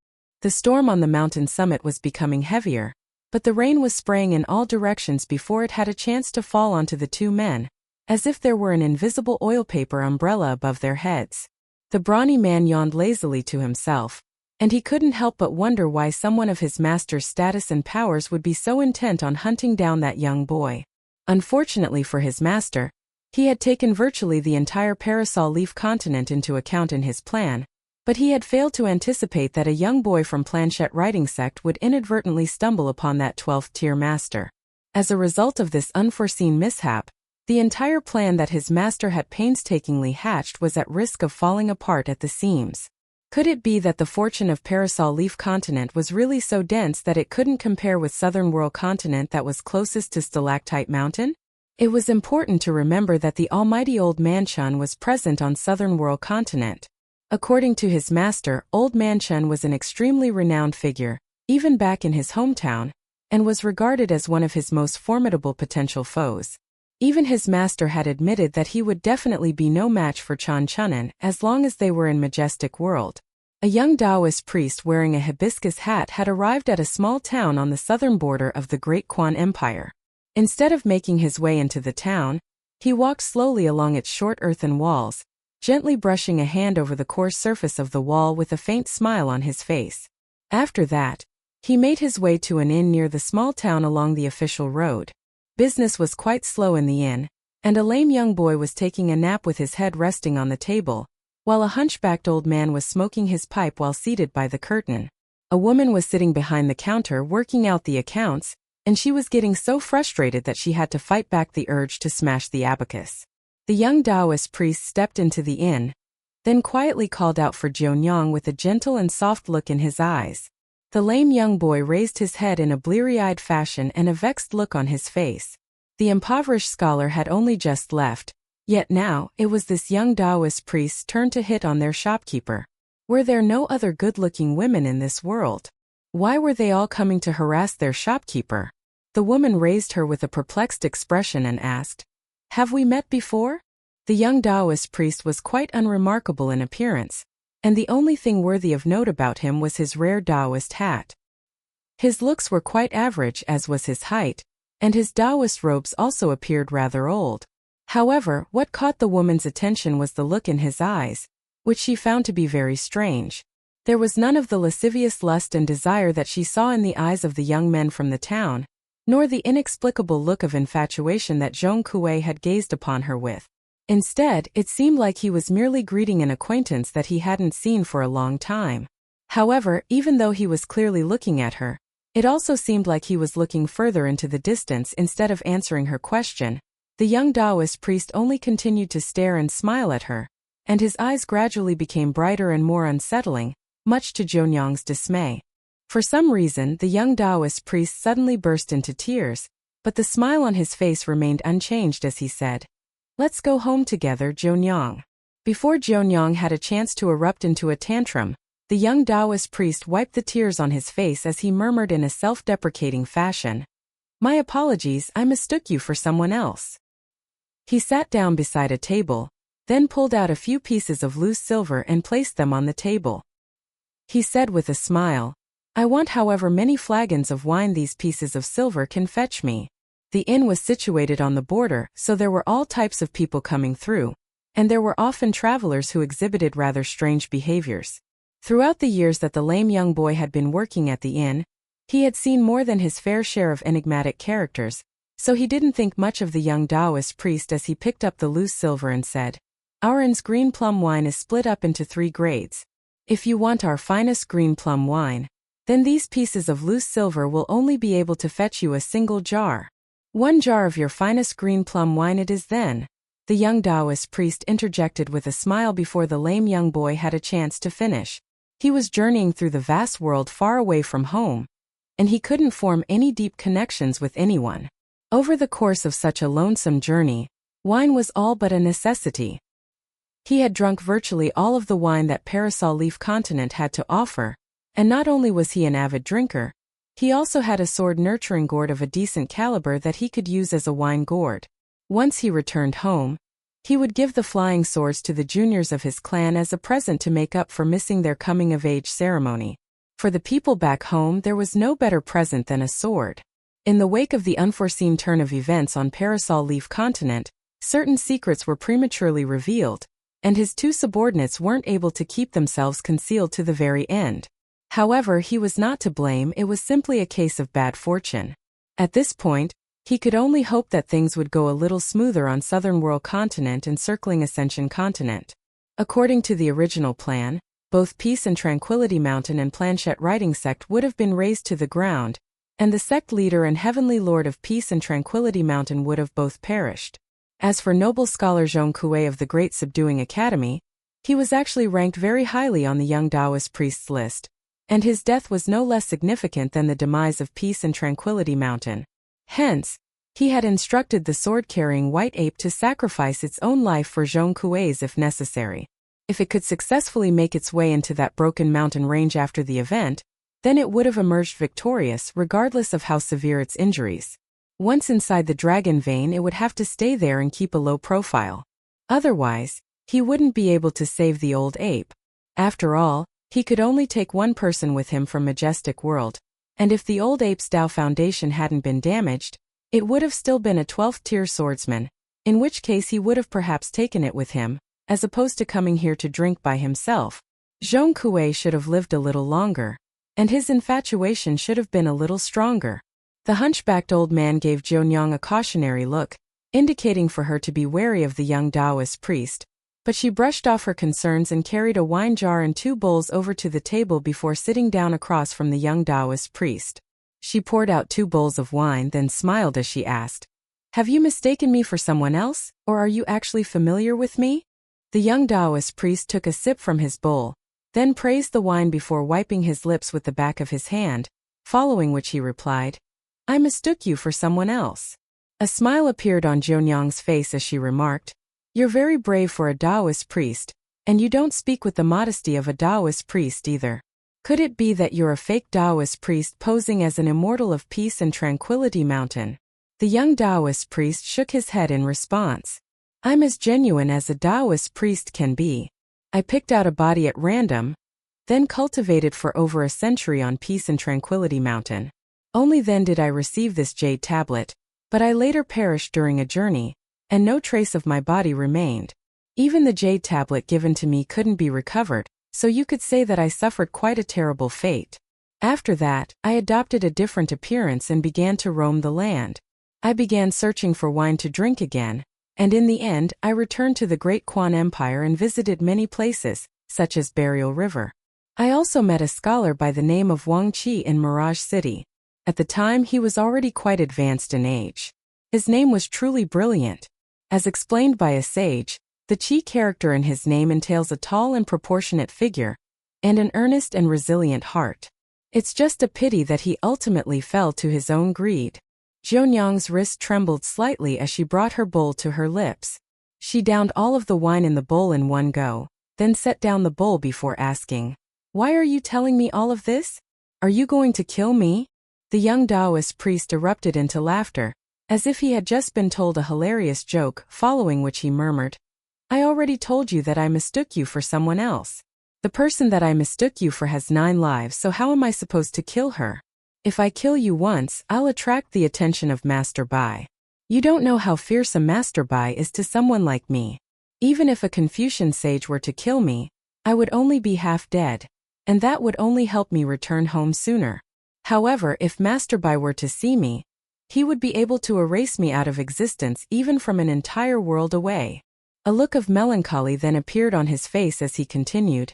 The storm on the mountain summit was becoming heavier, but the rain was spraying in all directions before it had a chance to fall onto the two men, as if there were an invisible oil paper umbrella above their heads. The brawny man yawned lazily to himself, and he couldn't help but wonder why someone of his master's status and powers would be so intent on hunting down that young boy. Unfortunately for his master, he had taken virtually the entire Parasol Leaf continent into account in his plan, but he had failed to anticipate that a young boy from Planchette Writing Sect would inadvertently stumble upon that 12th-tier master. As a result of this unforeseen mishap, the entire plan that his master had painstakingly hatched was at risk of falling apart at the seams. Could it be that the fortune of Parasol Leaf Continent was really so dense that it couldn't compare with Southern World Continent that was closest to Stalactite Mountain? It was important to remember that the almighty Old Man Chun was present on Southern World Continent. According to his master, Old Man Chun was an extremely renowned figure, even back in his hometown, and was regarded as one of his most formidable potential foes. Even his master had admitted that he would definitely be no match for Chan Chunin as long as they were in Majestic World. A young Taoist priest wearing a hibiscus hat had arrived at a small town on the southern border of the Great Quan Empire. Instead of making his way into the town, he walked slowly along its short earthen walls, gently brushing a hand over the coarse surface of the wall with a faint smile on his face. After that, he made his way to an inn near the small town along the official road. Business was quite slow in the inn, and a lame young boy was taking a nap with his head resting on the table, while a hunchbacked old man was smoking his pipe while seated by the curtain. A woman was sitting behind the counter working out the accounts, and she was getting so frustrated that she had to fight back the urge to smash the abacus. The young Taoist priest stepped into the inn, then quietly called out for Jianyang with a gentle and soft look in his eyes. The lame young boy raised his head in a bleary-eyed fashion and a vexed look on his face. The impoverished scholar had only just left, yet now it was this young Taoist priest's turn to hit on their shopkeeper. Were there no other good-looking women in this world? Why were they all coming to harass their shopkeeper? The woman raised her with a perplexed expression and asked, "Have we met before?" The young Taoist priest was quite unremarkable in appearance, and the only thing worthy of note about him was his rare Taoist hat. His looks were quite average as was his height, and his Taoist robes also appeared rather old. However, what caught the woman's attention was the look in his eyes, which she found to be very strange. There was none of the lascivious lust and desire that she saw in the eyes of the young men from the town, nor the inexplicable look of infatuation that Zhong Kuei had gazed upon her with. Instead, it seemed like he was merely greeting an acquaintance that he hadn't seen for a long time. However, even though he was clearly looking at her, it also seemed like he was looking further into the distance instead of answering her question. The young Taoist priest only continued to stare and smile at her, and his eyes gradually became brighter and more unsettling, much to Jianyang's dismay. For some reason, the young Taoist priest suddenly burst into tears, but the smile on his face remained unchanged as he said, "Let's go home together, Jianyang." Before Jianyang had a chance to erupt into a tantrum, the young Taoist priest wiped the tears on his face as he murmured in a self-deprecating fashion, "My apologies, I mistook you for someone else." He sat down beside a table, then pulled out a few pieces of loose silver and placed them on the table. He said with a smile, "I want however many flagons of wine these pieces of silver can fetch me." The inn was situated on the border, so there were all types of people coming through, and there were often travelers who exhibited rather strange behaviors. Throughout the years that the lame young boy had been working at the inn, He had seen more than his fair share of enigmatic characters, so he didn't think much of the young Taoist priest as he picked up the loose silver and said, "Our green plum wine is split up into 3 grades. If you want our finest green plum wine, then these pieces of loose silver will only be able to fetch you a single jar. 1 jar of your finest green plum wine it is then." The young Taoist priest interjected with a smile before the lame young boy had a chance to finish. He was journeying through the vast world far away from home, and he couldn't form any deep connections with anyone. Over the course of such a lonesome journey, wine was all but a necessity. He had drunk virtually all of the wine that Parasol Leaf Continent had to offer, and not only was he an avid drinker, he also had a sword-nurturing gourd of a decent caliber that he could use as a wine gourd. Once he returned home, he would give the flying swords to the juniors of his clan as a present to make up for missing their coming-of-age ceremony. For the people back home there was no better present than a sword. In the wake of the unforeseen turn of events on Parasol Leaf Continent, certain secrets were prematurely revealed, and his 2 subordinates weren't able to keep themselves concealed to the very end. However, he was not to blame, it was simply a case of bad fortune. At this point, he could only hope that things would go a little smoother on Southern World Continent and circling Ascension Continent. According to the original plan, both Peace and Tranquility Mountain and Planchette Writing Sect would have been razed to the ground, and the sect leader and Heavenly Lord of Peace and Tranquility Mountain would have both perished. As for noble scholar Zhong Kuei of the Great Subduing Academy, he was actually ranked very highly on the young Taoist priest's list, and his death was no less significant than the demise of Peace and Tranquility Mountain. Hence, he had instructed the sword-carrying white ape to sacrifice its own life for Zhong Kuei's if necessary. If it could successfully make its way into that broken mountain range after the event, then it would have emerged victorious regardless of how severe its injuries. Once inside the dragon vein, it would have to stay there and keep a low profile. Otherwise, he wouldn't be able to save the old ape. After all, he could only take 1 person with him from Majestic World, and if the old ape's Tao foundation hadn't been damaged, it would have still been a 12th-tier swordsman, in which case he would have perhaps taken it with him, as opposed to coming here to drink by himself. Zhong Kuei should have lived a little longer, and his infatuation should have been a little stronger. The hunchbacked old man gave Jianyang a cautionary look, indicating for her to be wary of the young Taoist priest, but she brushed off her concerns and carried a wine jar and 2 bowls over to the table before sitting down across from the young Taoist priest. She poured out 2 bowls of wine, then smiled as she asked, "Have you mistaken me for someone else, or are you actually familiar with me?" The young Taoist priest took a sip from his bowl, then praised the wine before wiping his lips with the back of his hand, following which he replied, "I mistook you for someone else." A smile appeared on Jianyang's face as she remarked, "You're very brave for a Taoist priest, and you don't speak with the modesty of a Taoist priest either. Could it be that you're a fake Taoist priest posing as an immortal of Peace and Tranquility Mountain?" The young Taoist priest shook his head in response. "I'm as genuine as a Taoist priest can be. I picked out a body at random, then cultivated for over a century on Peace and Tranquility Mountain. Only then did I receive this jade tablet, but I later perished during a journey, and no trace of my body remained. Even the jade tablet given to me couldn't be recovered, so you could say that I suffered quite a terrible fate. After that, I adopted a different appearance and began to roam the land. I began searching for wine to drink again, and in the end, I returned to the Great Quan Empire and visited many places, such as Burial River. I also met a scholar by the name of Wang Qi in Mirage City. At the time, he was already quite advanced in age. His name was truly brilliant. As explained by a sage, the Qi character in his name entails a tall and proportionate figure, and an earnest and resilient heart. It's just a pity that he ultimately fell to his own greed. Jianyang's wrist trembled slightly as she brought her bowl to her lips. She downed all of the wine in the bowl in one go, then set down the bowl before asking, "Why are you telling me all of this? Are you going to kill me?" The young Taoist priest erupted into laughter, as if he had just been told a hilarious joke, following which he murmured, "I already told you that I mistook you for someone else. The person that I mistook you for has 9 lives, so how am I supposed to kill her? If I kill you once, I'll attract the attention of Master Bai. You don't know how fearsome Master Bai is to someone like me. Even if a Confucian sage were to kill me, I would only be half dead, and that would only help me return home sooner." However, if Master Bai were to see me, he would be able to erase me out of existence even from an entire world away. A look of melancholy then appeared on his face as he continued.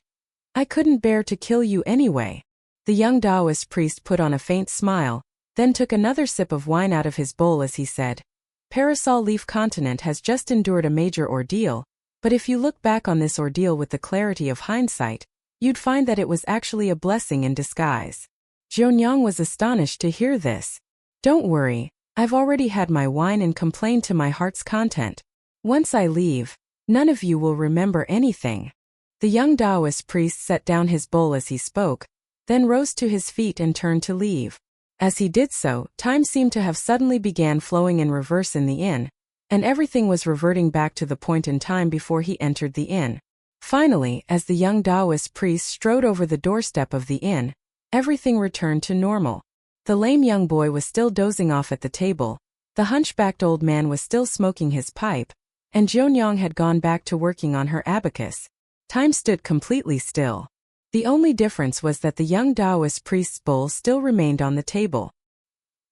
I couldn't bear to kill you anyway. The young Taoist priest put on a faint smile, then took another sip of wine out of his bowl as he said, Parasol Leaf Continent has just endured a major ordeal, but if you look back on this ordeal with the clarity of hindsight, you'd find that it was actually a blessing in disguise. Jianyang was astonished to hear this. Don't worry, I've already had my wine and complained to my heart's content. Once I leave, none of you will remember anything. The young Taoist priest set down his bowl as he spoke, then rose to his feet and turned to leave. As he did so, time seemed to have suddenly began flowing in reverse in the inn, and everything was reverting back to the point in time before he entered the inn. Finally, as the young Taoist priest strode over the doorstep of the inn, everything returned to normal. The lame young boy was still dozing off at the table, the hunchbacked old man was still smoking his pipe, and Jianyang had gone back to working on her abacus. Time stood completely still. The only difference was that the young Taoist priest's bowl still remained on the table.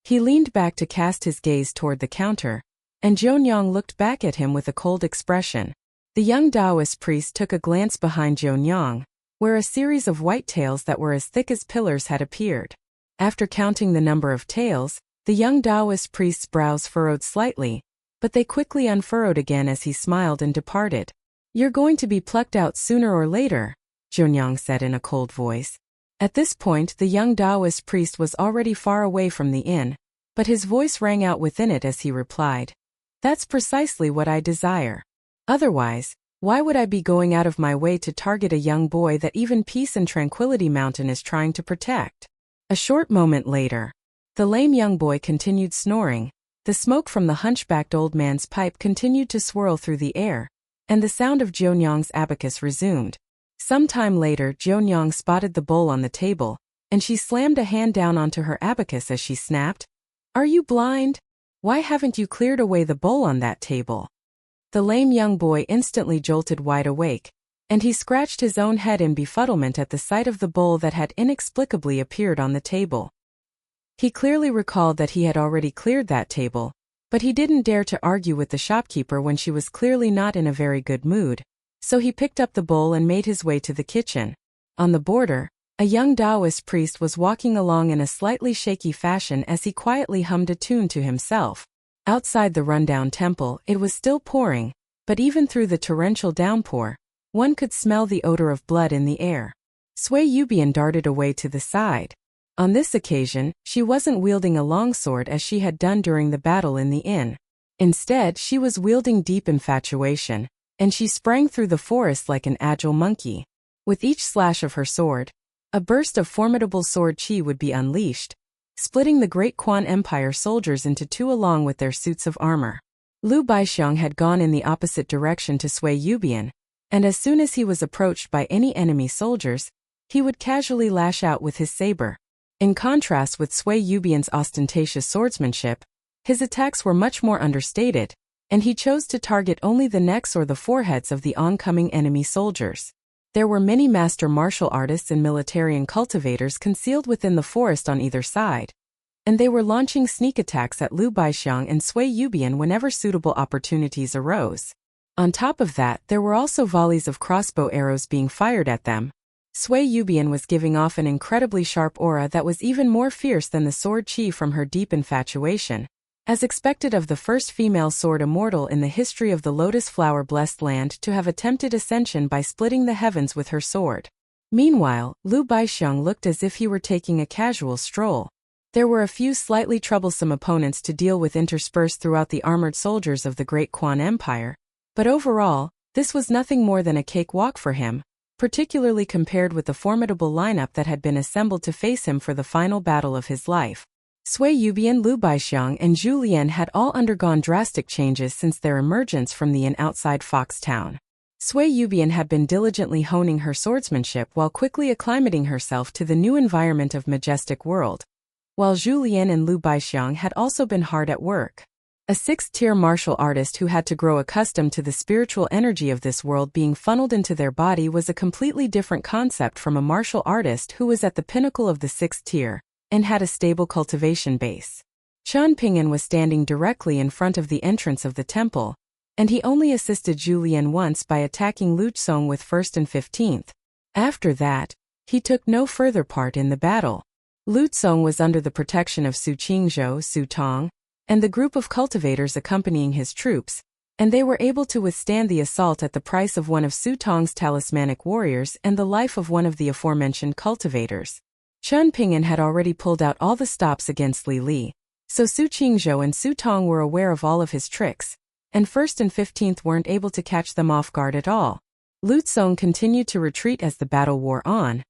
He leaned back to cast his gaze toward the counter, and Jianyang looked back at him with a cold expression. The young Taoist priest took a glance behind Jianyang, where a series of white tails that were as thick as pillars had appeared. After counting the number of tails, the young Taoist priest's brows furrowed slightly, but they quickly unfurrowed again as he smiled and departed. You're going to be plucked out sooner or later, Jianyang said in a cold voice. At this point the young Taoist priest was already far away from the inn, but his voice rang out within it as he replied. That's precisely what I desire. Otherwise, why would I be going out of my way to target a young boy that even Peace and Tranquility Mountain is trying to protect? A short moment later, the lame young boy continued snoring, the smoke from the hunchbacked old man's pipe continued to swirl through the air, and the sound of Jianyang's abacus resumed. Some time later Jianyang spotted the bowl on the table, and she slammed a hand down onto her abacus as she snapped, Are you blind? Why haven't you cleared away the bowl on that table? The lame young boy instantly jolted wide awake, and he scratched his own head in befuddlement at the sight of the bowl that had inexplicably appeared on the table. He clearly recalled that he had already cleared that table, but he didn't dare to argue with the shopkeeper when she was clearly not in a very good mood, so he picked up the bowl and made his way to the kitchen. On the border, a young Taoist priest was walking along in a slightly shaky fashion as he quietly hummed a tune to himself. Outside the rundown temple, it was still pouring, but even through the torrential downpour, one could smell the odor of blood in the air. Sui Yubian darted away to the side. On this occasion, she wasn't wielding a longsword as she had done during the battle in the inn. Instead, she was wielding deep infatuation, and she sprang through the forest like an agile monkey. With each slash of her sword, a burst of formidable sword chi would be unleashed, splitting the Great Quan Empire soldiers into two along with their suits of armor. Lu Baixiang had gone in the opposite direction to Sui Yubian, and as soon as he was approached by any enemy soldiers, he would casually lash out with his saber. In contrast with Sui Yubian's ostentatious swordsmanship, his attacks were much more understated, and he chose to target only the necks or the foreheads of the oncoming enemy soldiers. There were many master martial artists and militarian cultivators concealed within the forest on either side, and they were launching sneak attacks at Lu Baixiang and Sui Yubian whenever suitable opportunities arose. On top of that, there were also volleys of crossbow arrows being fired at them. Sui Yubian was giving off an incredibly sharp aura that was even more fierce than the sword chi from her deep infatuation, as expected of the first female sword immortal in the history of the Lotus Flower-blessed land to have attempted ascension by splitting the heavens with her sword. Meanwhile, Lu Baixiang looked as if he were taking a casual stroll. There were a few slightly troublesome opponents to deal with interspersed throughout the armored soldiers of the Great Quan Empire, but overall, this was nothing more than a cakewalk for him, particularly compared with the formidable lineup that had been assembled to face him for the final battle of his life. Sui Yubian, Lu Baixiang, and Zhu Lian had all undergone drastic changes since their emergence from the inn outside Fox Town. Sui Yubian had been diligently honing her swordsmanship while quickly acclimating herself to the new environment of Majestic World, while Zhu Lian and Lu Baixiang had also been hard at work. A sixth-tier martial artist who had to grow accustomed to the spiritual energy of this world being funneled into their body was a completely different concept from a martial artist who was at the pinnacle of the sixth tier. and had a stable cultivation base. Qian Ping'an was standing directly in front of the entrance of the temple, and he only assisted Zhu Lian once by attacking Lu Tsong with 1st and 15th. After that, he took no further part in the battle. Lu Tsong was under the protection of Su Qingzhou, Su Tong, and the group of cultivators accompanying his troops, and they were able to withstand the assault at the price of one of Su Tong's talismanic warriors and the life of one of the aforementioned cultivators. Qian Ping'an had already pulled out all the stops against Li Li, so Su Qingzhou and Su Tong were aware of all of his tricks, and 1st and 15th weren't able to catch them off guard at all. Lu Tsong continued to retreat as the battle wore on,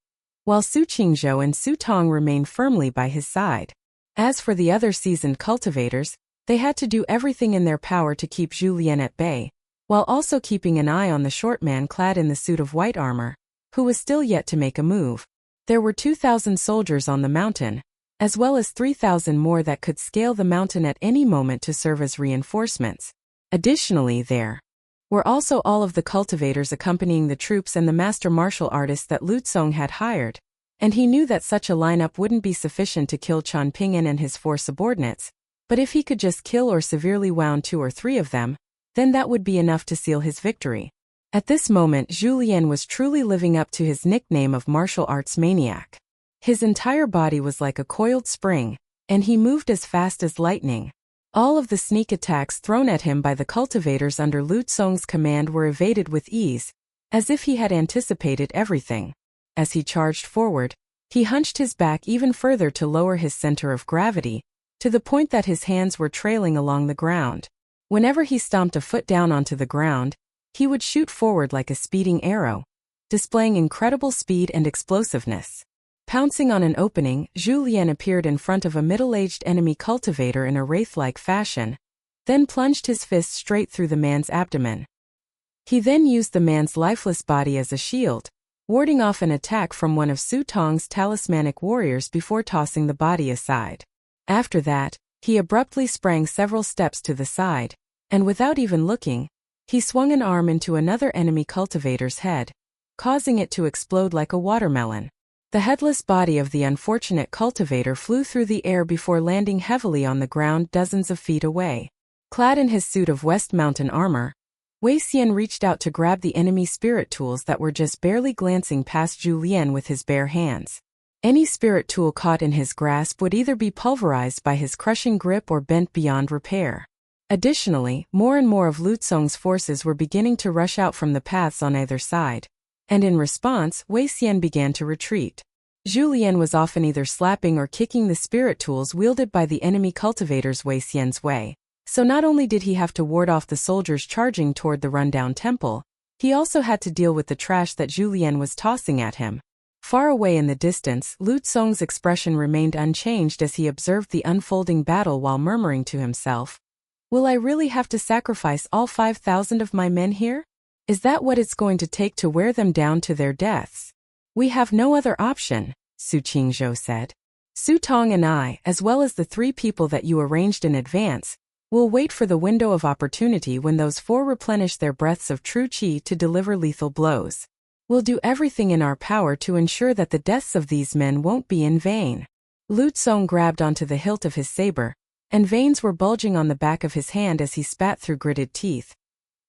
while Su Qingzhou and Su Tong remained firmly by his side. As for the other seasoned cultivators, they had to do everything in their power to keep Zhu Lian at bay, while also keeping an eye on the short man clad in the suit of white armor, who was still yet to make a move. There were 2,000 soldiers on the mountain, as well as 3,000 more that could scale the mountain at any moment to serve as reinforcements. Additionally, there were also all of the cultivators accompanying the troops and the master martial artists that Lu Tsong had hired, and he knew that such a lineup wouldn't be sufficient to kill Qian Ping'an and his 4 subordinates, but if he could just kill or severely wound 2 or 3 of them, then that would be enough to seal his victory. At this moment, Zhu Lian was truly living up to his nickname of martial arts maniac. His entire body was like a coiled spring, and he moved as fast as lightning. All of the sneak attacks thrown at him by the cultivators under Lu Tsong's command were evaded with ease, as if he had anticipated everything. As he charged forward, he hunched his back even further to lower his center of gravity, to the point that his hands were trailing along the ground. Whenever he stomped a foot down onto the ground, he would shoot forward like a speeding arrow, displaying incredible speed and explosiveness. Pouncing on an opening, Zhu Lian appeared in front of a middle-aged enemy cultivator in a wraith-like fashion, then plunged his fist straight through the man's abdomen. He then used the man's lifeless body as a shield, warding off an attack from one of Su Tong's talismanic warriors before tossing the body aside. After that, he abruptly sprang several steps to the side, and without even looking, he swung an arm into another enemy cultivator's head, causing it to explode like a watermelon. The headless body of the unfortunate cultivator flew through the air before landing heavily on the ground dozens of feet away. Clad in his suit of West Mountain armor, Wei Xian reached out to grab the enemy spirit tools that were just barely glancing past Zhu Lian with his bare hands. Any spirit tool caught in his grasp would either be pulverized by his crushing grip or bent beyond repair. Additionally, more and more of Lu Tsong's forces were beginning to rush out from the paths on either side, and in response, Wei Xian began to retreat. Zhu Lian was often either slapping or kicking the spirit tools wielded by the enemy cultivators Wei Xian's way, so not only did he have to ward off the soldiers charging toward the rundown temple, he also had to deal with the trash that Zhu Lian was tossing at him. Far away in the distance, Lu Tsong's expression remained unchanged as he observed the unfolding battle while murmuring to himself, "Will I really have to sacrifice all 5,000 of my men here? Is that what it's going to take to wear them down to their deaths?" "We have no other option," Su Qingzhou said. "Su Tong and I, as well as the 3 people that you arranged in advance, will wait for the window of opportunity when those 4 replenish their breaths of true qi to deliver lethal blows. We'll do everything in our power to ensure that the deaths of these men won't be in vain." Lu Tsong grabbed onto the hilt of his saber, and veins were bulging on the back of his hand as he spat through gritted teeth.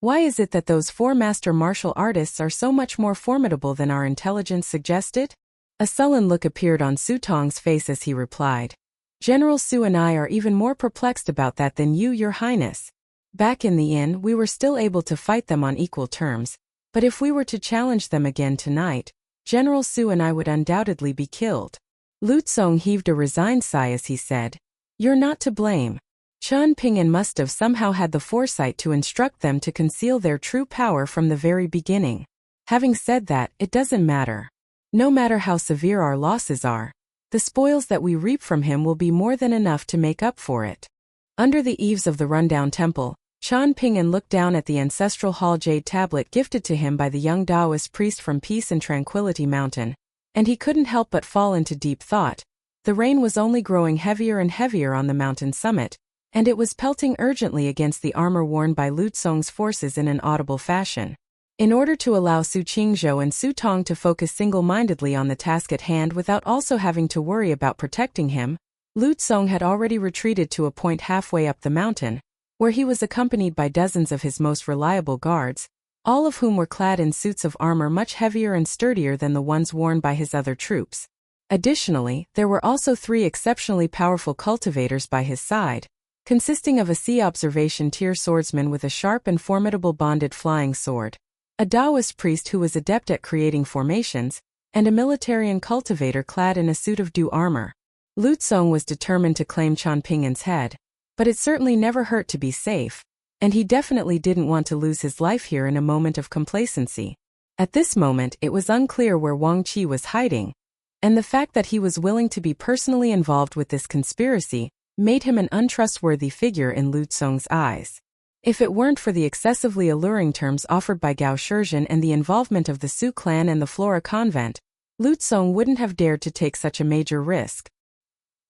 "Why is it that those 4 master martial artists are so much more formidable than our intelligence suggested?" A sullen look appeared on Su Tong's face as he replied, "General Su and I are even more perplexed about that than you, Your Highness. Back in the inn, we were still able to fight them on equal terms, but if we were to challenge them again tonight, General Su and I would undoubtedly be killed." Lu Tsong heaved a resigned sigh as he said, "You're not to blame. Qian Ping'an must have somehow had the foresight to instruct them to conceal their true power from the very beginning. Having said that, it doesn't matter. No matter how severe our losses are, the spoils that we reap from him will be more than enough to make up for it." Under the eaves of the rundown temple, Qian Ping'an looked down at the ancestral hall jade tablet gifted to him by the young Taoist priest from Peace and Tranquility Mountain, and he couldn't help but fall into deep thought. The rain was only growing heavier and heavier on the mountain summit, and it was pelting urgently against the armor worn by Lu Tsong's forces in an audible fashion. In order to allow Su Qingzhou and Su Tong to focus single-mindedly on the task at hand without also having to worry about protecting him, Lu Tsong had already retreated to a point halfway up the mountain, where he was accompanied by dozens of his most reliable guards, all of whom were clad in suits of armor much heavier and sturdier than the ones worn by his other troops. Additionally, there were also 3 exceptionally powerful cultivators by his side, consisting of a sea observation tier swordsman with a sharp and formidable bonded flying sword, a Taoist priest who was adept at creating formations, and a militarian cultivator clad in a suit of Du armor. Lu Tsong was determined to claim Changping'an's head, but it certainly never hurt to be safe, and he definitely didn't want to lose his life here in a moment of complacency. At this moment it was unclear where Wang Qi was hiding, and the fact that he was willing to be personally involved with this conspiracy made him an untrustworthy figure in Lu Tsong's eyes. If it weren't for the excessively alluring terms offered by Gao Shizhen and the involvement of the Su clan and the Flora convent, Lu Tsong wouldn't have dared to take such a major risk.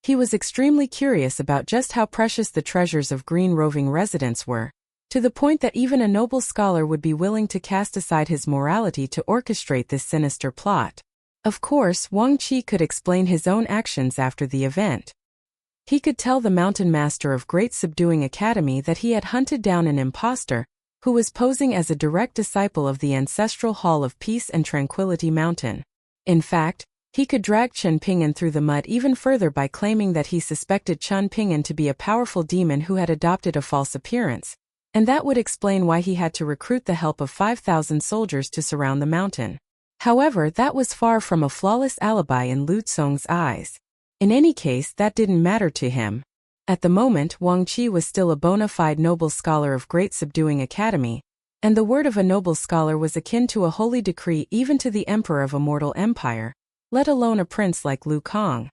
He was extremely curious about just how precious the treasures of Green roving residents were, to the point that even a noble scholar would be willing to cast aside his morality to orchestrate this sinister plot. Of course, Wang Qi could explain his own actions after the event. He could tell the mountain master of Great Subduing Academy that he had hunted down an impostor, who was posing as a direct disciple of the ancestral Hall of Peace and Tranquility Mountain. In fact, he could drag Changping'an through the mud even further by claiming that he suspected Changping'an to be a powerful demon who had adopted a false appearance, and that would explain why he had to recruit the help of 5,000 soldiers to surround the mountain. However, that was far from a flawless alibi in Lu Tsong's eyes. In any case, that didn't matter to him. At the moment, Wang Qi was still a bona fide noble scholar of Great Subduing Academy, and the word of a noble scholar was akin to a holy decree even to the emperor of a mortal empire, let alone a prince like Lu Kong.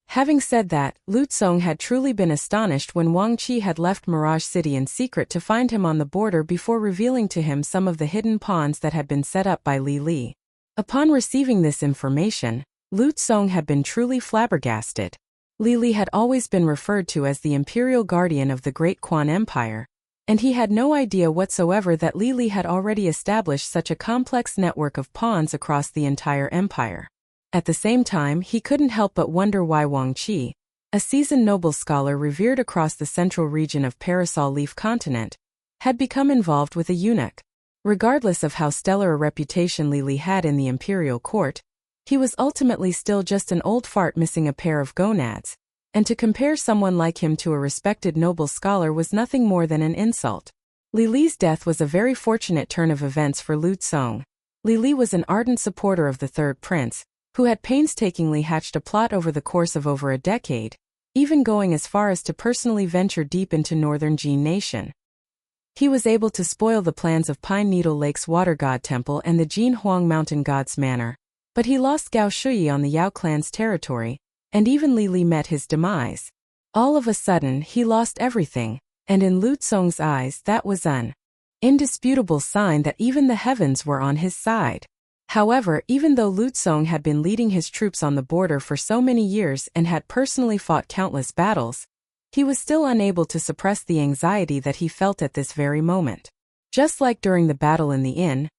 Having said that, Lu Tsong had truly been astonished when Wang Qi had left Mirage City in secret to find him on the border before revealing to him some of the hidden pawns that had been set up by Li Li. Upon receiving this information, Lu Tsong had been truly flabbergasted. Li Li had always been referred to as the imperial guardian of the Great Quan Empire, and he had no idea whatsoever that Li Li had already established such a complex network of pawns across the entire empire. At the same time, he couldn't help but wonder why Wang Qi, a seasoned noble scholar revered across the central region of Parasol Leaf Continent, had become involved with a eunuch. Regardless of how stellar a reputation Li Li had in the imperial court, he was ultimately still just an old fart missing a pair of gonads, and to compare someone like him to a respected noble scholar was nothing more than an insult. Li Li's death was a very fortunate turn of events for Lu Tsong. Li Li was an ardent supporter of the third prince, who had painstakingly hatched a plot over the course of over a decade, even going as far as to personally venture deep into northern Jin Nation. He was able to spoil the plans of Pine Needle Lake's Water God Temple and the Jin Huang Mountain God's Manor, but he lost Gao Shuyi on the Yao clan's territory, and even Li Li met his demise. All of a sudden, he lost everything, and in Lu Tsong's eyes that was an indisputable sign that even the heavens were on his side. However, even though Lu Tsong had been leading his troops on the border for so many years and had personally fought countless battles, he was still unable to suppress the anxiety that he felt at this very moment. Just like during the battle in the inn,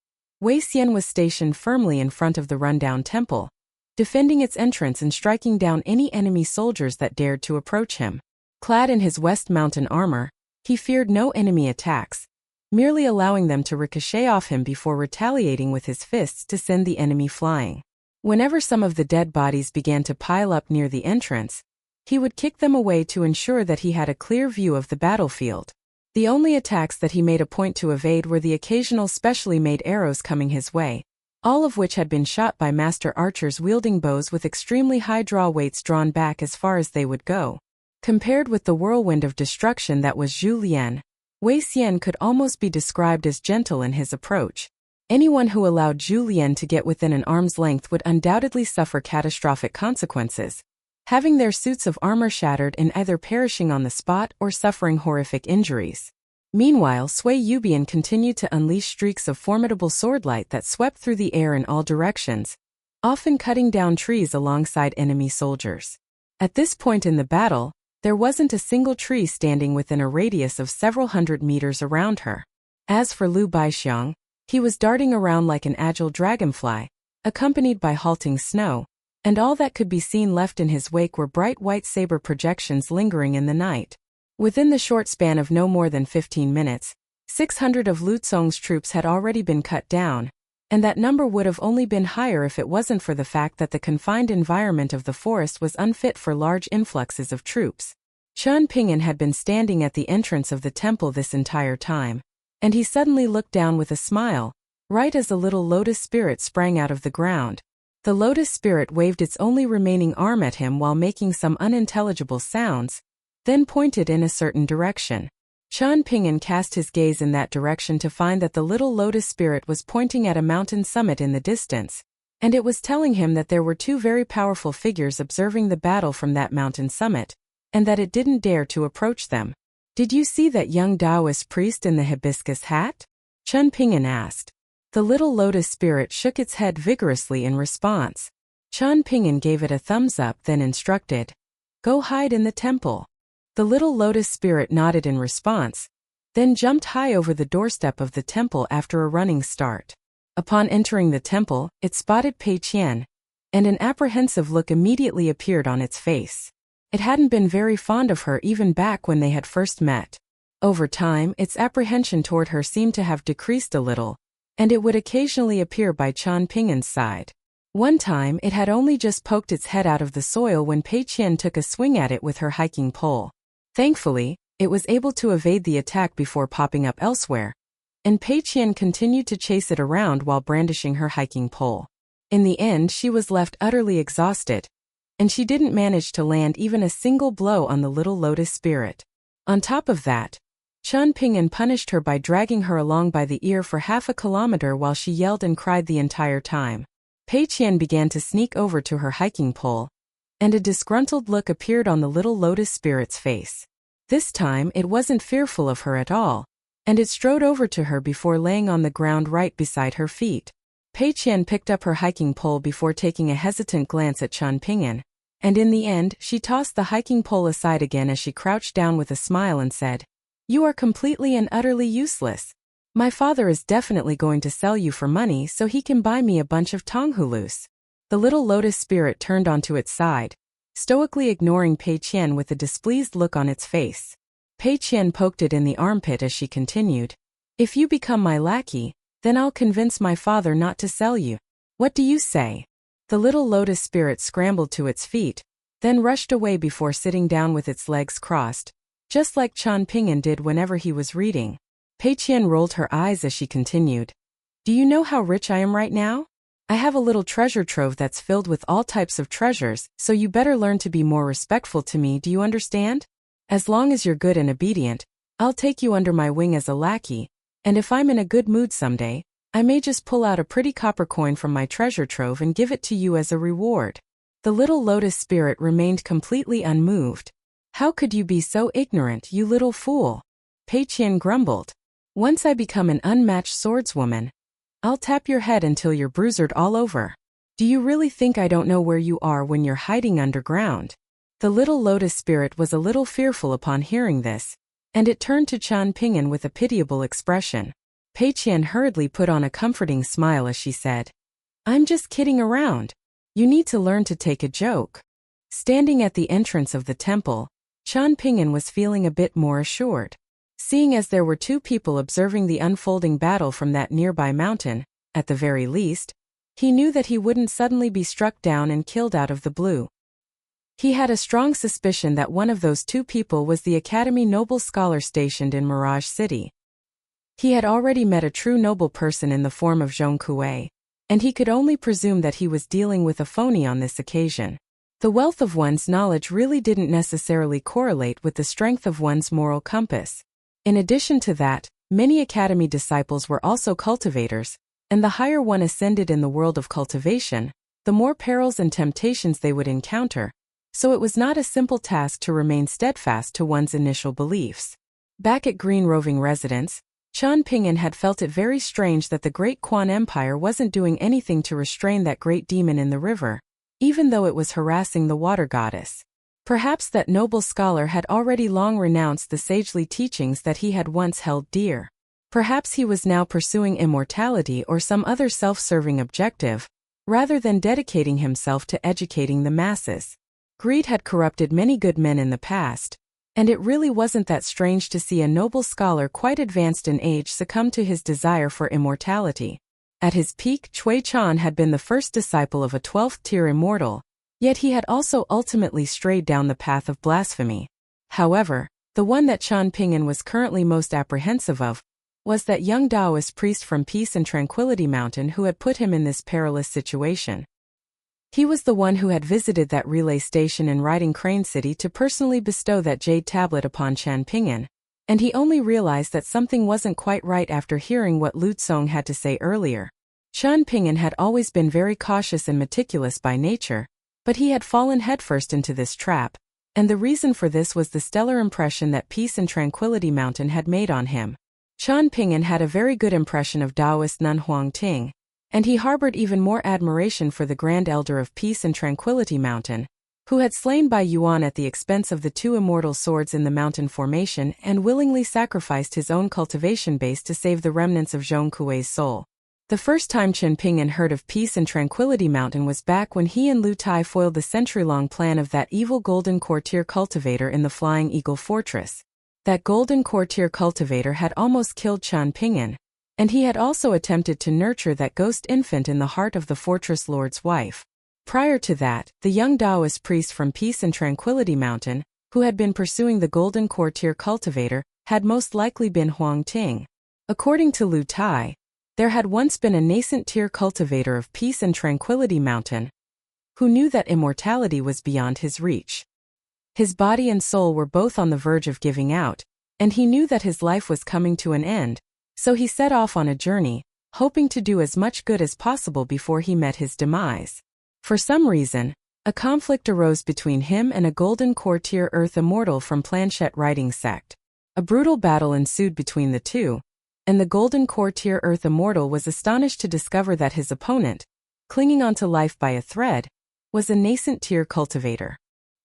Wei Xian was stationed firmly in front of the rundown temple, defending its entrance and striking down any enemy soldiers that dared to approach him. Clad in his West Mountain armor, he feared no enemy attacks, merely allowing them to ricochet off him before retaliating with his fists to send the enemy flying. Whenever some of the dead bodies began to pile up near the entrance, he would kick them away to ensure that he had a clear view of the battlefield. The only attacks that he made a point to evade were the occasional specially made arrows coming his way, all of which had been shot by master archers wielding bows with extremely high draw weights drawn back as far as they would go. Compared with the whirlwind of destruction that was Zhu Lian, Wei Xian could almost be described as gentle in his approach. Anyone who allowed Zhu Lian to get within an arm's length would undoubtedly suffer catastrophic consequences, having their suits of armor shattered and either perishing on the spot or suffering horrific injuries. Meanwhile, Sui Yubian continued to unleash streaks of formidable swordlight that swept through the air in all directions, often cutting down trees alongside enemy soldiers. At this point in the battle, there wasn't a single tree standing within a radius of several hundred meters around her. As for Liu Baixiang, He was darting around like an agile dragonfly, accompanied by halting snow, and all that could be seen left in his wake were bright white saber projections lingering in the night. Within the short span of no more than 15 minutes, 600 of Lu Cong's troops had already been cut down, and that number would have only been higher if it wasn't for the fact that the confined environment of the forest was unfit for large influxes of troops. Qian Ping'an had been standing at the entrance of the temple this entire time, and he suddenly looked down with a smile, right as the little lotus spirit sprang out of the ground. The lotus spirit waved its only remaining arm at him while making some unintelligible sounds, then pointed in a certain direction. Qian Ping'an cast his gaze in that direction to find that the little lotus spirit was pointing at a mountain summit in the distance, and it was telling him that there were two very powerful figures observing the battle from that mountain summit, and that it didn't dare to approach them. "Did you see that young Taoist priest in the hibiscus hat?" Qian Ping'an asked. The little lotus spirit shook its head vigorously in response. Qian Ping'an gave it a thumbs up, then instructed, "Go hide in the temple." The little lotus spirit nodded in response, then jumped high over the doorstep of the temple after a running start. Upon entering the temple, it spotted Pei Qian, and an apprehensive look immediately appeared on its face. It hadn't been very fond of her even back when they had first met. Over time, its apprehension toward her seemed to have decreased a little, and it would occasionally appear by Qian Ping'an's side. One time, it had only just poked its head out of the soil when Pei Qian took a swing at it with her hiking pole. Thankfully, it was able to evade the attack before popping up elsewhere, and Pei Qian continued to chase it around while brandishing her hiking pole. In the end, she was left utterly exhausted, and she didn't manage to land even a single blow on the little lotus spirit. On top of that, Qian Ping'an punished her by dragging her along by the ear for half a kilometer while she yelled and cried the entire time. Pei Qian began to sneak over to her hiking pole, and a disgruntled look appeared on the little lotus spirit's face. This time it wasn't fearful of her at all, and it strode over to her before laying on the ground right beside her feet. Pei Qian picked up her hiking pole before taking a hesitant glance at Qian Ping'an, and in the end she tossed the hiking pole aside again as she crouched down with a smile and said, "You are completely and utterly useless. My father is definitely going to sell you for money so he can buy me a bunch of tonghulus." The little lotus spirit turned onto its side, stoically ignoring Pei Qian with a displeased look on its face. Pei Qian poked it in the armpit as she continued, "If you become my lackey, then I'll convince my father not to sell you. What do you say?" The little lotus spirit scrambled to its feet, then rushed away before sitting down with its legs crossed, just like Qian Ping'an did whenever he was reading. Pei Qian rolled her eyes as she continued, "Do you know how rich I am right now? I have a little treasure trove that's filled with all types of treasures, so you better learn to be more respectful to me, do you understand? As long as you're good and obedient, I'll take you under my wing as a lackey, and if I'm in a good mood someday, I may just pull out a pretty copper coin from my treasure trove and give it to you as a reward." The little lotus spirit remained completely unmoved. "How could you be so ignorant, you little fool?" Pei Qian grumbled. "Once I become an unmatched swordswoman, I'll tap your head until you're bruisered all over. Do you really think I don't know where you are when you're hiding underground?" The little lotus spirit was a little fearful upon hearing this, and it turned to Qian Ping'an with a pitiable expression. Pei Qian hurriedly put on a comforting smile as she said, "I'm just kidding around. You need to learn to take a joke." Standing at the entrance of the temple, Qian Ping'an was feeling a bit more assured. Seeing as there were two people observing the unfolding battle from that nearby mountain, at the very least, he knew that he wouldn't suddenly be struck down and killed out of the blue. He had a strong suspicion that one of those two people was the Academy noble scholar stationed in Mirage City. He had already met a true noble person in the form of Zhong Kuei, and he could only presume that he was dealing with a phony on this occasion. The wealth of one's knowledge really didn't necessarily correlate with the strength of one's moral compass. In addition to that, many Academy disciples were also cultivators, and the higher one ascended in the world of cultivation, the more perils and temptations they would encounter, so it was not a simple task to remain steadfast to one's initial beliefs. Back at Green Roving Residence, Qian Ping'an had felt it very strange that the Great Quan Empire wasn't doing anything to restrain that great demon in the river, even though it was harassing the water goddess. Perhaps that noble scholar had already long renounced the sagely teachings that he had once held dear. Perhaps he was now pursuing immortality or some other self-serving objective, rather than dedicating himself to educating the masses. Greed had corrupted many good men in the past, and it really wasn't that strange to see a noble scholar quite advanced in age succumb to his desire for immortality. At his peak, Cui Chan had been the first disciple of a 12th-tier immortal, yet he had also ultimately strayed down the path of blasphemy. However, the one that Chan Ping'an was currently most apprehensive of was that young Taoist priest from Peace and Tranquility Mountain who had put him in this perilous situation. He was the one who had visited that relay station in Riding Crane City to personally bestow that jade tablet upon Chan Ping'an, and he only realized that something wasn't quite right after hearing what Lu Tsong had to say earlier. Chan Ping'an had always been very cautious and meticulous by nature, but he had fallen headfirst into this trap, and the reason for this was the stellar impression that Peace and Tranquility Mountain had made on him. Chan Ping'an had a very good impression of Taoist Nun Huang Ting, and he harbored even more admiration for the Grand Elder of Peace and Tranquility Mountain, who had slain Bai Yuan at the expense of the two immortal swords in the mountain formation and willingly sacrificed his own cultivation base to save the remnants of Zhong Kuei's soul. The first time Chan Ping'an heard of Peace and Tranquility Mountain was back when he and Lu Tai foiled the century-long plan of that evil golden courtier cultivator in the Flying Eagle Fortress. That golden courtier cultivator had almost killed Chan Ping'an, and he had also attempted to nurture that ghost infant in the heart of the fortress lord's wife. Prior to that, the young Taoist priest from Peace and Tranquility Mountain, who had been pursuing the golden courtier cultivator, had most likely been Huang Ting. According to Lu Tai, there had once been a nascent tier cultivator of Peace and Tranquility Mountain, who knew that immortality was beyond his reach. His body and soul were both on the verge of giving out, and he knew that his life was coming to an end, so he set off on a journey, hoping to do as much good as possible before he met his demise. For some reason, a conflict arose between him and a golden courtier earth immortal from Planchette Writing Sect. A brutal battle ensued between the two, and the golden courtier earth immortal was astonished to discover that his opponent, clinging onto life by a thread, was a nascent tier cultivator.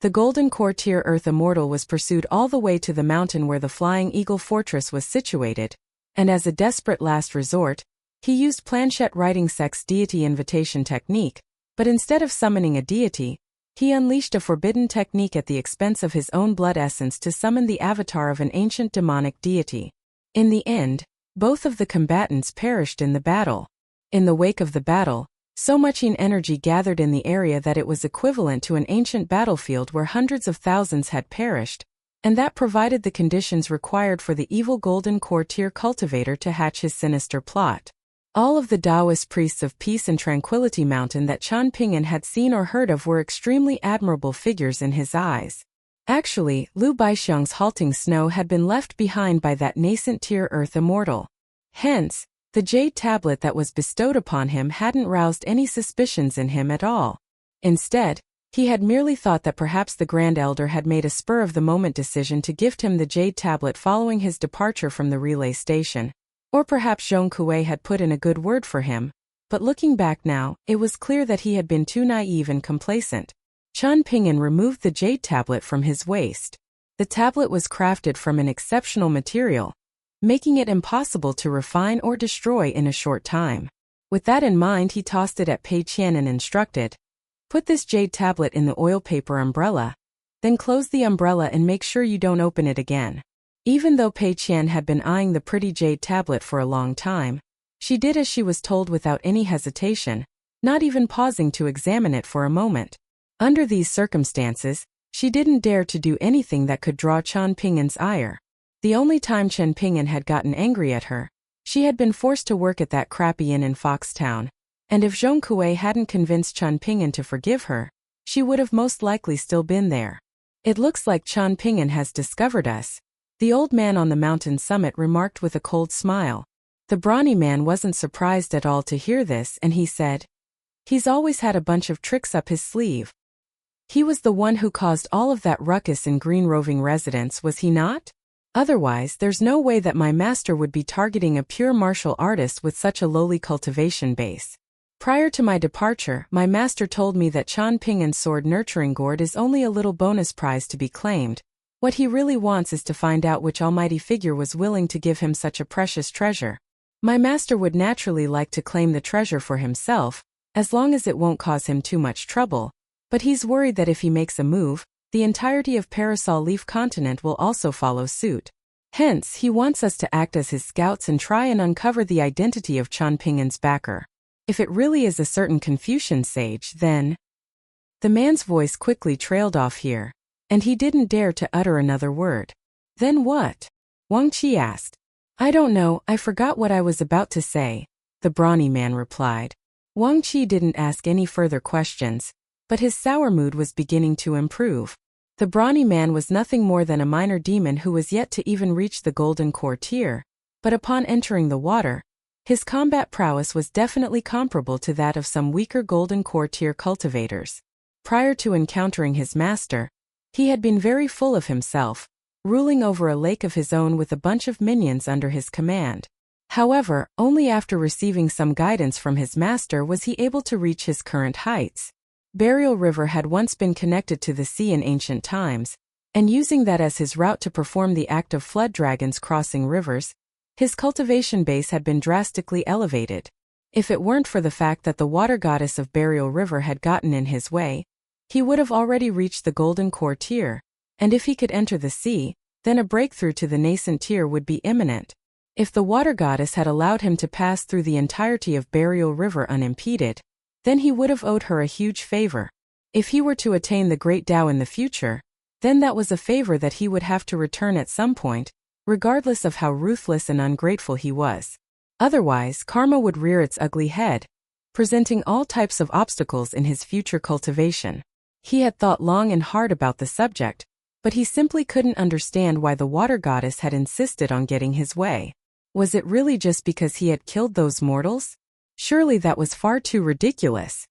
The golden courtier earth immortal was pursued all the way to the mountain where the Flying Eagle Fortress was situated, and as a desperate last resort, he used Planchette Writing Sect's deity invitation technique, but instead of summoning a deity, he unleashed a forbidden technique at the expense of his own blood essence to summon the avatar of an ancient demonic deity. In the end, both of the combatants perished in the battle. In the wake of the battle, so much yin energy gathered in the area that it was equivalent to an ancient battlefield where hundreds of thousands had perished, and that provided the conditions required for the evil golden courtier cultivator to hatch his sinister plot. All of the Taoist priests of Peace and Tranquility Mountain that Chan Ping'an had seen or heard of were extremely admirable figures in his eyes. Actually, Liu Baixiang's halting snow had been left behind by that nascent tier earth immortal. Hence, the jade tablet that was bestowed upon him hadn't roused any suspicions in him at all. Instead, he had merely thought that perhaps the Grand Elder had made a spur-of-the-moment decision to gift him the jade tablet following his departure from the relay station. Or perhaps Zhong Kuei had put in a good word for him, but looking back now, it was clear that he had been too naive and complacent. Chan Ping'an removed the jade tablet from his waist. The tablet was crafted from an exceptional material, making it impossible to refine or destroy in a short time. With that in mind, he tossed it at Pei Qian and instructed, "Put this jade tablet in the oil paper umbrella, then close the umbrella and make sure you don't open it again." Even though Pei Qian had been eyeing the pretty jade tablet for a long time, she did as she was told without any hesitation, not even pausing to examine it for a moment. Under these circumstances, she didn't dare to do anything that could draw Chan Ping'an's ire. The only time Chan Ping'an had gotten angry at her, she had been forced to work at that crappy inn in Foxtown, and if Zhong Kuei hadn't convinced Chan Ping'an to forgive her, she would have most likely still been there. "It looks like Chan Ping'an has discovered us," the old man on the mountain summit remarked with a cold smile. The brawny man wasn't surprised at all to hear this, and he said, "He's always had a bunch of tricks up his sleeve. He was the one who caused all of that ruckus in Green Roving Residence, was he not? Otherwise, there's no way that my master would be targeting a pure martial artist with such a lowly cultivation base. Prior to my departure, my master told me that Chan Ping'an's sword nurturing gourd is only a little bonus prize to be claimed, What he really wants is to find out which almighty figure was willing to give him such a precious treasure. My master would naturally like to claim the treasure for himself, as long as it won't cause him too much trouble, but he's worried that if he makes a move, the entirety of Parasol Leaf Continent will also follow suit. Hence, he wants us to act as his scouts and try and uncover the identity of Changping'an's backer. If it really is a certain Confucian sage, then… The man's voice quickly trailed off here, and he didn't dare to utter another word. Then what? Wang Qi asked. I don't know, I forgot what I was about to say, the brawny man replied. Wang Qi didn't ask any further questions, but his sour mood was beginning to improve. The brawny man was nothing more than a minor demon who was yet to even reach the golden core tier, but upon entering the water, his combat prowess was definitely comparable to that of some weaker golden core tier cultivators. Prior to encountering his master, he had been very full of himself, ruling over a lake of his own with a bunch of minions under his command. However, only after receiving some guidance from his master was he able to reach his current heights. Burial River had once been connected to the sea in ancient times, and using that as his route to perform the act of flood dragons crossing rivers, his cultivation base had been drastically elevated. If it weren't for the fact that the water goddess of Burial River had gotten in his way, he would have already reached the golden core tier, and if he could enter the sea, then a breakthrough to the nascent tier would be imminent. If the water goddess had allowed him to pass through the entirety of Burial River unimpeded, then he would have owed her a huge favor. If he were to attain the Great Tao in the future, then that was a favor that he would have to return at some point, regardless of how ruthless and ungrateful he was. Otherwise, karma would rear its ugly head, presenting all types of obstacles in his future cultivation. He had thought long and hard about the subject, but he simply couldn't understand why the water goddess had insisted on getting his way. Was it really just because he had killed those mortals? Surely that was far too ridiculous.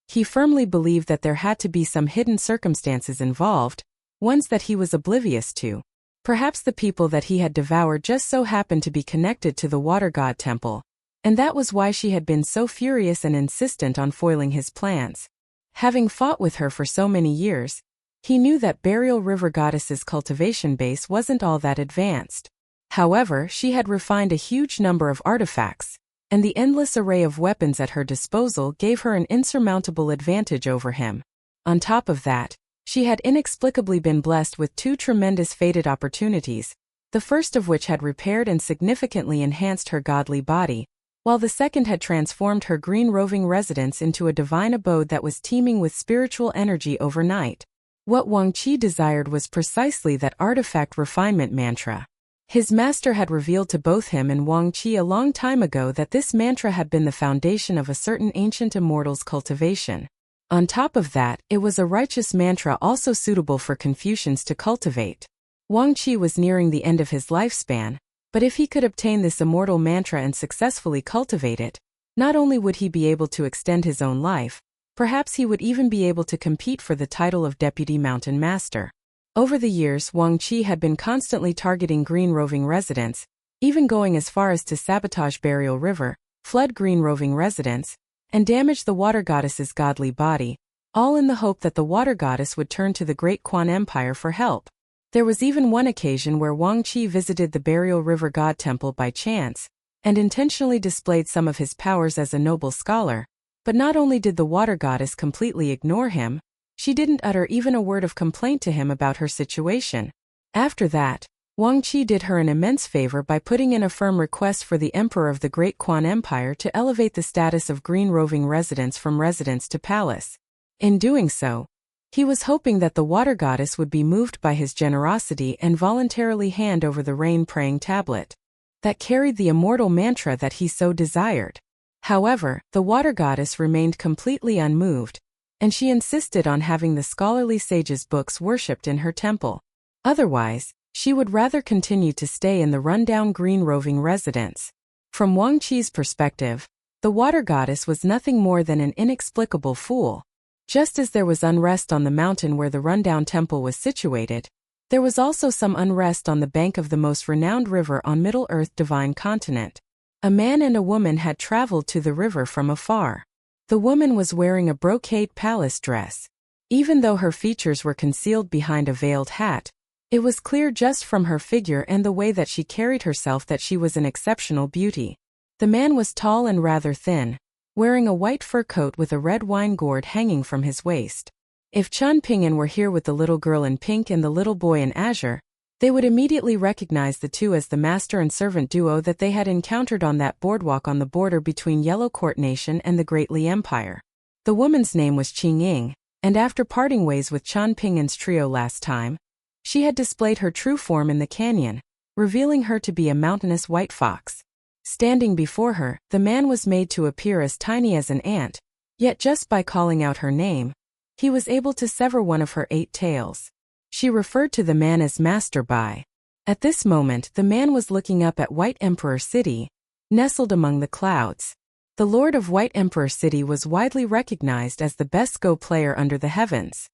He firmly believed that there had to be some hidden circumstances involved, ones that he was oblivious to. Perhaps the people that he had devoured just so happened to be connected to the water god temple, and that was why she had been so furious and insistent on foiling his plans. Having fought with her for so many years, he knew that Burial River Goddess's cultivation base wasn't all that advanced. However, she had refined a huge number of artifacts, and the endless array of weapons at her disposal gave her an insurmountable advantage over him. On top of that, she had inexplicably been blessed with two tremendous fated opportunities, the first of which had repaired and significantly enhanced her godly body, while the second had transformed her green roving residence into a divine abode that was teeming with spiritual energy overnight. What Wang Qi desired was precisely that artifact refinement mantra. His master had revealed to both him and Wang Qi a long time ago that this mantra had been the foundation of a certain ancient immortals cultivation. On top of that, it was a righteous mantra also suitable for Confucians to cultivate. Wang Qi was nearing the end of his lifespan, but if he could obtain this immortal mantra and successfully cultivate it, not only would he be able to extend his own life, perhaps he would even be able to compete for the title of Deputy Mountain Master. Over the years, Wang Qi had been constantly targeting green roving residents, even going as far as to sabotage Burial River, flood green roving residents, and damage the water goddess's godly body, all in the hope that the water goddess would turn to the Great Quan Empire for help. There was even one occasion where Wang Qi visited the Burial River God Temple by chance, and intentionally displayed some of his powers as a noble scholar, but not only did the water goddess completely ignore him, she didn't utter even a word of complaint to him about her situation. After that, Wang Qi did her an immense favor by putting in a firm request for the Emperor of the Great Quan Empire to elevate the status of green roving residents from residence to palace. In doing so, he was hoping that the water goddess would be moved by his generosity and voluntarily hand over the rain-praying tablet that carried the immortal mantra that he so desired. However, the water goddess remained completely unmoved, and she insisted on having the scholarly sage's books worshipped in her temple. Otherwise, she would rather continue to stay in the rundown green roving residence. From Wang Qi's perspective, the water goddess was nothing more than an inexplicable fool. Just as there was unrest on the mountain where the rundown temple was situated, there was also some unrest on the bank of the most renowned river on Middle-earth Divine Continent. A man and a woman had traveled to the river from afar. The woman was wearing a brocade palace dress. Even though her features were concealed behind a veiled hat, It was clear just from her figure and the way that she carried herself that she was an exceptional beauty. The man was tall and rather thin, wearing a white fur coat with a red wine gourd hanging from his waist. If Chun Ping were here with the little girl in pink and the little boy in azure, they would immediately recognize the two as the master and servant duo that they had encountered on that boardwalk on the border between Yellow Court Nation and the Great Li Empire. The woman's name was Qing Ying, and after parting ways with Chun Ping's trio last time, she had displayed her true form in the canyon, revealing her to be a mountainous white fox. Standing before her, the man was made to appear as tiny as an ant, yet just by calling out her name, he was able to sever one of her 8 tails. She referred to the man as Master Bai. At this moment, the man was looking up at White Emperor City, nestled among the clouds. The Lord of White Emperor City was widely recognized as the best Go player under the heavens.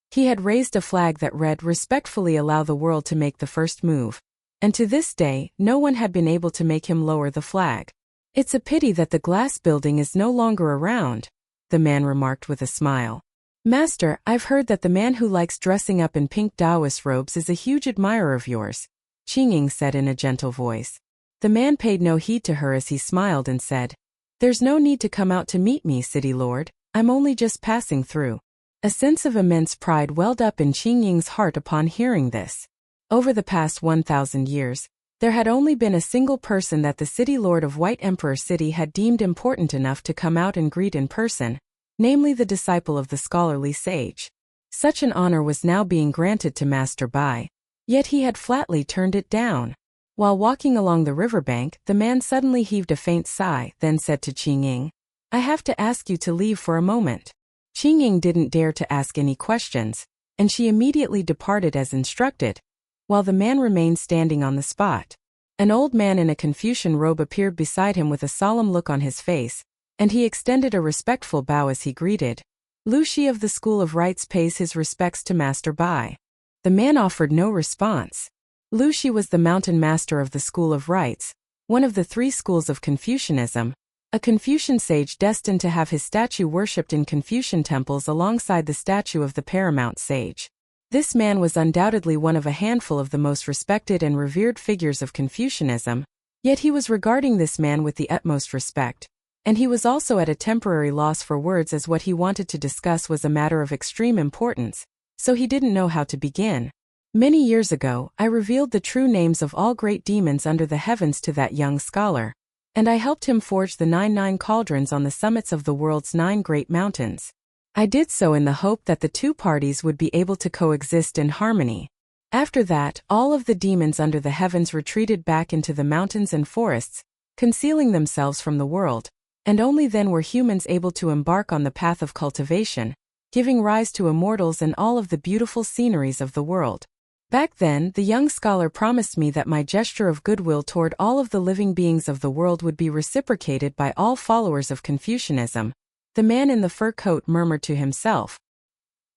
He had raised a flag that read, "Respectfully allow the world to make the first move," and to this day, no one had been able to make him lower the flag. "It's a pity that the glass building is no longer around," the man remarked with a smile. "Master, I've heard that the man who likes dressing up in pink Taoist robes is a huge admirer of yours," Qing Ying said in a gentle voice. The man paid no heed to her as he smiled and said, "There's no need to come out to meet me, City Lord, I'm only just passing through." A sense of immense pride welled up in Qing Ying's heart upon hearing this. Over the past 1,000 years, there had only been a single person that the City Lord of White Emperor City had deemed important enough to come out and greet in person, namely the disciple of the scholarly sage. Such an honor was now being granted to Master Bai, yet he had flatly turned it down. While walking along the riverbank, the man suddenly heaved a faint sigh, then said to Qing Ying, "I have to ask you to leave for a moment." Qing Ying didn't dare to ask any questions, and she immediately departed as instructed, while the man remained standing on the spot. An old man in a Confucian robe appeared beside him with a solemn look on his face, and he extended a respectful bow as he greeted. "Lu Shi of the School of Rites pays his respects to Master Bai." The man offered no response. Lu Shi was the mountain master of the School of Rites, one of the 3 schools of Confucianism, a Confucian sage destined to have his statue worshipped in Confucian temples alongside the statue of the paramount sage. This man was undoubtedly one of a handful of the most respected and revered figures of Confucianism, yet he was regarding this man with the utmost respect, and he was also at a temporary loss for words as what he wanted to discuss was a matter of extreme importance, so he didn't know how to begin. "Many years ago, I revealed the true names of all great demons under the heavens to that young scholar, and I helped him forge the 99 cauldrons on the summits of the world's 9 great mountains. I did so in the hope that the 2 parties would be able to coexist in harmony. After that, all of the demons under the heavens retreated back into the mountains and forests, concealing themselves from the world, and only then were humans able to embark on the path of cultivation, giving rise to immortals and all of the beautiful sceneries of the world. Back then, the young scholar promised me that my gesture of goodwill toward all of the living beings of the world would be reciprocated by all followers of Confucianism," the man in the fur coat murmured to himself.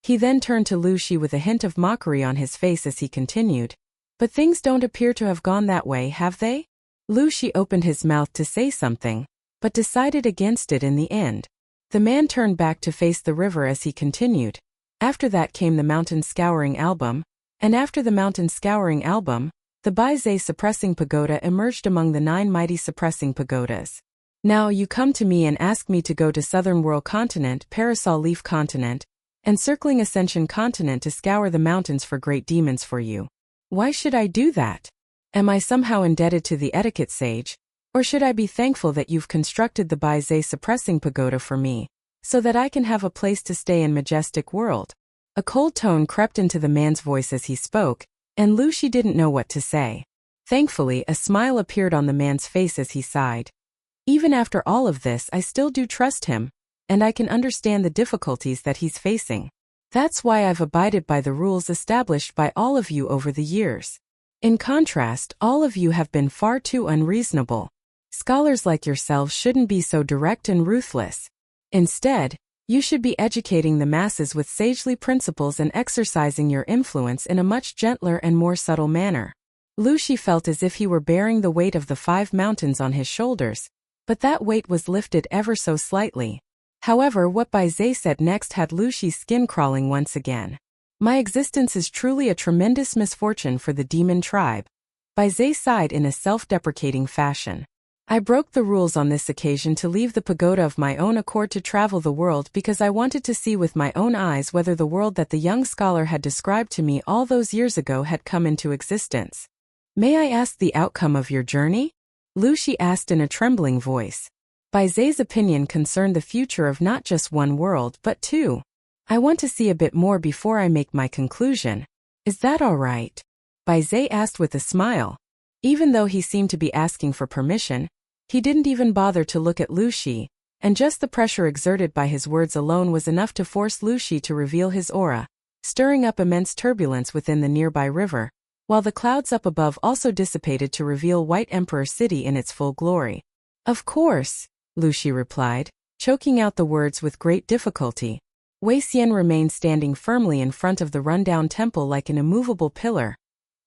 He then turned to Lu Shi with a hint of mockery on his face as he continued, "But things don't appear to have gone that way, have they?" Lu Shi opened his mouth to say something, but decided against it in the end. The man turned back to face the river as he continued. "After that came the mountain scouring album, and after the mountain scouring album, the Bai Zhe suppressing pagoda emerged among the 9 mighty suppressing pagodas. Now you come to me and ask me to go to Southern Whirl Continent, Parasol Leaf Continent, and Circling Ascension Continent to scour the mountains for great demons for you. Why should I do that? Am I somehow indebted to the etiquette sage? Or should I be thankful that you've constructed the Bai Zhe suppressing pagoda for me, so that I can have a place to stay in majestic world?" A cold tone crept into the man's voice as he spoke, and Lu Shi didn't know what to say. Thankfully, a smile appeared on the man's face as he sighed. "Even after all of this, I still do trust him, and I can understand the difficulties that he's facing. That's why I've abided by the rules established by all of you over the years. In contrast, all of you have been far too unreasonable. Scholars like yourselves shouldn't be so direct and ruthless. Instead, you should be educating the masses with sagely principles and exercising your influence in a much gentler and more subtle manner." Lu Shi felt as if he were bearing the weight of the 5 mountains on his shoulders, but that weight was lifted ever so slightly. However, what Bai Zhe said next had Lu Shi's skin crawling once again. My existence is truly a tremendous misfortune for the demon tribe. Bai Zhe sighed in a self-deprecating fashion. I broke the rules on this occasion to leave the pagoda of my own accord to travel the world because I wanted to see with my own eyes whether the world that the young scholar had described to me all those years ago had come into existence. May I ask the outcome of your journey? Lu Shi asked in a trembling voice. Bai Zhe's opinion concerned the future of not just one world but two. I want to see a bit more before I make my conclusion. Is that all right? Bai Zhe asked with a smile. Even though he seemed to be asking for permission, he didn't even bother to look at Lu Shi, and just the pressure exerted by his words alone was enough to force Lu Shi to reveal his aura, stirring up immense turbulence within the nearby river, while the clouds up above also dissipated to reveal White Emperor City in its full glory. Of course, Lu Shi replied, choking out the words with great difficulty. Wei Xian remained standing firmly in front of the rundown temple like an immovable pillar.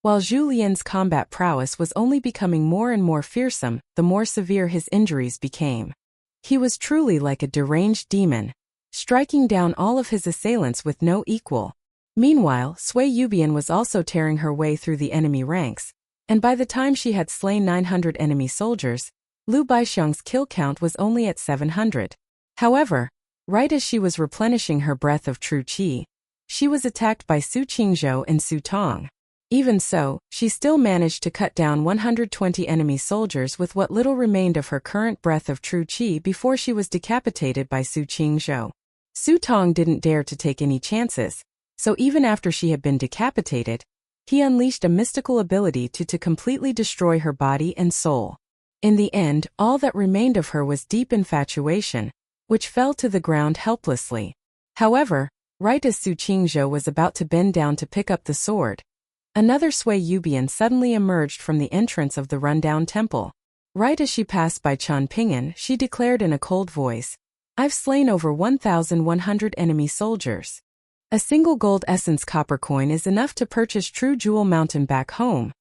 While Zhu Lian's combat prowess was only becoming more and more fearsome, the more severe his injuries became. He was truly like a deranged demon, striking down all of his assailants with no equal. Meanwhile, Sui Yubian was also tearing her way through the enemy ranks, and by the time she had slain 900 enemy soldiers, Lu Baixiang's kill count was only at 700. However, right as she was replenishing her breath of true qi, she was attacked by Su Qingzhou and Su Tong. Even so, she still managed to cut down 120 enemy soldiers with what little remained of her current breath of true qi before she was decapitated by Su Qingzhou. Su Tong didn't dare to take any chances, so even after she had been decapitated, he unleashed a mystical ability to completely destroy her body and soul. In the end, all that remained of her was deep infatuation, which fell to the ground helplessly. However, right as Su Qingzhou was about to bend down to pick up the sword, another Sui Yubian suddenly emerged from the entrance of the rundown temple. Right as she passed by Chen Ping'an, she declared in a cold voice, "I've slain over 1,100 enemy soldiers. A single gold essence copper coin is enough to purchase true Jewel Mountain back home."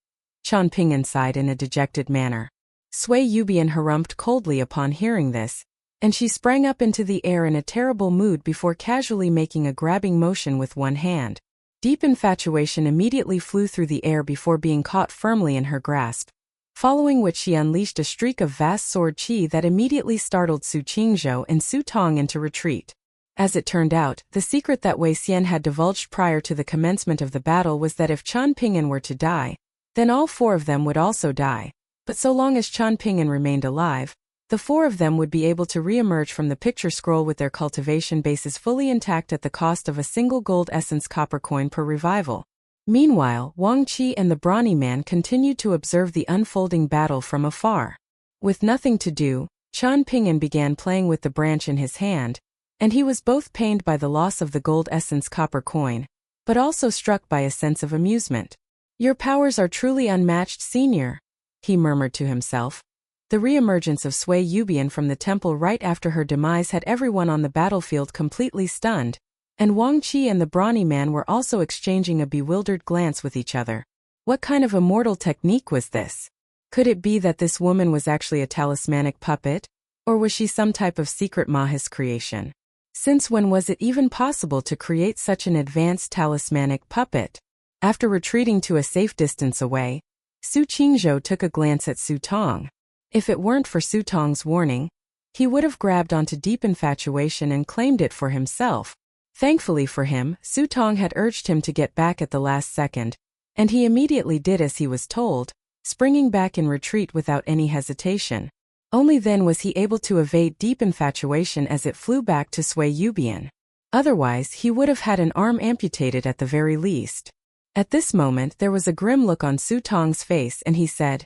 Chen Ping'an sighed in a dejected manner. Sui Yubian harumphed coldly upon hearing this, and she sprang up into the air in a terrible mood before casually making a grabbing motion with one hand. Deep infatuation immediately flew through the air before being caught firmly in her grasp, following which she unleashed a streak of vast sword qi that immediately startled Su Qingzhou and Su Tong into retreat. As it turned out, the secret that Wei Xian had divulged prior to the commencement of the battle was that if Chen Ping'an were to die, then all four of them would also die. But so long as Chen Ping'an remained alive, the four of them would be able to re-emerge from the picture scroll with their cultivation bases fully intact at the cost of a single gold essence copper coin per revival. Meanwhile, Wang Qi and the brawny man continued to observe the unfolding battle from afar. With nothing to do, Chen Ping'an began playing with the branch in his hand, and he was both pained by the loss of the gold essence copper coin, but also struck by a sense of amusement. "Your powers are truly unmatched, senior," he murmured to himself. The re-emergence of Sui Yubian from the temple right after her demise had everyone on the battlefield completely stunned, and Wang Qi and the brawny man were also exchanging a bewildered glance with each other. What kind of immortal technique was this? Could it be that this woman was actually a talismanic puppet, or was she some type of secret Mahis creation? Since when was it even possible to create such an advanced talismanic puppet? After retreating to a safe distance away, Su Qingzhou took a glance at Su Tong. If it weren't for Su Tong's warning, he would have grabbed onto deep infatuation and claimed it for himself. Thankfully for him, Su Tong had urged him to get back at the last second, and he immediately did as he was told, springing back in retreat without any hesitation. Only then was he able to evade deep infatuation as it flew back to Sui Yubian. Otherwise, he would have had an arm amputated at the very least. At this moment there was a grim look on Su Tong's face and he said,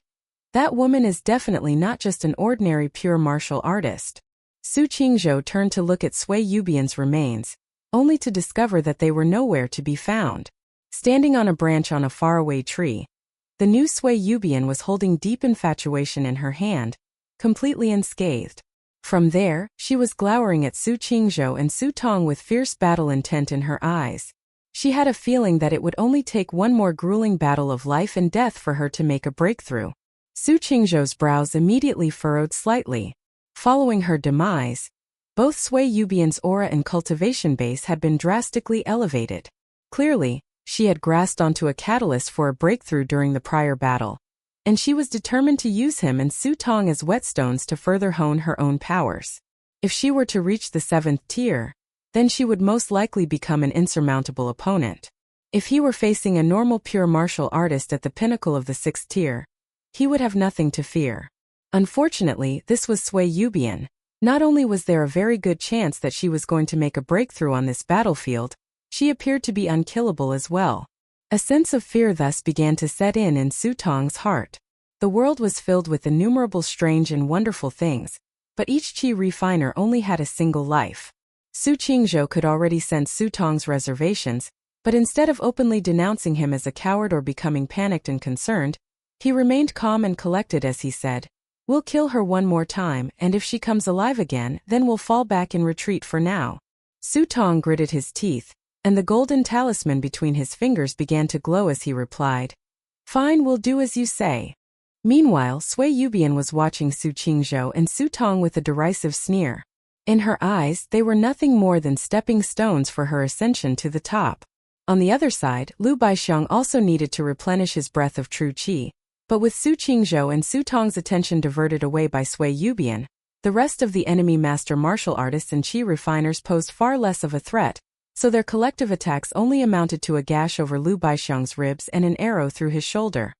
"That woman is definitely not just an ordinary pure martial artist." Su Qingzhou turned to look at Sui Yubian's remains, only to discover that they were nowhere to be found. Standing on a branch on a faraway tree, the new Sui Yubian was holding deep infatuation in her hand, completely unscathed. From there, she was glowering at Su Qingzhou and Su Tong with fierce battle intent in her eyes. She had a feeling that it would only take one more grueling battle of life and death for her to make a breakthrough. Su Qingzhou's brows immediately furrowed slightly. Following her demise, both Sui Yubian's aura and cultivation base had been drastically elevated. Clearly, she had grasped onto a catalyst for a breakthrough during the prior battle, and she was determined to use him and Su Tong as whetstones to further hone her own powers. If she were to reach the 7th tier, then she would most likely become an insurmountable opponent. If he were facing a normal pure martial artist at the pinnacle of the 6th tier, he would have nothing to fear. Unfortunately, this was Sui Yubian. Not only was there a very good chance that she was going to make a breakthrough on this battlefield, she appeared to be unkillable as well. A sense of fear thus began to set in Su Tong's heart. The world was filled with innumerable strange and wonderful things, but each chi refiner only had a single life. Su Qingzhou could already sense Su Tong's reservations, but instead of openly denouncing him as a coward or becoming panicked and concerned, he remained calm and collected as he said, "We'll kill her one more time, and if she comes alive again, then we'll fall back in retreat for now." Su Tong gritted his teeth, and the golden talisman between his fingers began to glow as he replied, "Fine, we'll do as you say." Meanwhile, Sui Yubian was watching Su Qingzhou and Su Tong with a derisive sneer. In her eyes, they were nothing more than stepping stones for her ascension to the top. On the other side, Lu Baixiang also needed to replenish his breath of true qi, but with Su Qingzhou and Su Tong's attention diverted away by Sui Yubian, the rest of the enemy master martial artists and qi refiners posed far less of a threat, so their collective attacks only amounted to a gash over Lu Baixiang's ribs and an arrow through his shoulder.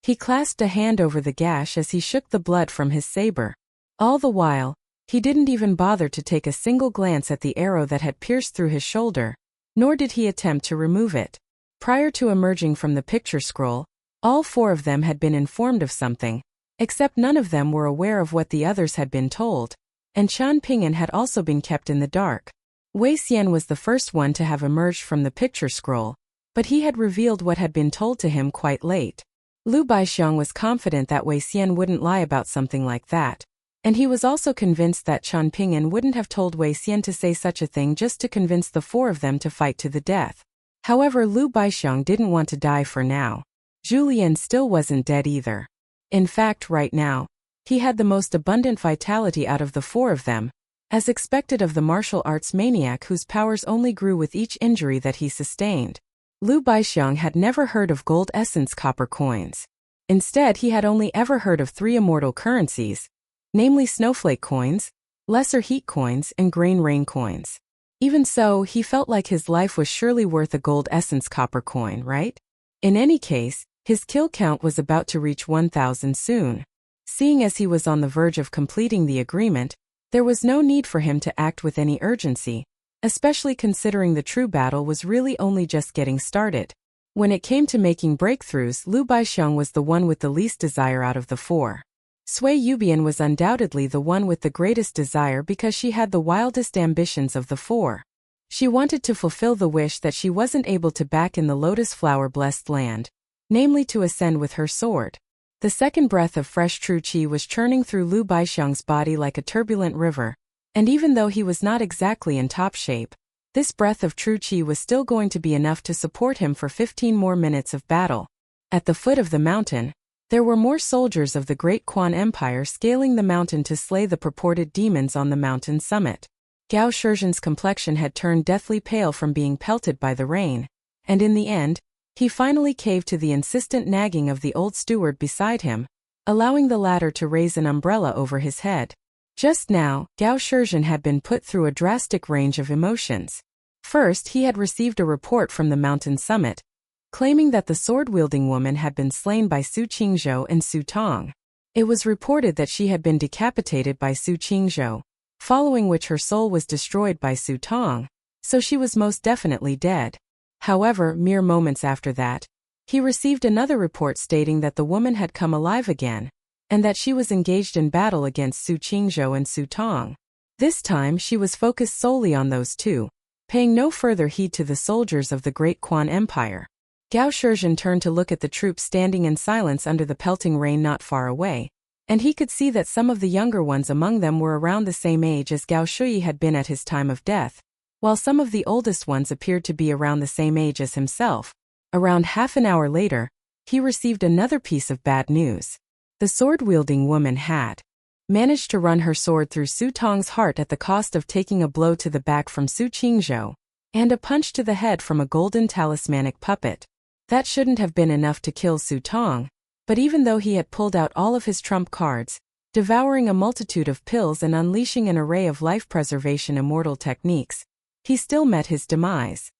He clasped a hand over the gash as he shook the blood from his saber. All the while, he didn't even bother to take a single glance at the arrow that had pierced through his shoulder, nor did he attempt to remove it. Prior to emerging from the picture scroll, all 4 of them had been informed of something, except none of them were aware of what the others had been told, and Qian Ping'an had also been kept in the dark. Wei Xian was the first one to have emerged from the picture scroll, but he had revealed what had been told to him quite late. Lu Baixiang was confident that Wei Xian wouldn't lie about something like that, and he was also convinced that Qian Ping'an wouldn't have told Wei Xian to say such a thing just to convince the 4 of them to fight to the death. However, Lu Baixiang didn't want to die for now. Julian still wasn't dead either. In fact, right now, he had the most abundant vitality out of the 4 of them, as expected of the martial arts maniac whose powers only grew with each injury that he sustained. Lu Baixiang had never heard of gold essence copper coins. Instead, he had only ever heard of 3 immortal currencies, namely snowflake coins, lesser heat coins, and grain rain coins. Even so, he felt like his life was surely worth a gold essence copper coin, right? In any case, his kill count was about to reach 1,000 soon. Seeing as he was on the verge of completing the agreement, there was no need for him to act with any urgency, especially considering the true battle was really only just getting started. When it came to making breakthroughs, Lu Baixiang was the one with the least desire out of the 4. Sui Yubian was undoubtedly the one with the greatest desire because she had the wildest ambitions of the 4. She wanted to fulfill the wish that she wasn't able to back in the lotus flower-blessed land, namely to ascend with her sword. The second breath of fresh true qi was churning through Lu Baixiang's body like a turbulent river, and even though he was not exactly in top shape, this breath of true qi was still going to be enough to support him for 15 more minutes of battle. At the foot of the mountain, there were more soldiers of the Great Quan Empire scaling the mountain to slay the purported demons on the mountain summit. Gao Shizhen's complexion had turned deathly pale from being pelted by the rain, and in the end, he finally caved to the insistent nagging of the old steward beside him, allowing the latter to raise an umbrella over his head. Just now, Gao Shizhen had been put through a drastic range of emotions. First, he had received a report from the mountain summit, claiming that the sword-wielding woman had been slain by Su Qingzhou and Su Tong. It was reported that she had been decapitated by Su Qingzhou, following which her soul was destroyed by Su Tong, so she was most definitely dead. However, mere moments after that, he received another report stating that the woman had come alive again, and that she was engaged in battle against Su Qingzhou and Su Tong. This time she was focused solely on those 2, paying no further heed to the soldiers of the Great Quan Empire. Gao Shizhen turned to look at the troops standing in silence under the pelting rain not far away, and he could see that some of the younger ones among them were around the same age as Gao Shui had been at his time of death, while some of the oldest ones appeared to be around the same age as himself. Around half an hour later, he received another piece of bad news. The sword-wielding woman had managed to run her sword through Su Tong's heart at the cost of taking a blow to the back from Su Qingzhou. and a punch to the head from a golden talismanic puppet. That shouldn't have been enough to kill Su Tong, but even though he had pulled out all of his trump cards, devouring a multitude of pills and unleashing an array of life-preservation immortal techniques, he still met his demise.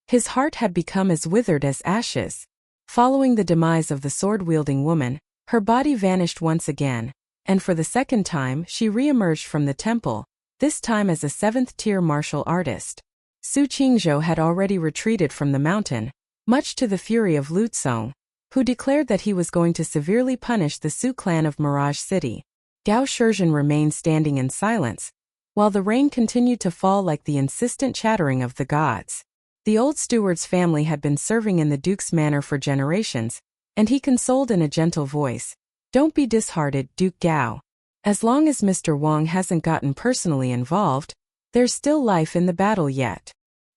His heart had become as withered as ashes. Following the demise of the sword-wielding woman, her body vanished once again, and for the second time she re-emerged from the temple, this time as a 7th-tier martial artist. Su Qingzhou had already retreated from the mountain, much to the fury of Lu Tsong, who declared that he was going to severely punish the Su clan of Mirage City. Gao Shizhen remained standing in silence, while the rain continued to fall like the insistent chattering of the gods. The old steward's family had been serving in the Duke's manor for generations, and he consoled in a gentle voice, "Don't be disheartened, Duke Gao. As long as Mr. Wang hasn't gotten personally involved, there's still life in the battle yet."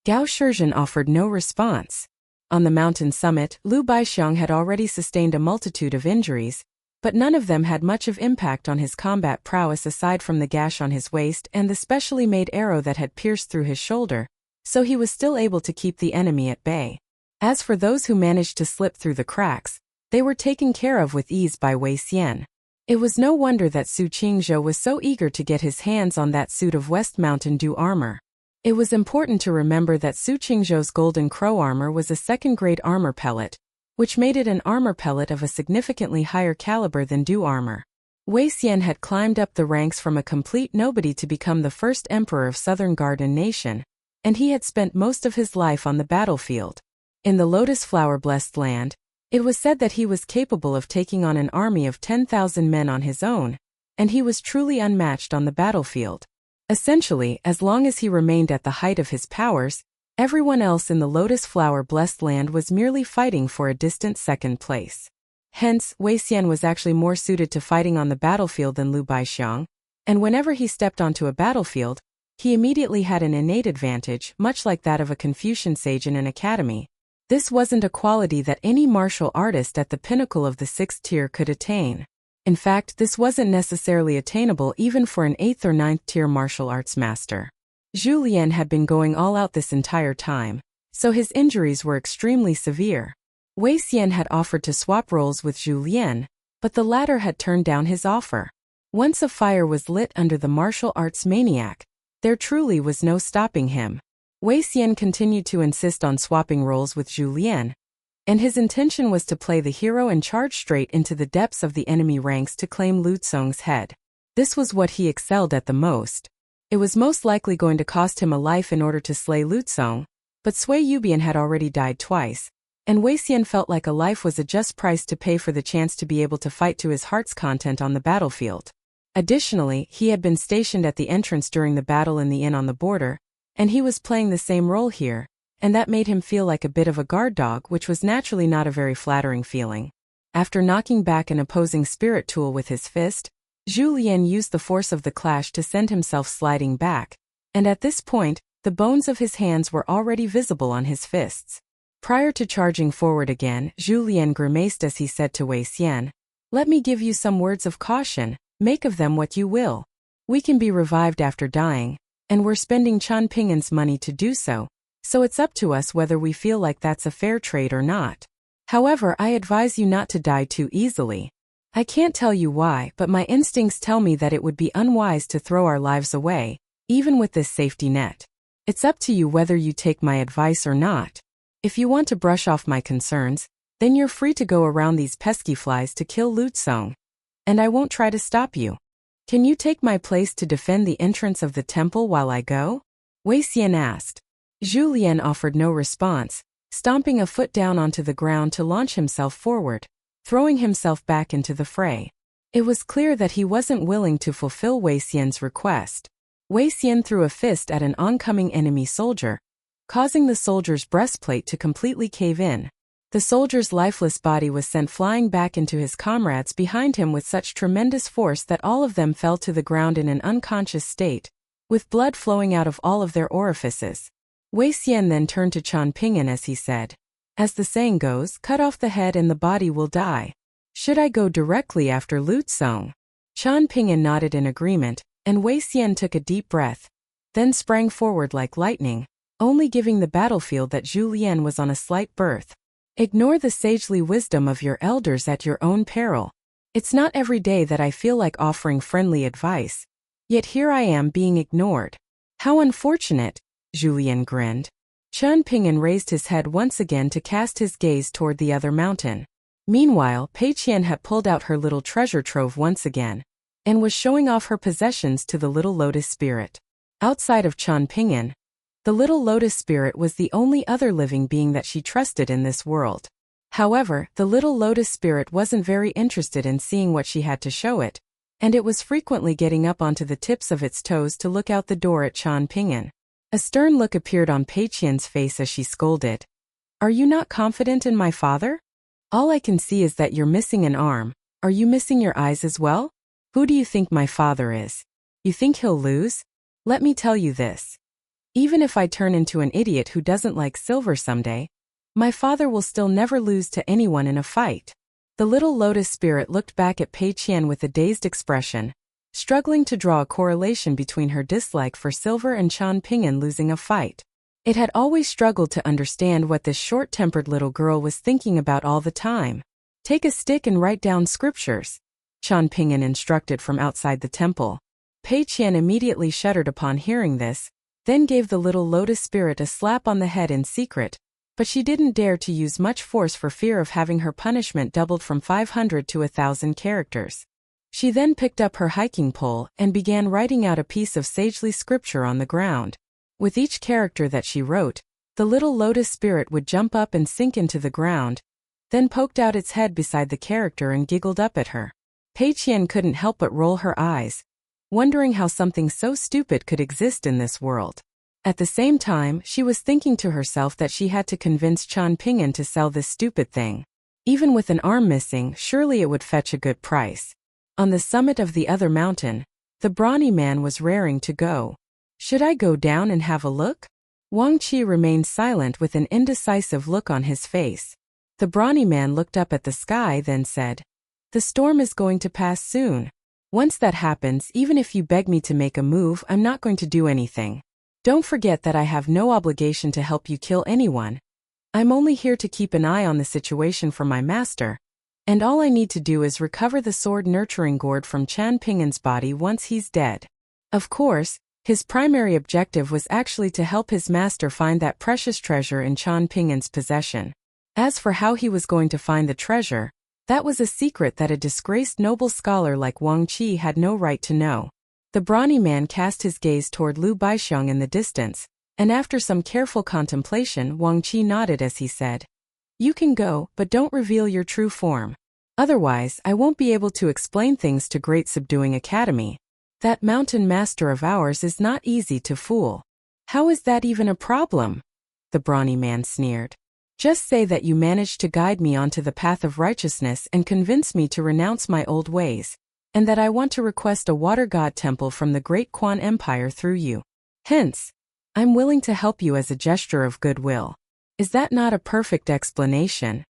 Gao Shizhen offered no response. On the mountain summit, Lu Baixiang had already sustained a multitude of injuries, but none of them had much of impact on his combat prowess aside from the gash on his waist and the specially made arrow that had pierced through his shoulder, so he was still able to keep the enemy at bay. As for those who managed to slip through the cracks, they were taken care of with ease by Wei Xian. It was no wonder that Su Qingzhou was so eager to get his hands on that suit of West Mountain Dew armor. It was important to remember that Su Qingzhou's Golden Crow armor was a second-grade armor pellet, which made it an armor pellet of a significantly higher caliber than Dew armor. Wei Xian had climbed up the ranks from a complete nobody to become the first emperor of Southern Garden Nation, and he had spent most of his life on the battlefield. In the Lotus Flower-blessed land, it was said that he was capable of taking on an army of 10,000 men on his own, and he was truly unmatched on the battlefield. Essentially, as long as he remained at the height of his powers, everyone else in the Lotus Flower-blessed land was merely fighting for a distant second place. Hence, Wei Xian was actually more suited to fighting on the battlefield than Lu Baixiang, and whenever he stepped onto a battlefield, he immediately had an innate advantage, much like that of a Confucian sage in an academy. This wasn't a quality that any martial artist at the pinnacle of the 6th tier could attain. In fact, this wasn't necessarily attainable even for an 8th or 9th tier martial arts master. Zhu Lian had been going all out this entire time, so his injuries were extremely severe. Wei Xian had offered to swap roles with Zhu Lian, but the latter had turned down his offer. Once a fire was lit under the martial arts maniac, there truly was no stopping him. Wei Xian continued to insist on swapping roles with Zhu Lian, and his intention was to play the hero and charge straight into the depths of the enemy ranks to claim Lu Tsong's head. This was what he excelled at the most. It was most likely going to cost him a life in order to slay Lu Tsong, but Sui Yubian had already died twice, and Wei Xian felt like a life was a just price to pay for the chance to be able to fight to his heart's content on the battlefield. Additionally, he had been stationed at the entrance during the battle in the inn on the border, and he was playing the same role here, and that made him feel like a bit of a guard dog, which was naturally not a very flattering feeling. After knocking back an opposing spirit tool with his fist, Zhu Lian used the force of the clash to send himself sliding back, and at this point, the bones of his hands were already visible on his fists. Prior to charging forward again, Zhu Lian grimaced as he said to Wei Xian, "Let me give you some words of caution, make of them what you will. We can be revived after dying, and we're spending Chan Ping'an's money to do so, so it's up to us whether we feel like that's a fair trade or not. However, I advise you not to die too easily. I can't tell you why, but my instincts tell me that it would be unwise to throw our lives away, even with this safety net. It's up to you whether you take my advice or not. If you want to brush off my concerns, then you're free to go around these pesky flies to kill Lu Tsong, and I won't try to stop you. Can you take my place to defend the entrance of the temple while I go?" Wei Xian asked. Zhu Lian offered no response, stomping a foot down onto the ground to launch himself forward, throwing himself back into the fray. It was clear that he wasn't willing to fulfill Wei Xian's request. Wei Xian threw a fist at an oncoming enemy soldier, causing the soldier's breastplate to completely cave in. The soldier's lifeless body was sent flying back into his comrades behind him with such tremendous force that all of them fell to the ground in an unconscious state, with blood flowing out of all of their orifices. Wei Xian then turned to Chan Ping'an as he said, "As the saying goes, cut off the head and the body will die. Should I go directly after Lu Tsong?" Chan Ping'an nodded in agreement, and Wei Xian took a deep breath, then sprang forward like lightning, only giving the battlefield that Zhu Lian was on a slight berth. Ignore the sagely wisdom of your elders at your own peril. It's not every day that I feel like offering friendly advice. Yet here I am being ignored. How unfortunate, Zhu Lian grinned. Chen Ping'an raised his head once again to cast his gaze toward the other mountain. Meanwhile, Pei Qian had pulled out her little treasure trove once again, and was showing off her possessions to the little lotus spirit. Outside of Chen Ping'an, the little lotus spirit was the only other living being that she trusted in this world. However, the little lotus spirit wasn't very interested in seeing what she had to show it, and it was frequently getting up onto the tips of its toes to look out the door at Chen Ping'an. A stern look appeared on Pei Qian's face as she scolded. Are you not confident in my father? All I can see is that you're missing an arm. Are you missing your eyes as well? Who do you think my father is? You think he'll lose? Let me tell you this. Even if I turn into an idiot who doesn't like silver someday, my father will still never lose to anyone in a fight. The little lotus spirit looked back at Pei Qian with a dazed expression, struggling to draw a correlation between her dislike for silver and Chen Ping'an losing a fight. It had always struggled to understand what this short-tempered little girl was thinking about all the time. Take a stick and write down scriptures, Chen Ping'an instructed from outside the temple. Pei Qian immediately shuddered upon hearing this, then gave the little lotus spirit a slap on the head in secret, but she didn't dare to use much force for fear of having her punishment doubled from 500 to 1,000 characters. She then picked up her hiking pole and began writing out a piece of sagely scripture on the ground. With each character that she wrote, the little lotus spirit would jump up and sink into the ground, then poked out its head beside the character and giggled up at her. Pei Qian couldn't help but roll her eyes, wondering how something so stupid could exist in this world. At the same time, she was thinking to herself that she had to convince Chen Ping'an to sell this stupid thing. Even with an arm missing, surely it would fetch a good price. On the summit of the other mountain, the brawny man was raring to go. Should I go down and have a look? Wang Qi remained silent with an indecisive look on his face. The brawny man looked up at the sky, then said, "The storm is going to pass soon. Once that happens, even if you beg me to make a move, I'm not going to do anything. Don't forget that I have no obligation to help you kill anyone. I'm only here to keep an eye on the situation for my master, and all I need to do is recover the sword nurturing gourd from Chen Ping'an's body once he's dead." Of course, his primary objective was actually to help his master find that precious treasure in Chen Ping'an's possession. As for how he was going to find the treasure, that was a secret that a disgraced noble scholar like Wang Qi had no right to know. The brawny man cast his gaze toward Lu Baixiong in the distance, and after some careful contemplation, Wang Qi nodded as he said, "You can go, but don't reveal your true form. Otherwise, I won't be able to explain things to Great Subduing Academy. That mountain master of ours is not easy to fool." "How is that even a problem?" the brawny man sneered. "Just say that you managed to guide me onto the path of righteousness and convince me to renounce my old ways, and that I want to request a water god temple from the Great Quan Empire through you. Hence, I'm willing to help you as a gesture of goodwill. Is that not a perfect explanation?"